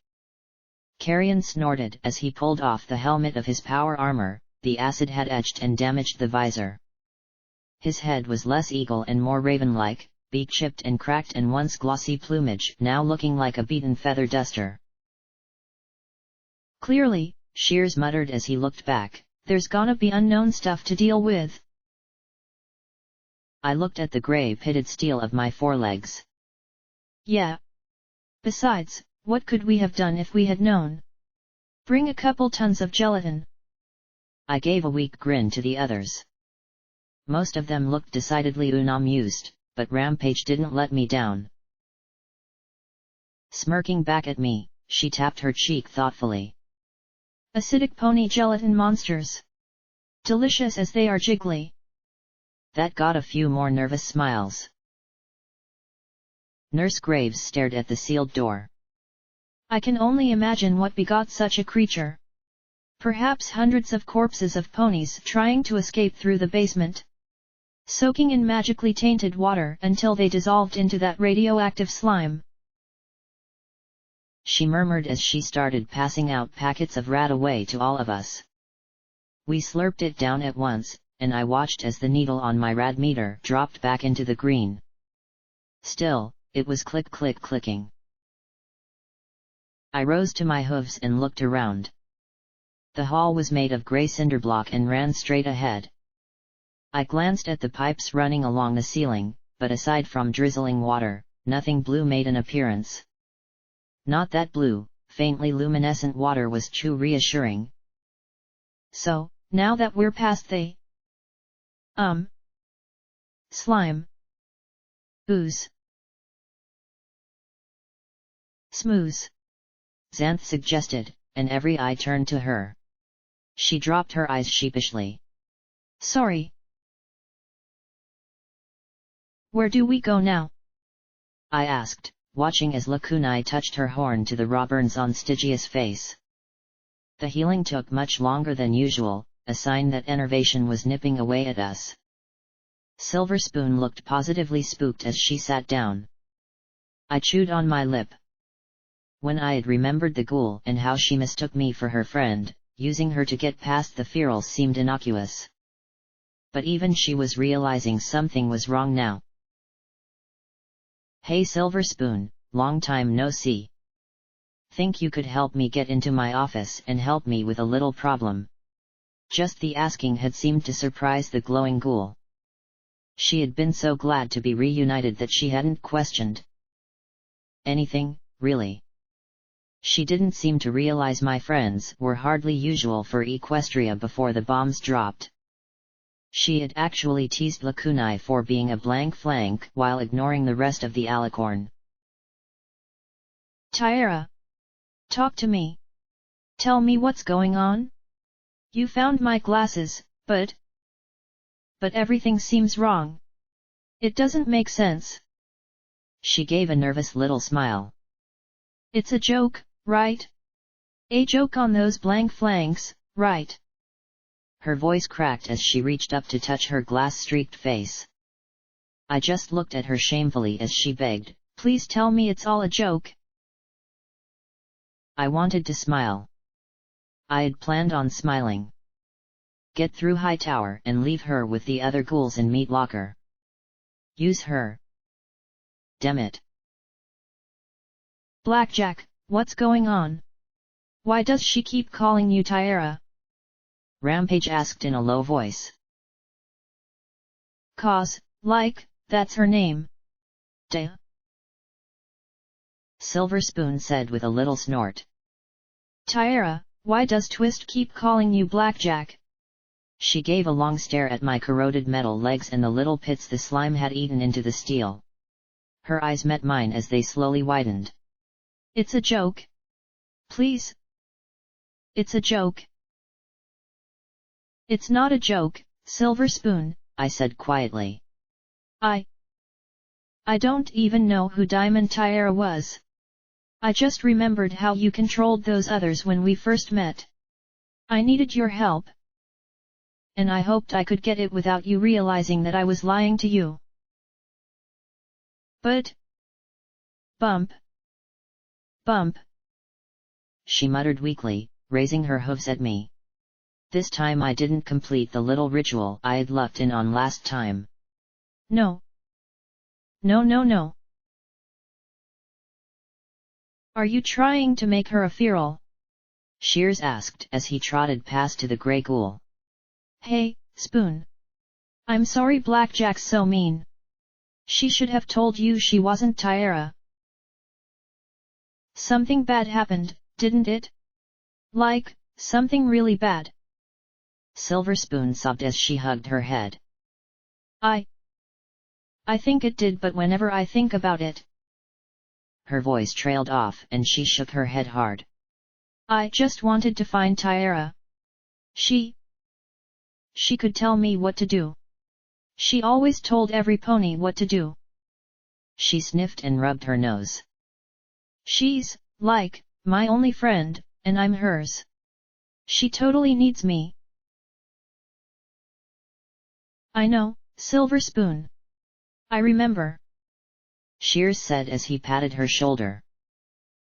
Carrion snorted as he pulled off the helmet of his power armor. The acid had etched and damaged the visor. His head was less eagle and more raven-like, beak chipped and cracked, and once glossy plumage now looking like a beaten feather duster. Clearly, Shears muttered as he looked back, there's gonna be unknown stuff to deal with. I looked at the gray pitted steel of my forelegs. Yeah. Besides, what could we have done if we had known? Bring a couple tons of gelatin. I gave a weak grin to the others. Most of them looked decidedly unamused, but Rampage didn't let me down. Smirking back at me, she tapped her cheek thoughtfully. Acidic pony gelatin monsters. Delicious as they are jiggly. That got a few more nervous smiles. Nurse Graves stared at the sealed door. I can only imagine what begot such a creature. Perhaps hundreds of corpses of ponies trying to escape through the basement, soaking in magically tainted water until they dissolved into that radioactive slime. She murmured as she started passing out packets of rat away to all of us. We slurped it down at once, and I watched as the needle on my rad meter dropped back into the green. Still, it was clicking. I rose to my hooves and looked around. The hall was made of grey cinderblock and ran straight ahead. I glanced at the pipes running along the ceiling, but aside from drizzling water, nothing blue made an appearance. Not that blue, faintly luminescent water was too reassuring. So, now that we're past the slime, ooze, smooze, Xanth suggested, and every eye turned to her. She dropped her eyes sheepishly. Sorry. Where do we go now? I asked, watching as Lakunai touched her horn to the raw burns on Stygius' face. The healing took much longer than usual, a sign that enervation was nipping away at us. Silver Spoon looked positively spooked as she sat down. I chewed on my lip. When I had remembered the ghoul and how she mistook me for her friend, using her to get past the ferals seemed innocuous. But even she was realizing something was wrong now. Hey Silver Spoon, long time no see. Think you could help me get into my office and help me with a little problem? Just the asking had seemed to surprise the glowing ghoul. She had been so glad to be reunited that she hadn't questioned anything, really. She didn't seem to realize my friends were hardly usual for Equestria before the bombs dropped. She had actually teased Lakunai for being a blank flank while ignoring the rest of the alicorn. Tyara! Talk to me. Tell me what's going on? You found my glasses, but everything seems wrong. It doesn't make sense. She gave a nervous little smile. It's a joke, right? A joke on those blank flanks, right? Her voice cracked as she reached up to touch her glass-streaked face. I just looked at her shamefully as she begged, please tell me it's all a joke. I wanted to smile. I had planned on smiling. Get through Hightower and leave her with the other ghouls in Meat Locker. Use her. Damn it. Blackjack, what's going on? Why does she keep calling you Tyara? Rampage asked in a low voice. Cause, like, that's her name. Duh. Silver Spoon said with a little snort. Tyara, why does Twist keep calling you Blackjack? She gave a long stare at my corroded metal legs and the little pits the slime had eaten into the steel. Her eyes met mine as they slowly widened. It's a joke. Please. It's a joke. It's not a joke, Silver Spoon, I said quietly. I don't even know who Diamond Tyara was. I just remembered how you controlled those others when we first met. I needed your help. And I hoped I could get it without you realizing that I was lying to you. But... Bump. Bump. She muttered weakly, raising her hooves at me. This time I didn't complete the little ritual I had lucked in on last time. No. No, no, no. Are you trying to make her a feral? Shears asked as he trotted past to the grey ghoul. Hey, Spoon. I'm sorry Blackjack's so mean. She should have told you she wasn't Tyara. Something bad happened, didn't it? Like, something really bad. Silver Spoon sobbed as she hugged her head. I think it did, but whenever I think about it... Her voice trailed off and she shook her head hard. I just wanted to find Tyara. She could tell me what to do. She always told every pony what to do. She sniffed and rubbed her nose. She's, like, my only friend, and I'm hers. She totally needs me. I know, Silver Spoon. I remember. Shears said as he patted her shoulder.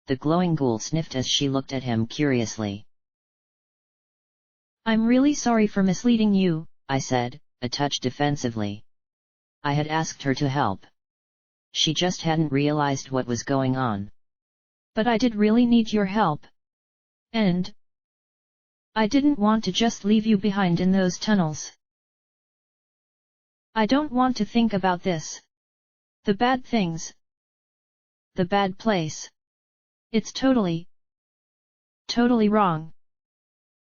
The glowing ghoul sniffed as she looked at him curiously. I'm really sorry for misleading you, I said, a touch defensively. I had asked her to help. She just hadn't realized what was going on. But I did really need your help. And I didn't want to just leave you behind in those tunnels. I don't want to think about this. The bad things. The bad place. It's totally wrong.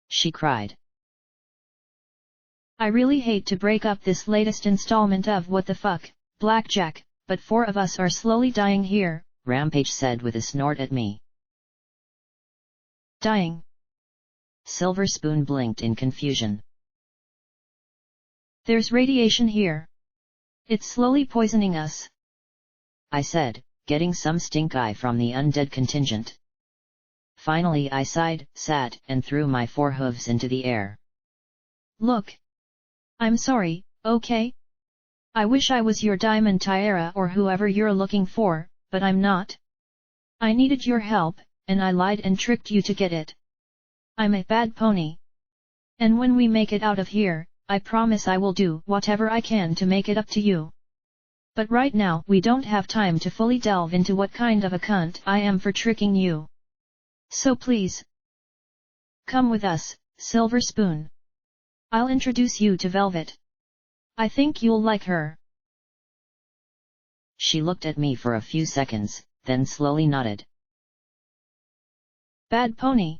She cried. I really hate to break up this latest installment of What the Fuck, Blackjack, but 4 of us are slowly dying here, Rampage said with a snort at me. Dying. Silver Spoon blinked in confusion. There's radiation here. It's slowly poisoning us. I said, getting some stink eye from the undead contingent. Finally I sighed, sat, and threw my 4 hooves into the air. Look. I'm sorry, okay? I wish I was your Diamond Tyara or whoever you're looking for, but I'm not. I needed your help, and I lied and tricked you to get it. I'm a bad pony. And when we make it out of here, I promise I will do whatever I can to make it up to you. But right now we don't have time to fully delve into what kind of a cunt I am for tricking you. So please, come with us, Silver Spoon. I'll introduce you to Velvet. I think you'll like her. She looked at me for a few seconds, then slowly nodded. Bad pony.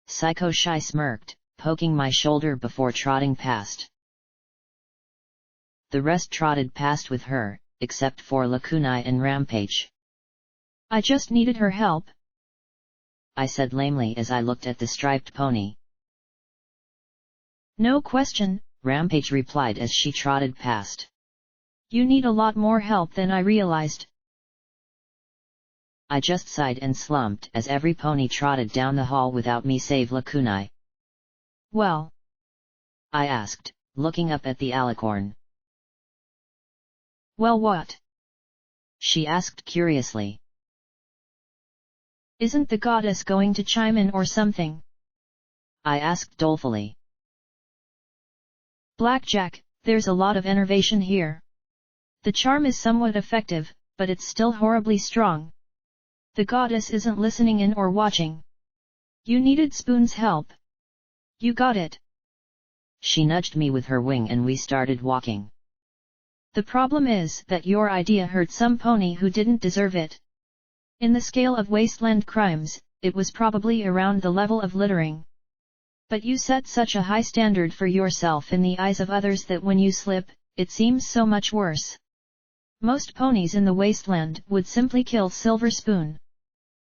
Psycho Shy smirked, poking my shoulder before trotting past. The rest trotted past with her, except for Lakunai and Rampage. I just needed her help, I said lamely as I looked at the striped pony. No question, Rampage replied as she trotted past. You need a lot more help than I realized. I just sighed and slumped as every pony trotted down the hall without me save Lakunai. Well? I asked, looking up at the alicorn. Well, what? She asked curiously. Isn't the goddess going to chime in or something? I asked dolefully. Blackjack, there's a lot of enervation here. The charm is somewhat effective, but it's still horribly strong. The goddess isn't listening in or watching. You needed Spoon's help. You got it. She nudged me with her wing and we started walking. The problem is that your idea hurt some pony who didn't deserve it. In the scale of wasteland crimes, it was probably around the level of littering. But you set such a high standard for yourself in the eyes of others that when you slip, it seems so much worse. Most ponies in the wasteland would simply kill Silver Spoon.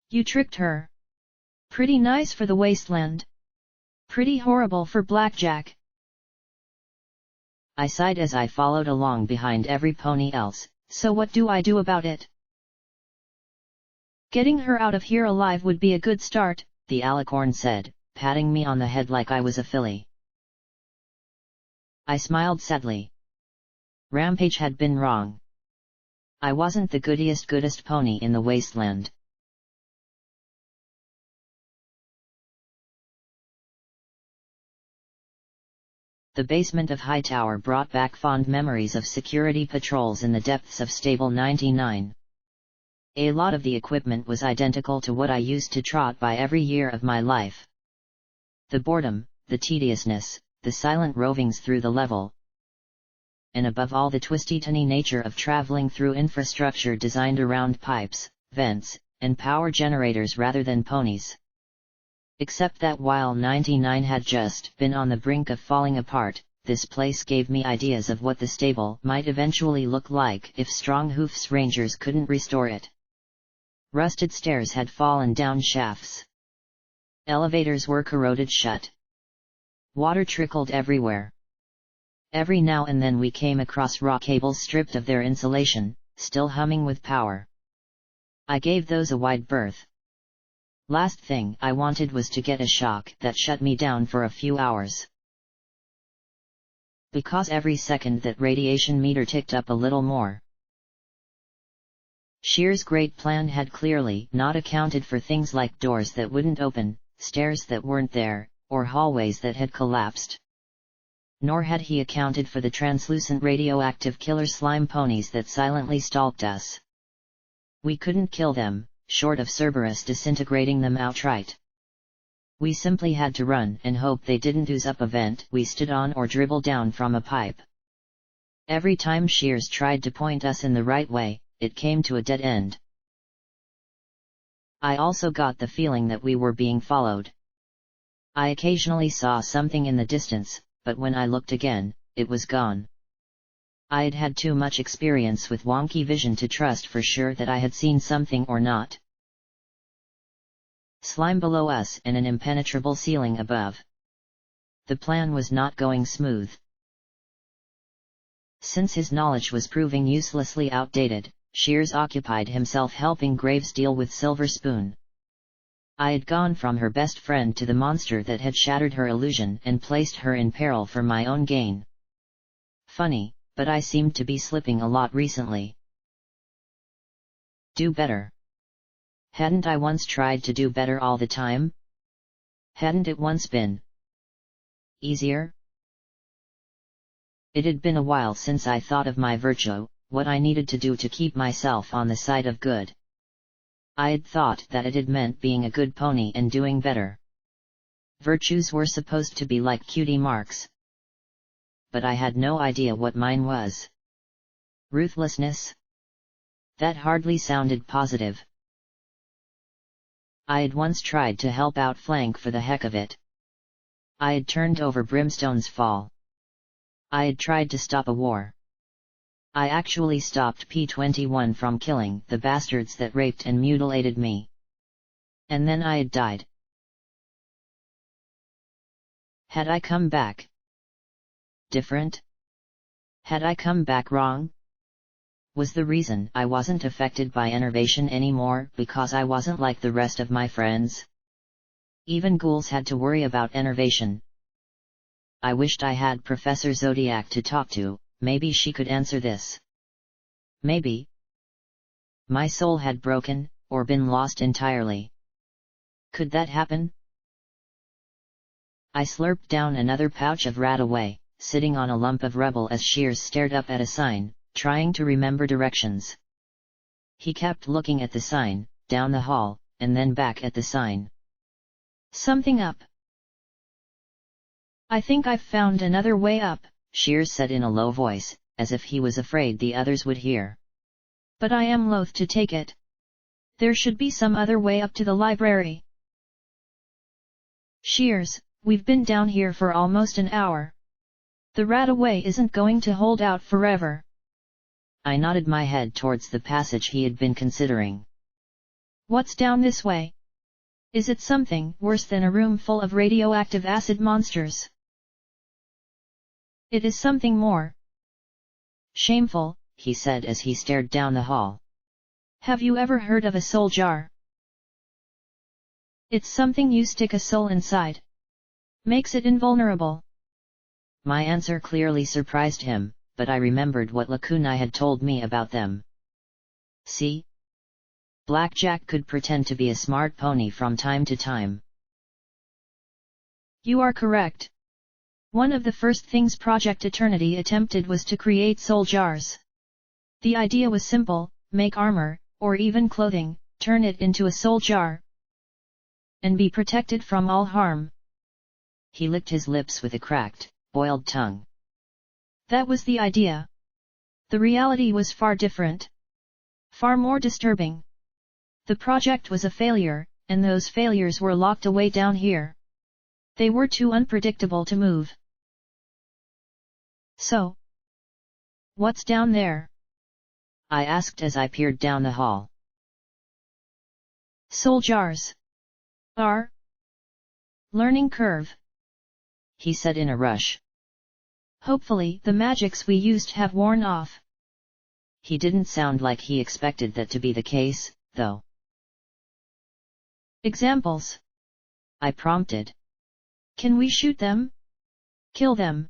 You tricked her. Pretty nice for the wasteland. Pretty horrible for Blackjack. I sighed as I followed along behind every pony else. So what do I do about it? Getting her out of here alive would be a good start, the alicorn said, patting me on the head like I was a filly. I smiled sadly. Rampage had been wrong. I wasn't the goodiest pony in the wasteland. The basement of Hightower brought back fond memories of security patrols in the depths of Stable 99. A lot of the equipment was identical to what I used to trot by every year of my life. The boredom, the tediousness, the silent rovings through the level, and above all the twisty-turny nature of traveling through infrastructure designed around pipes, vents, and power generators rather than ponies. Except that while 99 had just been on the brink of falling apart, this place gave me ideas of what the stable might eventually look like if Strong Hoof's rangers couldn't restore it. Rusted stairs had fallen down shafts. Elevators were corroded shut. Water trickled everywhere. Every now and then we came across raw cables stripped of their insulation, still humming with power. I gave those a wide berth. Last thing I wanted was to get a shock that shut me down for a few hours. Because every second that radiation meter ticked up a little more. Shear's great plan had clearly not accounted for things like doors that wouldn't open, stairs that weren't there, or hallways that had collapsed. Nor had he accounted for the translucent radioactive killer slime ponies that silently stalked us. We couldn't kill them, short of Cerberus disintegrating them outright. We simply had to run and hope they didn't ooze up a vent we stood on or dribble down from a pipe. Every time Shears tried to point us in the right way, it came to a dead end. I also got the feeling that we were being followed. I occasionally saw something in the distance, but when I looked again, it was gone. I'd had too much experience with wonky vision to trust for sure that I had seen something or not. Slime below us and an impenetrable ceiling above. The plan was not going smooth. Since his knowledge was proving uselessly outdated, Shears occupied himself helping Graves deal with Silver Spoon. I had gone from her best friend to the monster that had shattered her illusion and placed her in peril for my own gain. Funny, but I seemed to be slipping a lot recently. Do better. Hadn't I once tried to do better all the time? Hadn't it once been easier? It had been a while since I thought of my virtue, what I needed to do to keep myself on the side of good. I had thought that it had meant being a good pony and doing better. Virtues were supposed to be like cutie marks. But I had no idea what mine was. Ruthlessness? That hardly sounded positive. I had once tried to help out Flank for the heck of it. I had turned over Brimstone's fall. I had tried to stop a war. I actually stopped P-21 from killing the bastards that raped and mutilated me. And then I had died. Had I come back? different? Had I come back wrong? Was the reason I wasn't affected by enervation anymore because I wasn't like the rest of my friends? Even ghouls had to worry about enervation. I wished I had Professor Zodiac to talk to, maybe she could answer this. Maybe my soul had broken, or been lost entirely. Could that happen? I slurped down another pouch of Radaway, sitting on a lump of rubble as Shears stared up at a sign, trying to remember directions. He kept looking at the sign, down the hall, and then back at the sign. Something up. I think I've found another way up, Shears said in a low voice, as if he was afraid the others would hear. But I am loath to take it. There should be some other way up to the library. Shears, we've been down here for almost an hour. The Radaway isn't going to hold out forever. I nodded my head towards the passage he had been considering. What's down this way? Is it something worse than a room full of radioactive acid monsters? It is something more shameful, he said as he stared down the hall. Have you ever heard of a soul jar? It's something you stick a soul inside. Makes it invulnerable. My answer clearly surprised him, but I remembered what Lacunai had told me about them. See? Blackjack could pretend to be a smart pony from time to time. You are correct. One of the first things Project Eternity attempted was to create soul jars. The idea was simple: make armor, or even clothing, turn it into a soul jar, and be protected from all harm. He licked his lips with a cracked, boiled tongue. That was the idea. The reality was far different. Far more disturbing. The project was a failure, and those failures were locked away down here. They were too unpredictable to move. So, what's down there? I asked as I peered down the hall. Soul jars. Our learning curve, he said in a rush. Hopefully the magics we used have worn off. He didn't sound like he expected that to be the case, though. Examples? I prompted. Can we shoot them? Kill them?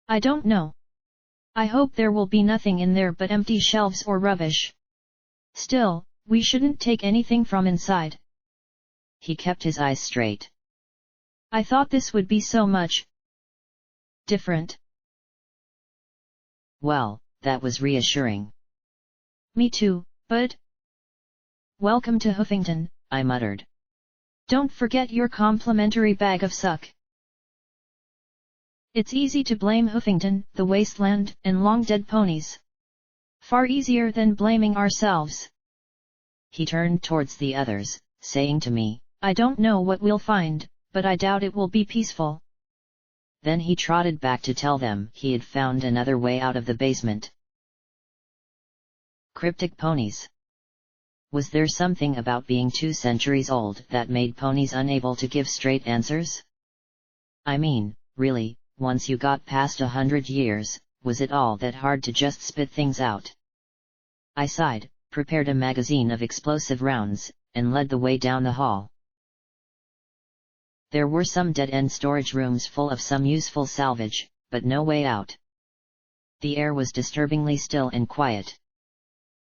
I don't know. I hope there will be nothing in there but empty shelves or rubbish. Still, we shouldn't take anything from inside. He kept his eyes straight. I thought this would be so much different. Well, that was reassuring. Me too, but... Welcome to Hoofington, I muttered. Don't forget your complimentary bag of suck. It's easy to blame Hoofington, the wasteland, and long-dead ponies. Far easier than blaming ourselves. He turned towards the others, saying to me, I don't know what we'll find, but I doubt it will be peaceful. Then he trotted back to tell them he had found another way out of the basement. Cryptic ponies. Was there something about being 2 centuries old that made ponies unable to give straight answers? I mean, really, once you got past 100 years, was it all that hard to just spit things out? I sighed, prepared a magazine of explosive rounds, and led the way down the hall. There were some dead-end storage rooms full of some useful salvage, but no way out. The air was disturbingly still and quiet.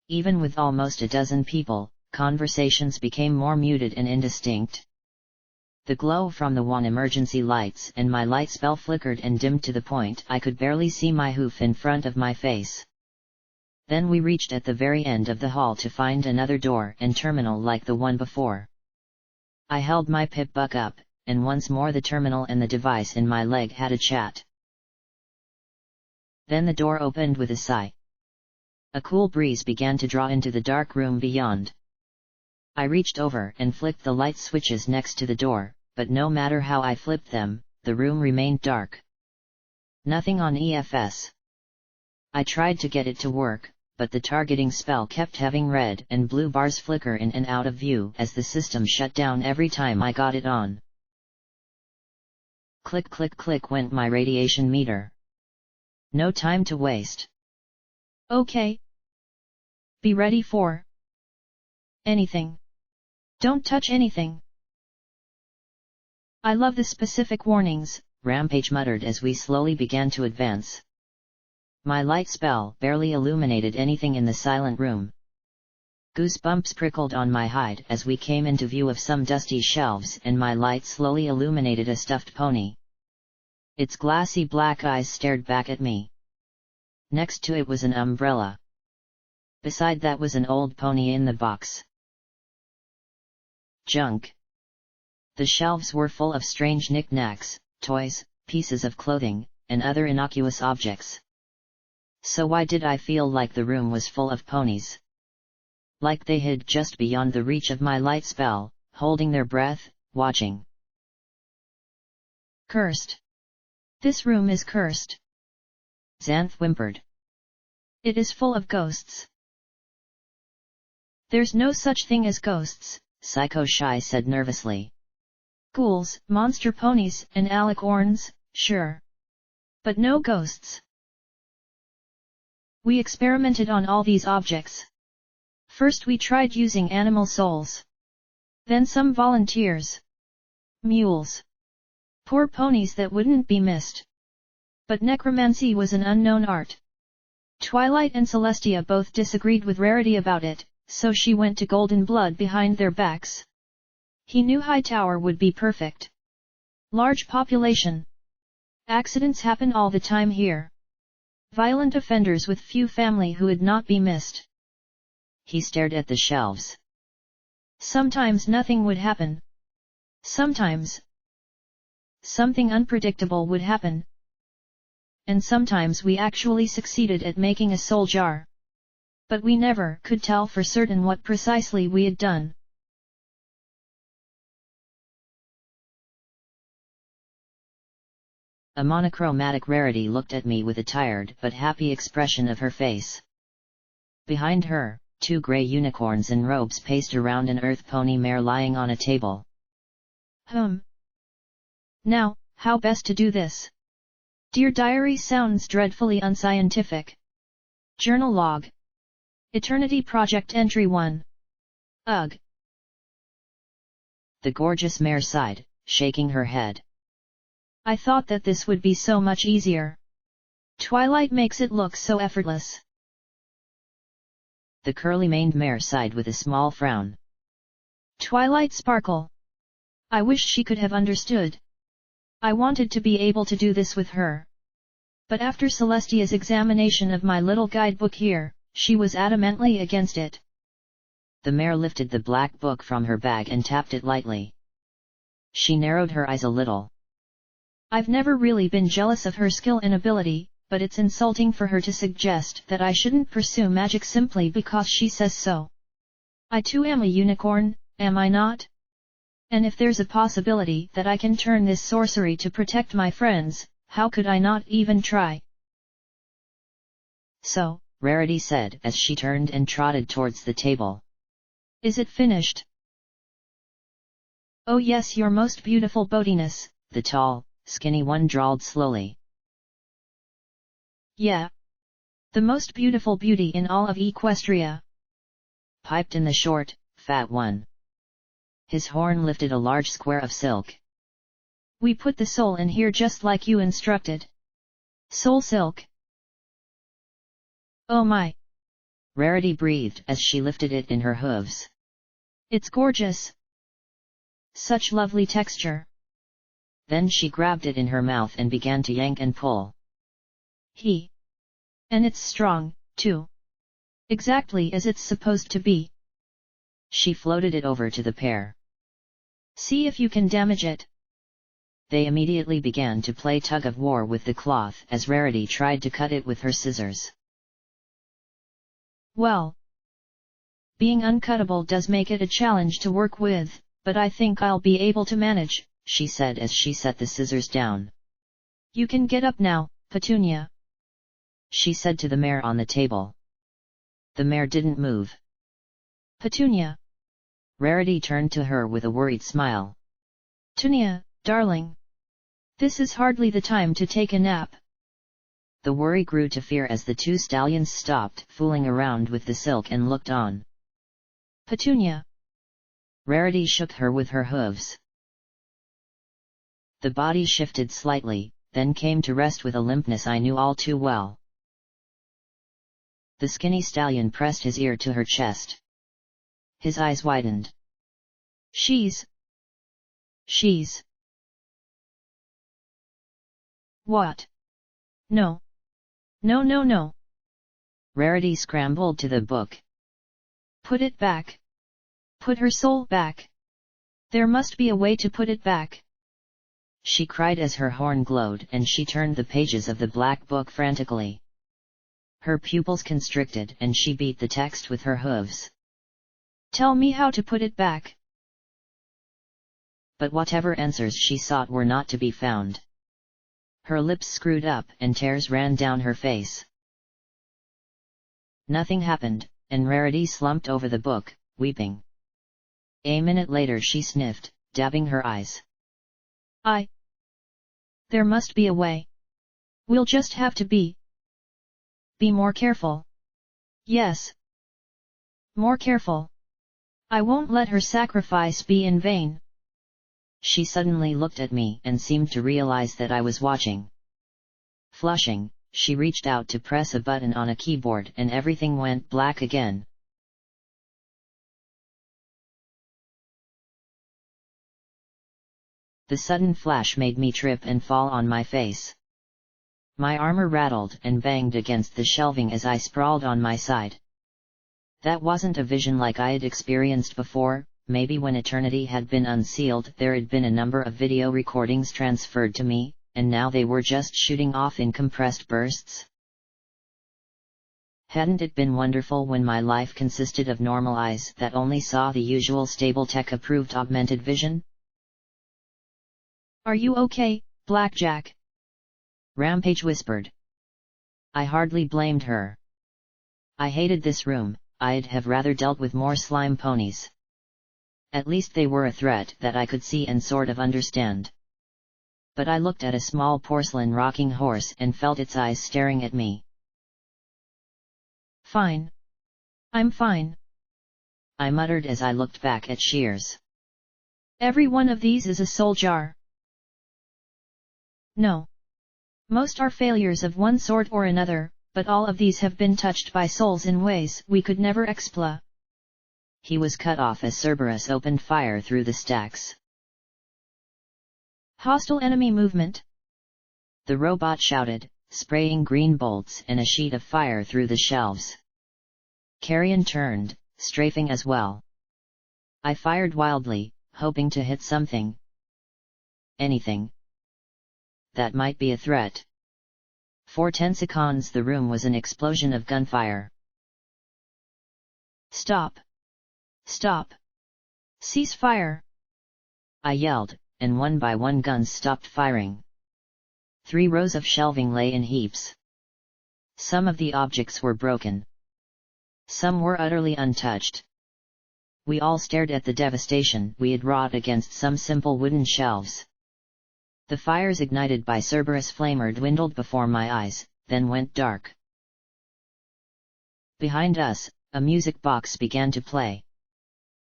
Even with almost a dozen people, conversations became more muted and indistinct. The glow from the one emergency lights and my light spell flickered and dimmed to the point I could barely see my hoof in front of my face. Then we reached at the very end of the hall to find another door and terminal like the one before. I held my pip buck up, and once more the terminal and the device in my leg had a chat. Then the door opened with a sigh. A cool breeze began to draw into the dark room beyond. I reached over and flicked the light switches next to the door, but no matter how I flipped them, the room remained dark. Nothing on EFS. I tried to get it to work, but the targeting spell kept having red and blue bars flicker in and out of view as the system shut down every time I got it on. Click click click went my radiation meter. No time to waste. Okay. Be ready for anything. Don't touch anything. I love the specific warnings, Rampage muttered as we slowly began to advance. My light spell barely illuminated anything in the silent room. Goosebumps prickled on my hide as we came into view of some dusty shelves and my light slowly illuminated a stuffed pony. Its glassy black eyes stared back at me. Next to it was an umbrella. Beside that was an old pony in the box. Junk. The shelves were full of strange knickknacks, toys, pieces of clothing, and other innocuous objects. So why did I feel like the room was full of ponies? Like they hid just beyond the reach of my light spell, holding their breath, watching. Cursed. This room is cursed. Xanth whimpered. It is full of ghosts. There's no such thing as ghosts, Psycho Shy said nervously. Ghouls, monster ponies, and alicorns, sure. But no ghosts. We experimented on all these objects. First we tried using animal souls. Then some volunteers. Mules. Poor ponies that wouldn't be missed. But necromancy was an unknown art. Twilight and Celestia both disagreed with Rarity about it, so she went to Golden Blood behind their backs. He knew Hightower would be perfect. Large population. Accidents happen all the time here. Violent offenders with few family who would not be missed. He stared at the shelves. Sometimes nothing would happen. Sometimes something unpredictable would happen. And sometimes we actually succeeded at making a soul jar. But we never could tell for certain what precisely we had done. A monochromatic Rarity looked at me with a tired but happy expression of her face. Behind her, 2 grey unicorns in robes paced around an earth pony mare lying on a table. Now, how best to do this? Dear Diary sounds dreadfully unscientific. Journal log. Eternity Project Entry 1. Ugh. The gorgeous mare sighed, shaking her head. I thought that this would be so much easier. Twilight makes it look so effortless. The curly-maned mare sighed with a small frown. Twilight sparkle. I wish she could have understood. I wanted to be able to do this with her. But after Celestia's examination of my little guidebook here, she was adamantly against it. The mare lifted the black book from her bag and tapped it lightly. She narrowed her eyes a little. I've never really been jealous of her skill and ability, but it's insulting for her to suggest that I shouldn't pursue magic simply because she says so. I too am a unicorn, am I not? And if there's a possibility that I can turn this sorcery to protect my friends, how could I not even try? So, Rarity said as she turned and trotted towards the table. Is it finished? Oh yes, your most beautiful bodiness, the tall, skinny one drawled slowly. Yeah. The most beautiful beauty in all of Equestria, piped in the short, fat one. His horn lifted a large square of silk. We put the soul in here just like you instructed. Soul silk. Oh my! Rarity breathed as she lifted it in her hooves. It's gorgeous. Such lovely texture. Then she grabbed it in her mouth and began to yank and pull. And it's strong, too. Exactly as it's supposed to be. She floated it over to the pair. See if you can damage it. They immediately began to play tug-of-war with the cloth as Rarity tried to cut it with her scissors. Well, being uncuttable does make it a challenge to work with, but I think I'll be able to manage, she said as she set the scissors down. You can get up now, Petunia, she said to the mare on the table. The mare didn't move. Petunia. Rarity turned to her with a worried smile. Petunia, darling. This is hardly the time to take a nap. The worry grew to fear as the two stallions stopped fooling around with the silk and looked on. Petunia. Rarity shook her with her hooves. The body shifted slightly, then came to rest with a limpness I knew all too well. The skinny stallion pressed his ear to her chest. His eyes widened. She's. What? No. No. Rarity scrambled to the book. Put it back. Put her soul back. There must be a way to put it back. She cried as her horn glowed and she turned the pages of the black book frantically. Her pupils constricted and she beat the text with her hooves. Tell me how to put it back. But whatever answers she sought were not to be found. Her lips screwed up and tears ran down her face. Nothing happened, and Rarity slumped over the book, weeping. A minute later she sniffed, dabbing her eyes. There must be a way. We'll just have to be more careful. Yes. More careful. I won't let her sacrifice be in vain. She suddenly looked at me and seemed to realize that I was watching. Flushing, she reached out to press a button on a keyboard and everything went black again. The sudden flash made me trip and fall on my face. My armor rattled and banged against the shelving as I sprawled on my side. That wasn't a vision like I had experienced before. Maybe when eternity had been unsealed there had been a number of video recordings transferred to me, and now they were just shooting off in compressed bursts. Hadn't it been wonderful when my life consisted of normal eyes that only saw the usual stable tech-approved augmented vision? Are you okay, Blackjack? Rampage whispered. I hardly blamed her. I hated this room. I'd have rather dealt with more slime ponies. At least they were a threat that I could see and sort of understand. But I looked at a small porcelain rocking horse and felt its eyes staring at me. Fine. I'm fine. I muttered as I looked back at Shears. Every one of these is a soul jar. No. Most are failures of one sort or another, but all of these have been touched by souls in ways we could never explain. He was cut off as Cerberus opened fire through the stacks. Hostile enemy movement. The robot shouted, spraying green bolts and a sheet of fire through the shelves. Carrion turned, strafing as well. I fired wildly, hoping to hit something. Anything. That might be a threat. For 10 seconds the room was an explosion of gunfire. Stop! Stop! Cease fire! I yelled, and one by one guns stopped firing. 3 rows of shelving lay in heaps. Some of the objects were broken. Some were utterly untouched. We all stared at the devastation we had wrought against some simple wooden shelves. The fires ignited by Cerberus flamer dwindled before my eyes, then went dark. Behind us, a music box began to play.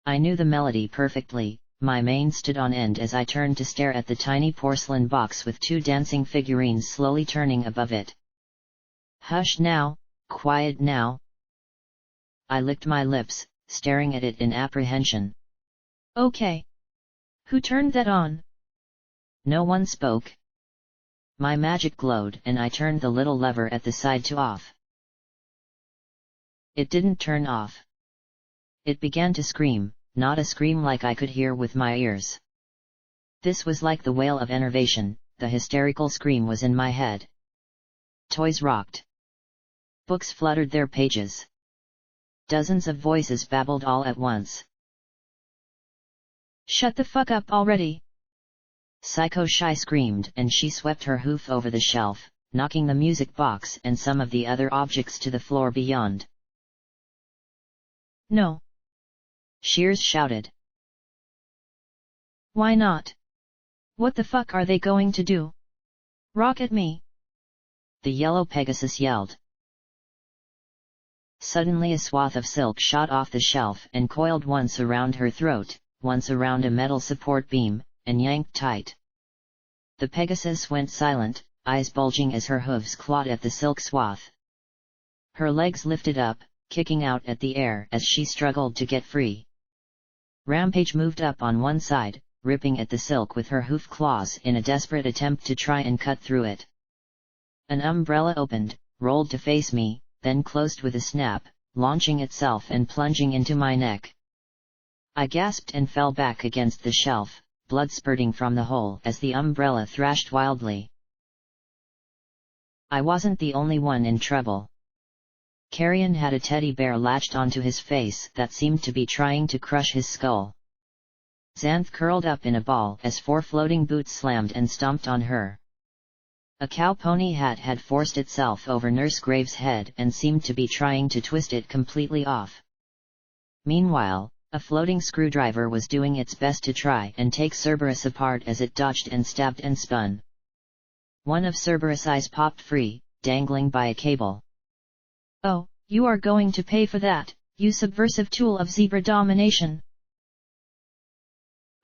I knew the melody perfectly. My mane stood on end as I turned to stare at the tiny porcelain box with 2 dancing figurines slowly turning above it. Hush now, quiet now. I licked my lips, staring at it in apprehension. Okay. Who turned that on? No one spoke. My magic glowed and I turned the little lever at the side to off. It didn't turn off. It began to scream, not a scream like I could hear with my ears. This was like the wail of enervation. The hysterical scream was in my head. Toys rocked. Books fluttered their pages. Dozens of voices babbled all at once. Shut the fuck up already! Psycho Shy screamed and she swept her hoof over the shelf, knocking the music box and some of the other objects to the floor beyond. No! Shears shouted. Why not? What the fuck are they going to do? Rock at me! The yellow Pegasus yelled. Suddenly a swath of silk shot off the shelf and coiled once around her throat, once around a metal support beam, and yanked tight. The Pegasus went silent, eyes bulging as her hooves clawed at the silk swath. Her legs lifted up, kicking out at the air as she struggled to get free. Rampage moved up on one side, ripping at the silk with her hoof claws in a desperate attempt to try and cut through it. An umbrella opened, rolled to face me, then closed with a snap, launching itself and plunging into my neck. I gasped and fell back against the shelf, blood spurting from the hole as the umbrella thrashed wildly. I wasn't the only one in trouble. Carrion had a teddy bear latched onto his face that seemed to be trying to crush his skull. Xanth curled up in a ball as 4 floating boots slammed and stomped on her. A cow pony hat had forced itself over Nurse Graves' head and seemed to be trying to twist it completely off. Meanwhile, a floating screwdriver was doing its best to try and take Cerberus apart as it dodged and stabbed and spun. One of Cerberus' eyes popped free, dangling by a cable. Oh, you are going to pay for that, you subversive tool of zebra domination!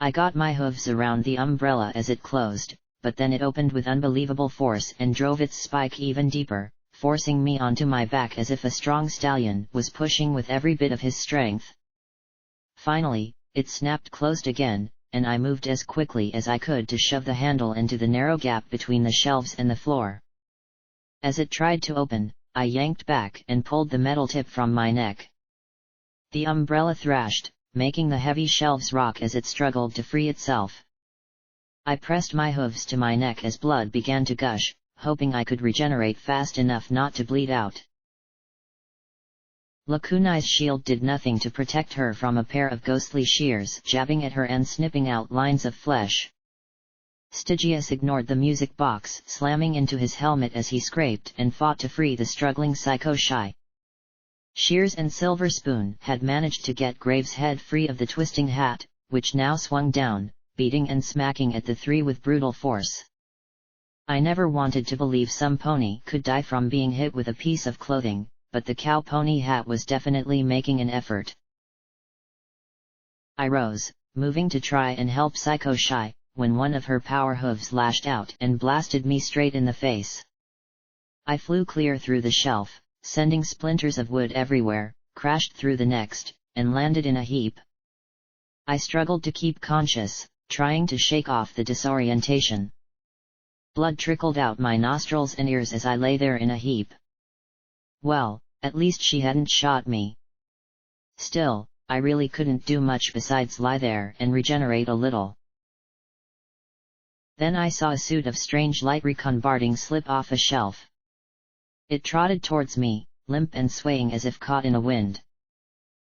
I got my hooves around the umbrella as it closed, but then it opened with unbelievable force and drove its spike even deeper, forcing me onto my back as if a strong stallion was pushing with every bit of his strength. Finally, it snapped closed again, and I moved as quickly as I could to shove the handle into the narrow gap between the shelves and the floor. As it tried to open, I yanked back and pulled the metal tip from my neck. The umbrella thrashed, making the heavy shelves rock as it struggled to free itself. I pressed my hooves to my neck as blood began to gush, hoping I could regenerate fast enough not to bleed out. Lacuna's shield did nothing to protect her from a pair of ghostly shears jabbing at her and snipping out lines of flesh. Stygius ignored the music box slamming into his helmet as he scraped and fought to free the struggling Psycho Shy. Shears and Silver Spoon had managed to get Graves' head free of the twisting hat, which now swung down, beating and smacking at the 3 with brutal force. I never wanted to believe some pony could die from being hit with a piece of clothing, but the cow pony hat was definitely making an effort. I rose, moving to try and help Psycho Shy, when one of her power hooves lashed out and blasted me straight in the face. I flew clear through the shelf, sending splinters of wood everywhere, crashed through the next, and landed in a heap. I struggled to keep conscious, trying to shake off the disorientation. Blood trickled out my nostrils and ears as I lay there in a heap. Well, at least she hadn't shot me. Still, I really couldn't do much besides lie there and regenerate a little. Then I saw a suit of strange light recon slip off a shelf. It trotted towards me, limp and swaying as if caught in a wind.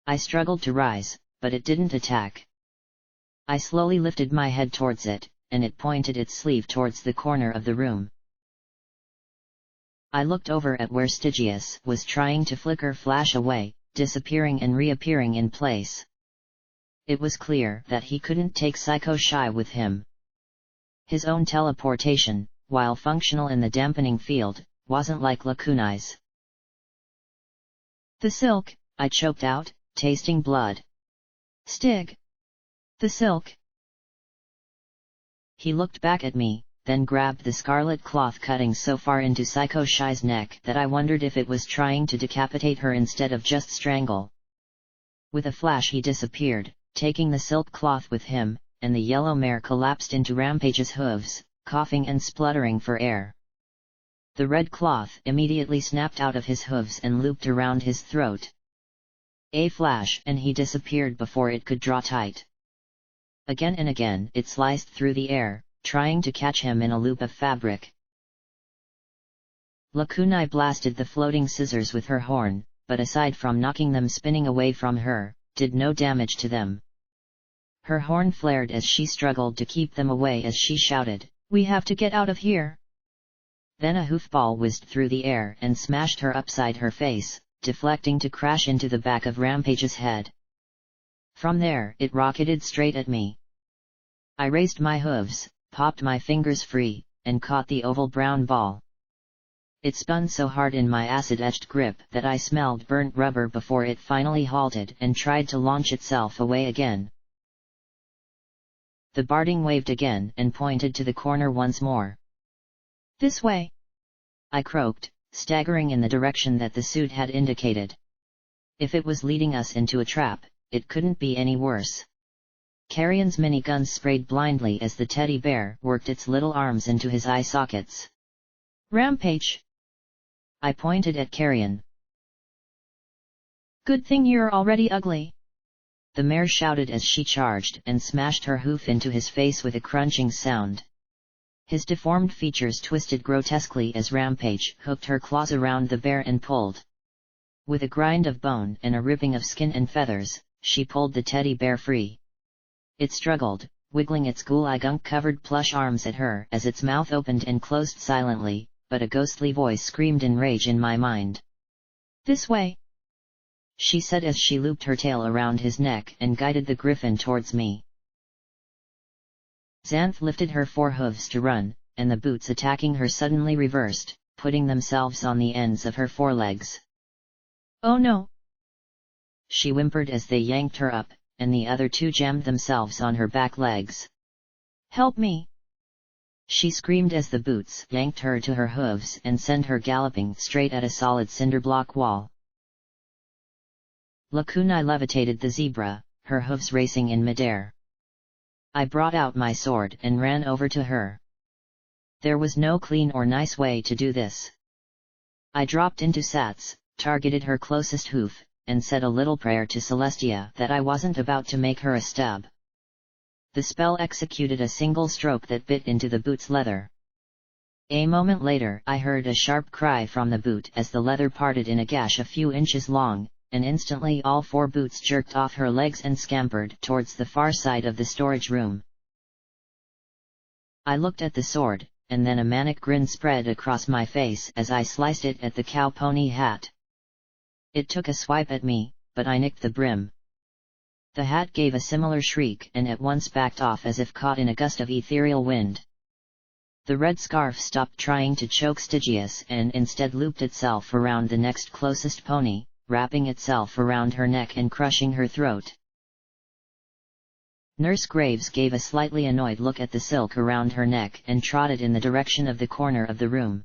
I struggled to rise, but it didn't attack. I slowly lifted my head towards it, and it pointed its sleeve towards the corner of the room. I looked over at where Stygius was trying to flicker flash away, disappearing and reappearing in place. It was clear that he couldn't take Psycho Shy with him. His own teleportation, while functional in the dampening field, wasn't like Lacuna's. The silk, I choked out, tasting blood. Stig! The silk! He looked back at me, then grabbed the scarlet cloth cutting so far into Psycho Shy's neck that I wondered if it was trying to decapitate her instead of just strangle. With a flash he disappeared, taking the silk cloth with him, and the yellow mare collapsed into Rampage's hooves, coughing and spluttering for air. The red cloth immediately snapped out of his hooves and looped around his throat. A flash and he disappeared before it could draw tight. Again and again it sliced through the air, trying to catch him in a loop of fabric. Lacuna blasted the floating scissors with her horn, but aside from knocking them spinning away from her, did no damage to them. Her horn flared as she struggled to keep them away as she shouted, "We have to get out of here!" Then a hoofball whizzed through the air and smashed her upside her face, deflecting to crash into the back of Rampage's head. From there it rocketed straight at me. I raised my hooves, popped my fingers free, and caught the oval brown ball. It spun so hard in my acid-etched grip that I smelled burnt rubber before it finally halted and tried to launch itself away again. The Barding waved again and pointed to the corner once more. "This way," I croaked, staggering in the direction that the suit had indicated. If it was leading us into a trap, it couldn't be any worse. Carrion's miniguns sprayed blindly as the teddy bear worked its little arms into his eye sockets. "Rampage!" I pointed at Carrion. "Good thing you're already ugly," the mare shouted as she charged and smashed her hoof into his face with a crunching sound. His deformed features twisted grotesquely as Rampage hooked her claws around the bear and pulled. With a grind of bone and a ripping of skin and feathers, she pulled the teddy bear free. It struggled, wiggling its gunk-covered plush arms at her as its mouth opened and closed silently, but a ghostly voice screamed in rage in my mind. "This way," she said as she looped her tail around his neck and guided the griffin towards me. Xanth lifted her forehooves to run, and the boots attacking her suddenly reversed, putting themselves on the ends of her forelegs. "Oh no!" she whimpered as they yanked her up, and the other two jammed themselves on her back legs. "Help me!" she screamed as the boots yanked her to her hooves and sent her galloping straight at a solid cinder block wall. Lakunai levitated the zebra, her hooves racing in midair. I brought out my sword and ran over to her. There was no clean or nice way to do this. I dropped into Sats, targeted her closest hoof, and said a little prayer to Celestia that I wasn't about to make her a stab. The spell executed a single stroke that bit into the boot's leather. A moment later I heard a sharp cry from the boot as the leather parted in a gash a few inches long, and instantly all four boots jerked off her legs and scampered towards the far side of the storage room. I looked at the sword, and then a manic grin spread across my face as I sliced it at the cow pony hat. It took a swipe at me, but I nicked the brim. The hat gave a similar shriek and at once backed off as if caught in a gust of ethereal wind. The red scarf stopped trying to choke Stygius and instead looped itself around the next closest pony, wrapping itself around her neck and crushing her throat. Nurse Graves gave a slightly annoyed look at the silk around her neck and trotted in the direction of the corner of the room.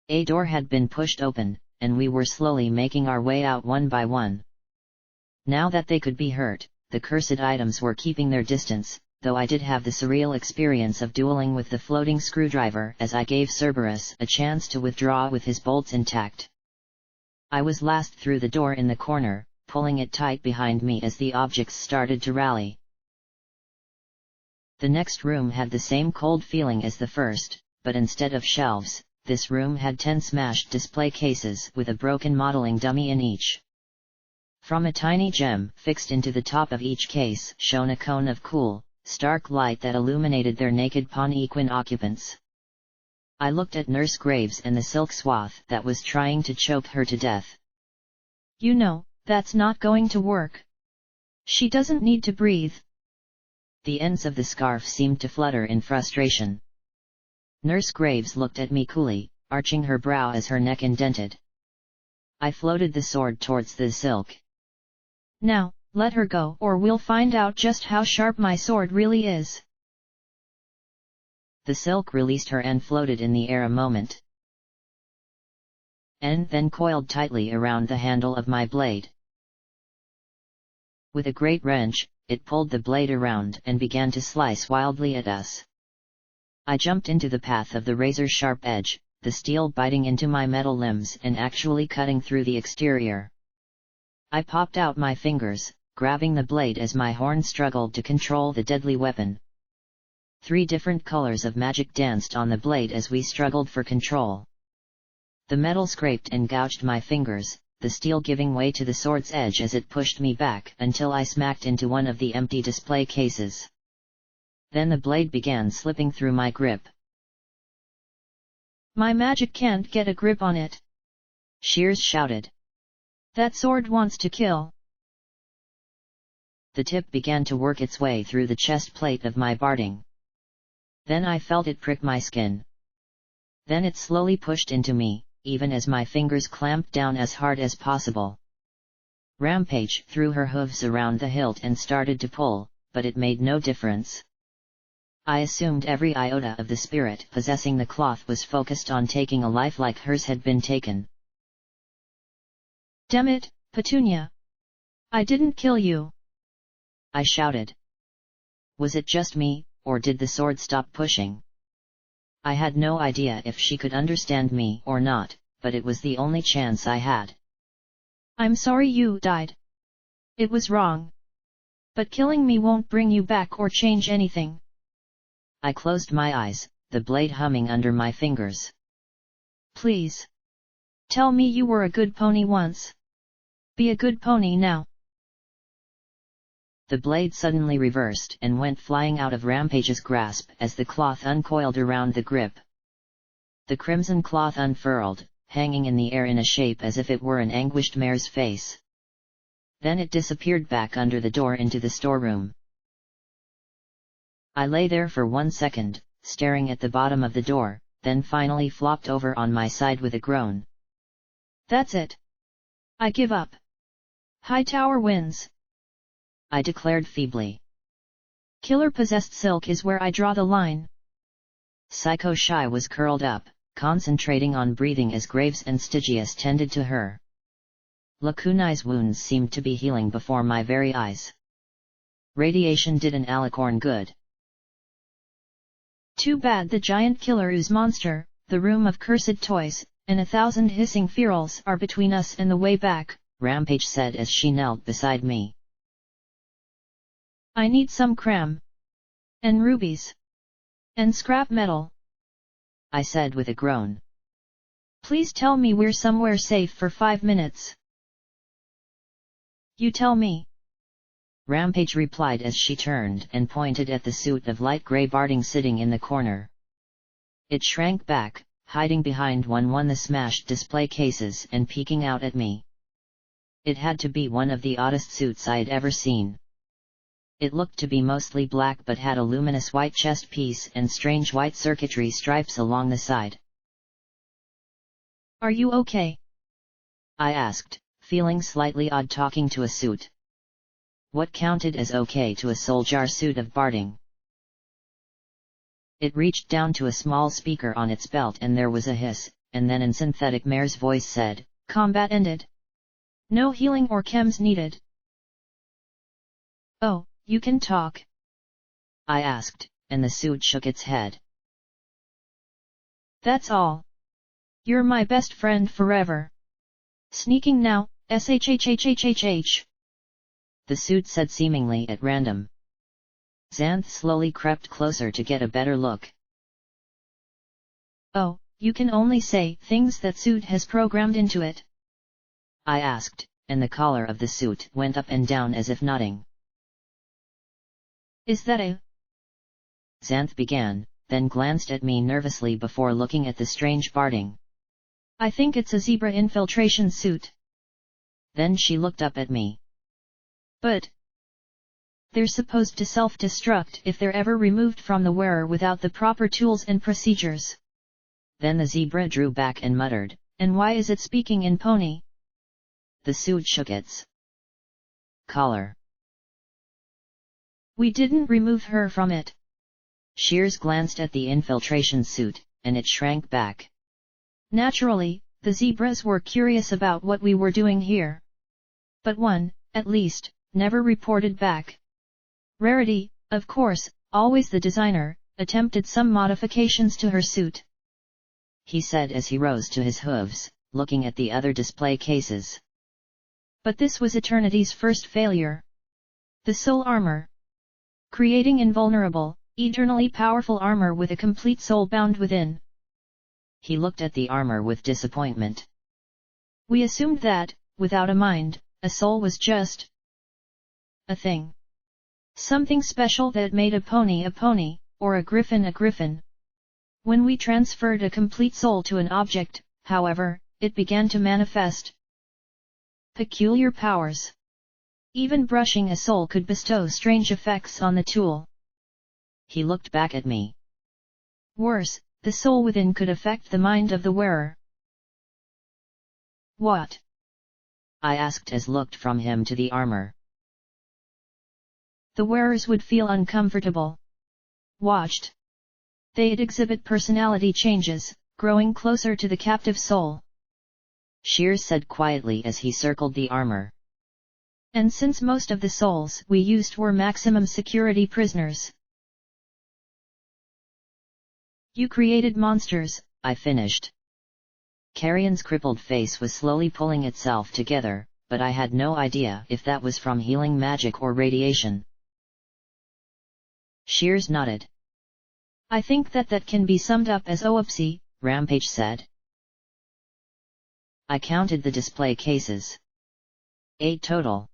A door had been pushed open, and we were slowly making our way out one by one. Now that they could be hurt, the cursed items were keeping their distance, though I did have the surreal experience of dueling with the floating screwdriver as I gave Cerberus a chance to withdraw with his bolts intact. I was last through the door in the corner, pulling it tight behind me as the objects started to rally. The next room had the same cold feeling as the first, but instead of shelves, this room had 10 smashed display cases with a broken modeling dummy in each. From a tiny gem fixed into the top of each case shone a cone of cool, stark light that illuminated their naked pawn equine occupants. I looked at Nurse Graves and the silk swath that was trying to choke her to death. "You know, that's not going to work. She doesn't need to breathe." The ends of the scarf seemed to flutter in frustration. Nurse Graves looked at me coolly, arching her brow as her neck indented. I floated the sword towards the silk. "Now, let her go or we'll find out just how sharp my sword really is." The silk released her and floated in the air a moment, and then coiled tightly around the handle of my blade. With a great wrench, it pulled the blade around and began to slice wildly at us. I jumped into the path of the razor's sharp edge, the steel biting into my metal limbs and actually cutting through the exterior. I popped out my fingers, grabbing the blade as my horn struggled to control the deadly weapon. 3 different colors of magic danced on the blade as we struggled for control. The metal scraped and gouged my fingers, the steel giving way to the sword's edge as it pushed me back until I smacked into one of the empty display cases. Then the blade began slipping through my grip. "My magic can't get a grip on it," Shears shouted. "That sword wants to kill." The tip began to work its way through the chest plate of my barding. Then I felt it prick my skin. Then it slowly pushed into me, even as my fingers clamped down as hard as possible. Rampage threw her hooves around the hilt and started to pull, but it made no difference. I assumed every iota of the spirit possessing the cloth was focused on taking a life like hers had been taken. Damn it, Petunia! I didn't kill you! I shouted. Was it just me, or did the sword stop pushing? I had no idea if she could understand me or not, but it was the only chance I had. I'm sorry you died. It was wrong. But killing me won't bring you back or change anything. I closed my eyes, the blade humming under my fingers. Please. Tell me you were a good pony once. Be a good pony now. The blade suddenly reversed and went flying out of Rampage's grasp as the cloth uncoiled around the grip. The crimson cloth unfurled, hanging in the air in a shape as if it were an anguished mare's face. Then it disappeared back under the door into the storeroom. I lay there for 1 second, staring at the bottom of the door, then finally flopped over on my side with a groan. That's it. I give up. Hightower wins. I declared feebly. Killer-possessed silk is where I draw the line. Psycho Shy was curled up, concentrating on breathing as Graves and Stygius tended to her. Lacunai's wounds seemed to be healing before my very eyes. Radiation did an alicorn good. Too bad the giant killer ooze monster, the room of cursed toys, and 1,000 hissing ferals are between us and the way back, Rampage said as she knelt beside me. I need some cram. And rubies. And scrap metal. I said with a groan. Please tell me we're somewhere safe for 5 minutes. You tell me. Rampage replied as she turned and pointed at the suit of light grey Barding sitting in the corner. It shrank back, hiding behind one the smashed display cases and peeking out at me. It had to be one of the oddest suits I'd ever seen. It looked to be mostly black but had a luminous white chest piece and strange white circuitry stripes along the side. Are you okay? I asked, feeling slightly odd talking to a suit. What counted as okay to a soldier suit of Barding? It reached down to a small speaker on its belt and there was a hiss, and then a synthetic mare's voice said, "Combat ended. No healing or chems needed." Oh, you can talk? I asked, and the suit shook its head. That's all. You're my best friend forever. Sneaking now, shhhhhh. The suit said seemingly at random. Xanth slowly crept closer to get a better look. Oh, you can only say things that suit has programmed into it? I asked, and the collar of the suit went up and down as if nodding. Is that a? Xanth began, then glanced at me nervously before looking at the strange Barding. I think it's a zebra infiltration suit. Then she looked up at me. But they're supposed to self-destruct if they're ever removed from the wearer without the proper tools and procedures. Then the zebra drew back and muttered, "And why is it speaking in pony?" The suit shook its collar. We didn't remove her from it. Shears glanced at the infiltration suit, and it shrank back. Naturally, the zebras were curious about what we were doing here. But one, at least, never reported back. Rarity, of course, always the designer, attempted some modifications to her suit. He said as he rose to his hooves, looking at the other display cases. But this was Eternity's first failure. The soul armor. Creating invulnerable, eternally powerful armor with a complete soul bound within. He looked at the armor with disappointment. We assumed that, without a mind, a soul was just a thing. Something special that made a pony, or a griffin a griffin. When we transferred a complete soul to an object, however, it began to manifest peculiar powers. Even brushing a soul could bestow strange effects on the tool. He looked back at me. Worse, the soul within could affect the mind of the wearer. What? I asked as looked from him to the armor. The wearers would feel uncomfortable. Watched. They'd exhibit personality changes, growing closer to the captive soul. Shears said quietly as he circled the armor. And since most of the souls we used were maximum security prisoners, you created monsters, I finished. Carrion's crippled face was slowly pulling itself together, but I had no idea if that was from healing magic or radiation. Shears nodded. I think that can be summed up as OOPSI, Rampage said. I counted the display cases. 8 total.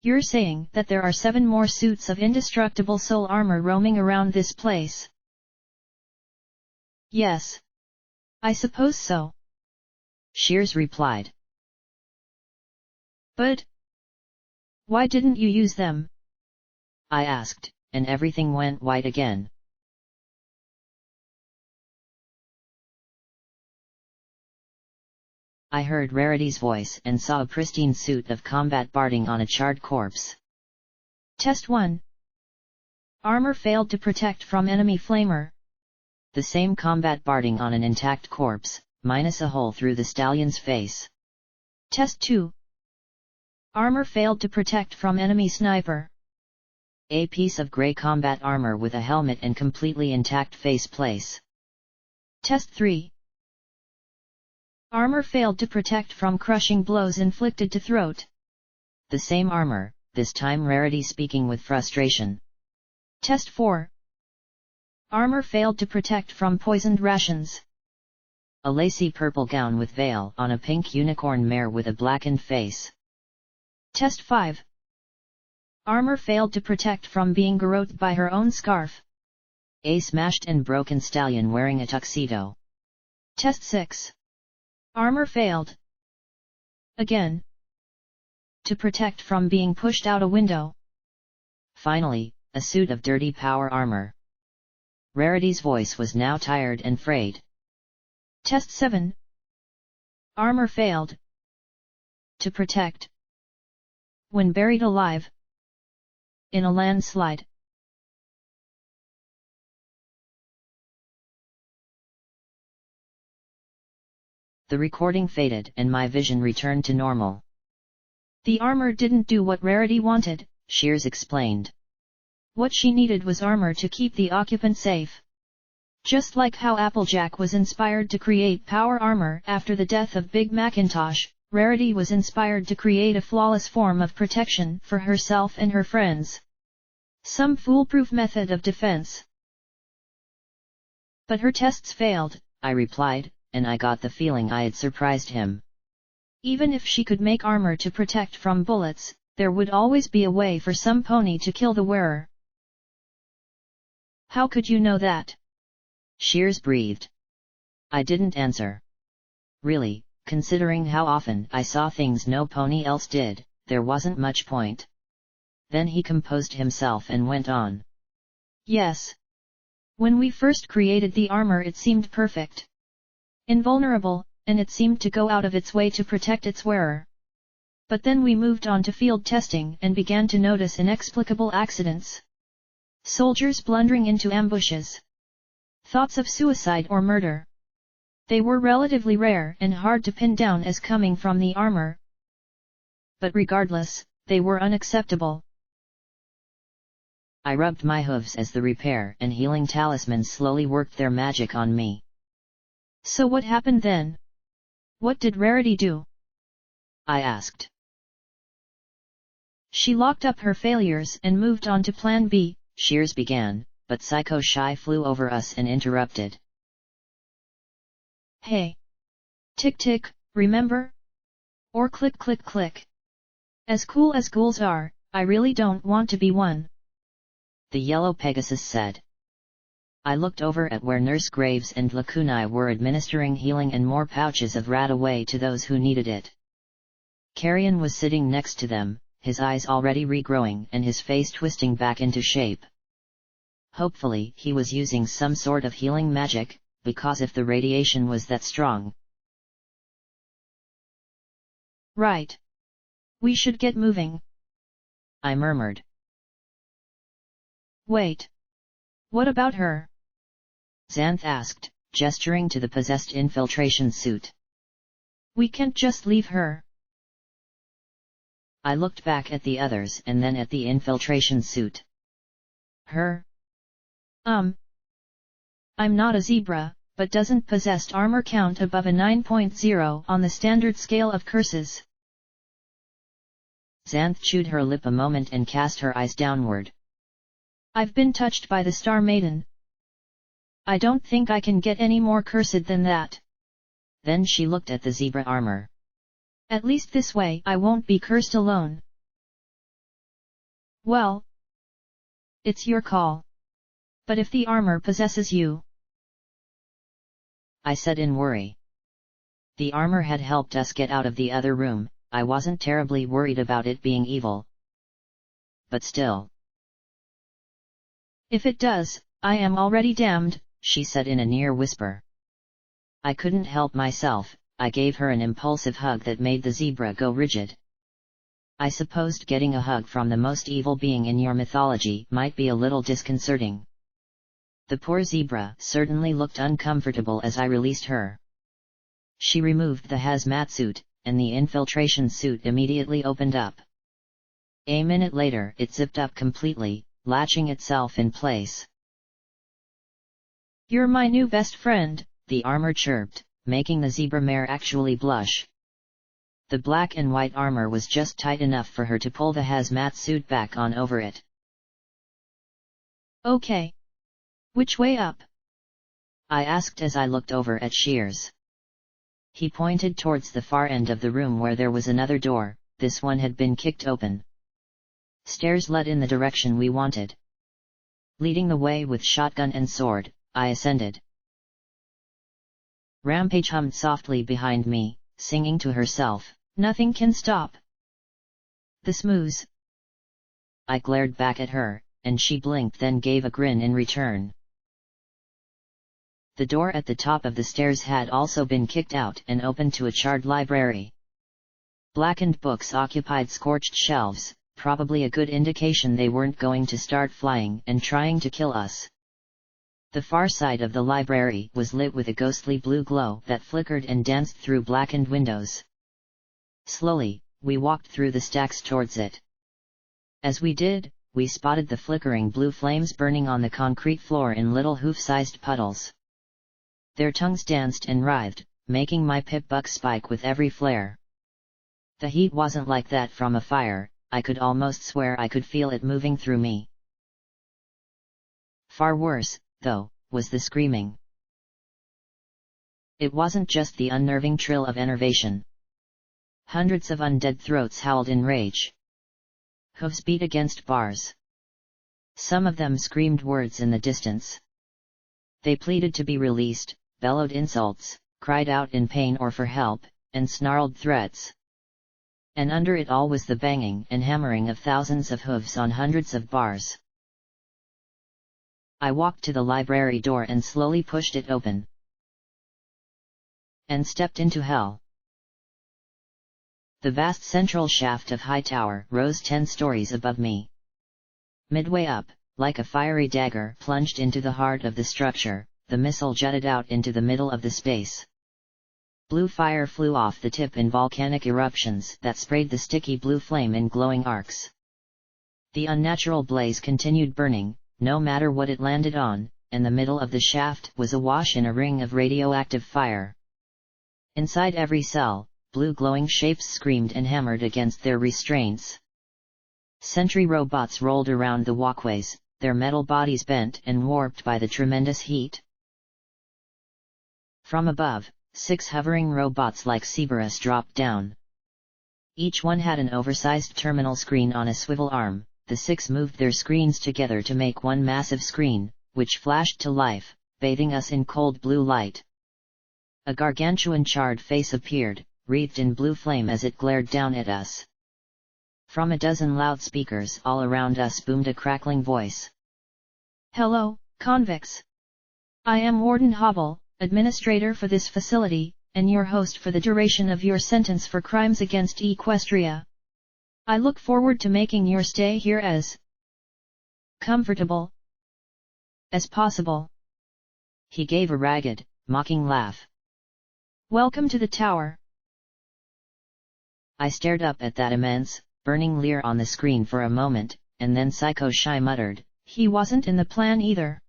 You're saying that there are 7 more suits of indestructible soul armor roaming around this place? Yes. I suppose so. Shears replied. But why didn't you use them? I asked, and everything went white again. I heard Rarity's voice and saw a pristine suit of combat barding on a charred corpse. Test 1. Armor failed to protect from enemy flamer. The same combat barding on an intact corpse, minus a hole through the stallion's face. Test 2. Armor failed to protect from enemy sniper. A piece of grey combat armor with a helmet and completely intact face place. Test 3. Armor failed to protect from crushing blows inflicted to throat. The same armor, this time Rarity speaking with frustration. Test 4. Armor failed to protect from poisoned rations. A lacy purple gown with veil on a pink unicorn mare with a blackened face. Test 5. Armor failed to protect from being garroted by her own scarf. A smashed and broken stallion wearing a tuxedo. Test 6. Armor failed. Again. To protect from being pushed out a window. Finally, a suit of dirty power armor. Rarity's voice was now tired and frayed. Test 7. Armor failed. To protect. When buried alive. In a landslide. The recording faded and my vision returned to normal. The armor didn't do what Rarity wanted, Shears explained. What she needed was armor to keep the occupant safe. Just like how Applejack was inspired to create power armor after the death of Big Macintosh, Rarity was inspired to create a flawless form of protection for herself and her friends. Some foolproof method of defense. But her tests failed, I replied, and I got the feeling I had surprised him. Even if she could make armor to protect from bullets, there would always be a way for some pony to kill the wearer. How could you know that? Shears breathed. I didn't answer. Really, considering how often I saw things no pony else did, there wasn't much point. Then he composed himself and went on. Yes. When we first created the armor it seemed perfect. Invulnerable, and it seemed to go out of its way to protect its wearer. But then we moved on to field testing and began to notice inexplicable accidents. Soldiers blundering into ambushes. Thoughts of suicide or murder. They were relatively rare and hard to pin down as coming from the armor. But regardless, they were unacceptable. I rubbed my hooves as the repair and healing talismans slowly worked their magic on me. So what happened then? What did Rarity do? I asked. She locked up her failures and moved on to Plan B, Shears began, but Psycho Shy flew over us and interrupted. Hey! Tick tick, remember? Or click click click. As cool as ghouls are, I really don't want to be one. The yellow Pegasus said. I looked over at where Nurse Graves and Lacunai were administering healing and more pouches of rat away to those who needed it. Carrion was sitting next to them, his eyes already regrowing and his face twisting back into shape. Hopefully he was using some sort of healing magic, because if the radiation was that strong... Right. We should get moving, I murmured. Wait. What about her? Xanth asked, gesturing to the possessed infiltration suit. We can't just leave her. I looked back at the others and then at the infiltration suit. Her? I'm not a zebra, but doesn't possessed armor count above a 9.0 on the standard scale of curses? Xanth chewed her lip a moment and cast her eyes downward. I've been touched by the Star Maiden. I don't think I can get any more cursed than that. Then she looked at the zebra armor. At least this way I won't be cursed alone. Well, it's your call. But if the armor possesses you, I said in worry. The armor had helped us get out of the other room, I wasn't terribly worried about it being evil. But still. If it does, I am already damned, she said in a near whisper. I couldn't help myself, I gave her an impulsive hug that made the zebra go rigid. I supposed getting a hug from the most evil being in your mythology might be a little disconcerting. The poor zebra certainly looked uncomfortable as I released her. She removed the hazmat suit, and the infiltration suit immediately opened up. A minute later it zipped up completely, latching itself in place. You're my new best friend, the armor chirped, making the zebra mare actually blush. The black and white armor was just tight enough for her to pull the hazmat suit back on over it. Okay. Which way up? I asked as I looked over at Shears. He pointed towards the far end of the room where there was another door, this one had been kicked open. Stairs led in the direction we wanted. Leading the way with shotgun and sword, I ascended. Rampage hummed softly behind me, singing to herself, "Nothing can stop the smooze." I glared back at her, and she blinked then gave a grin in return. The door at the top of the stairs had also been kicked out and opened to a charred library. Blackened books occupied scorched shelves, probably a good indication they weren't going to start flying and trying to kill us. The far side of the library was lit with a ghostly blue glow that flickered and danced through blackened windows. Slowly, we walked through the stacks towards it. As we did, we spotted the flickering blue flames burning on the concrete floor in little hoof-sized puddles. Their tongues danced and writhed, making my pip buck spike with every flare. The heat wasn't like that from a fire, I could almost swear I could feel it moving through me. Far worse, though, was the screaming. It wasn't just the unnerving trill of enervation. Hundreds of undead throats howled in rage. Hooves beat against bars. Some of them screamed words in the distance. They pleaded to be released, bellowed insults, cried out in pain or for help, and snarled threats. And under it all was the banging and hammering of thousands of hooves on hundreds of bars. I walked to the library door and slowly pushed it open. And stepped into hell. The vast central shaft of High Tower rose 10 stories above me. Midway up, like a fiery dagger plunged into the heart of the structure, the missile jutted out into the middle of the space. Blue fire flew off the tip in volcanic eruptions that sprayed the sticky blue flame in glowing arcs. The unnatural blaze continued burning, no matter what it landed on, and the middle of the shaft was awash in a ring of radioactive fire. Inside every cell, blue glowing shapes screamed and hammered against their restraints. Sentry robots rolled around the walkways, their metal bodies bent and warped by the tremendous heat. From above, 6 hovering robots like Cerberus dropped down. Each one had an oversized terminal screen on a swivel arm. The 6 moved their screens together to make one massive screen, which flashed to life, bathing us in cold blue light. A gargantuan charred face appeared, wreathed in blue flame as it glared down at us. From a dozen loudspeakers all around us boomed a crackling voice. Hello, convicts. I am Warden Hobble, administrator for this facility, and your host for the duration of your sentence for crimes against Equestria. I look forward to making your stay here as comfortable as possible. He gave a ragged, mocking laugh. Welcome to the tower. I stared up at that immense, burning leer on the screen for a moment, and then Psycho Shy muttered, "He wasn't in the plan either."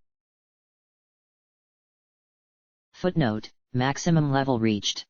Footnote: maximum level reached.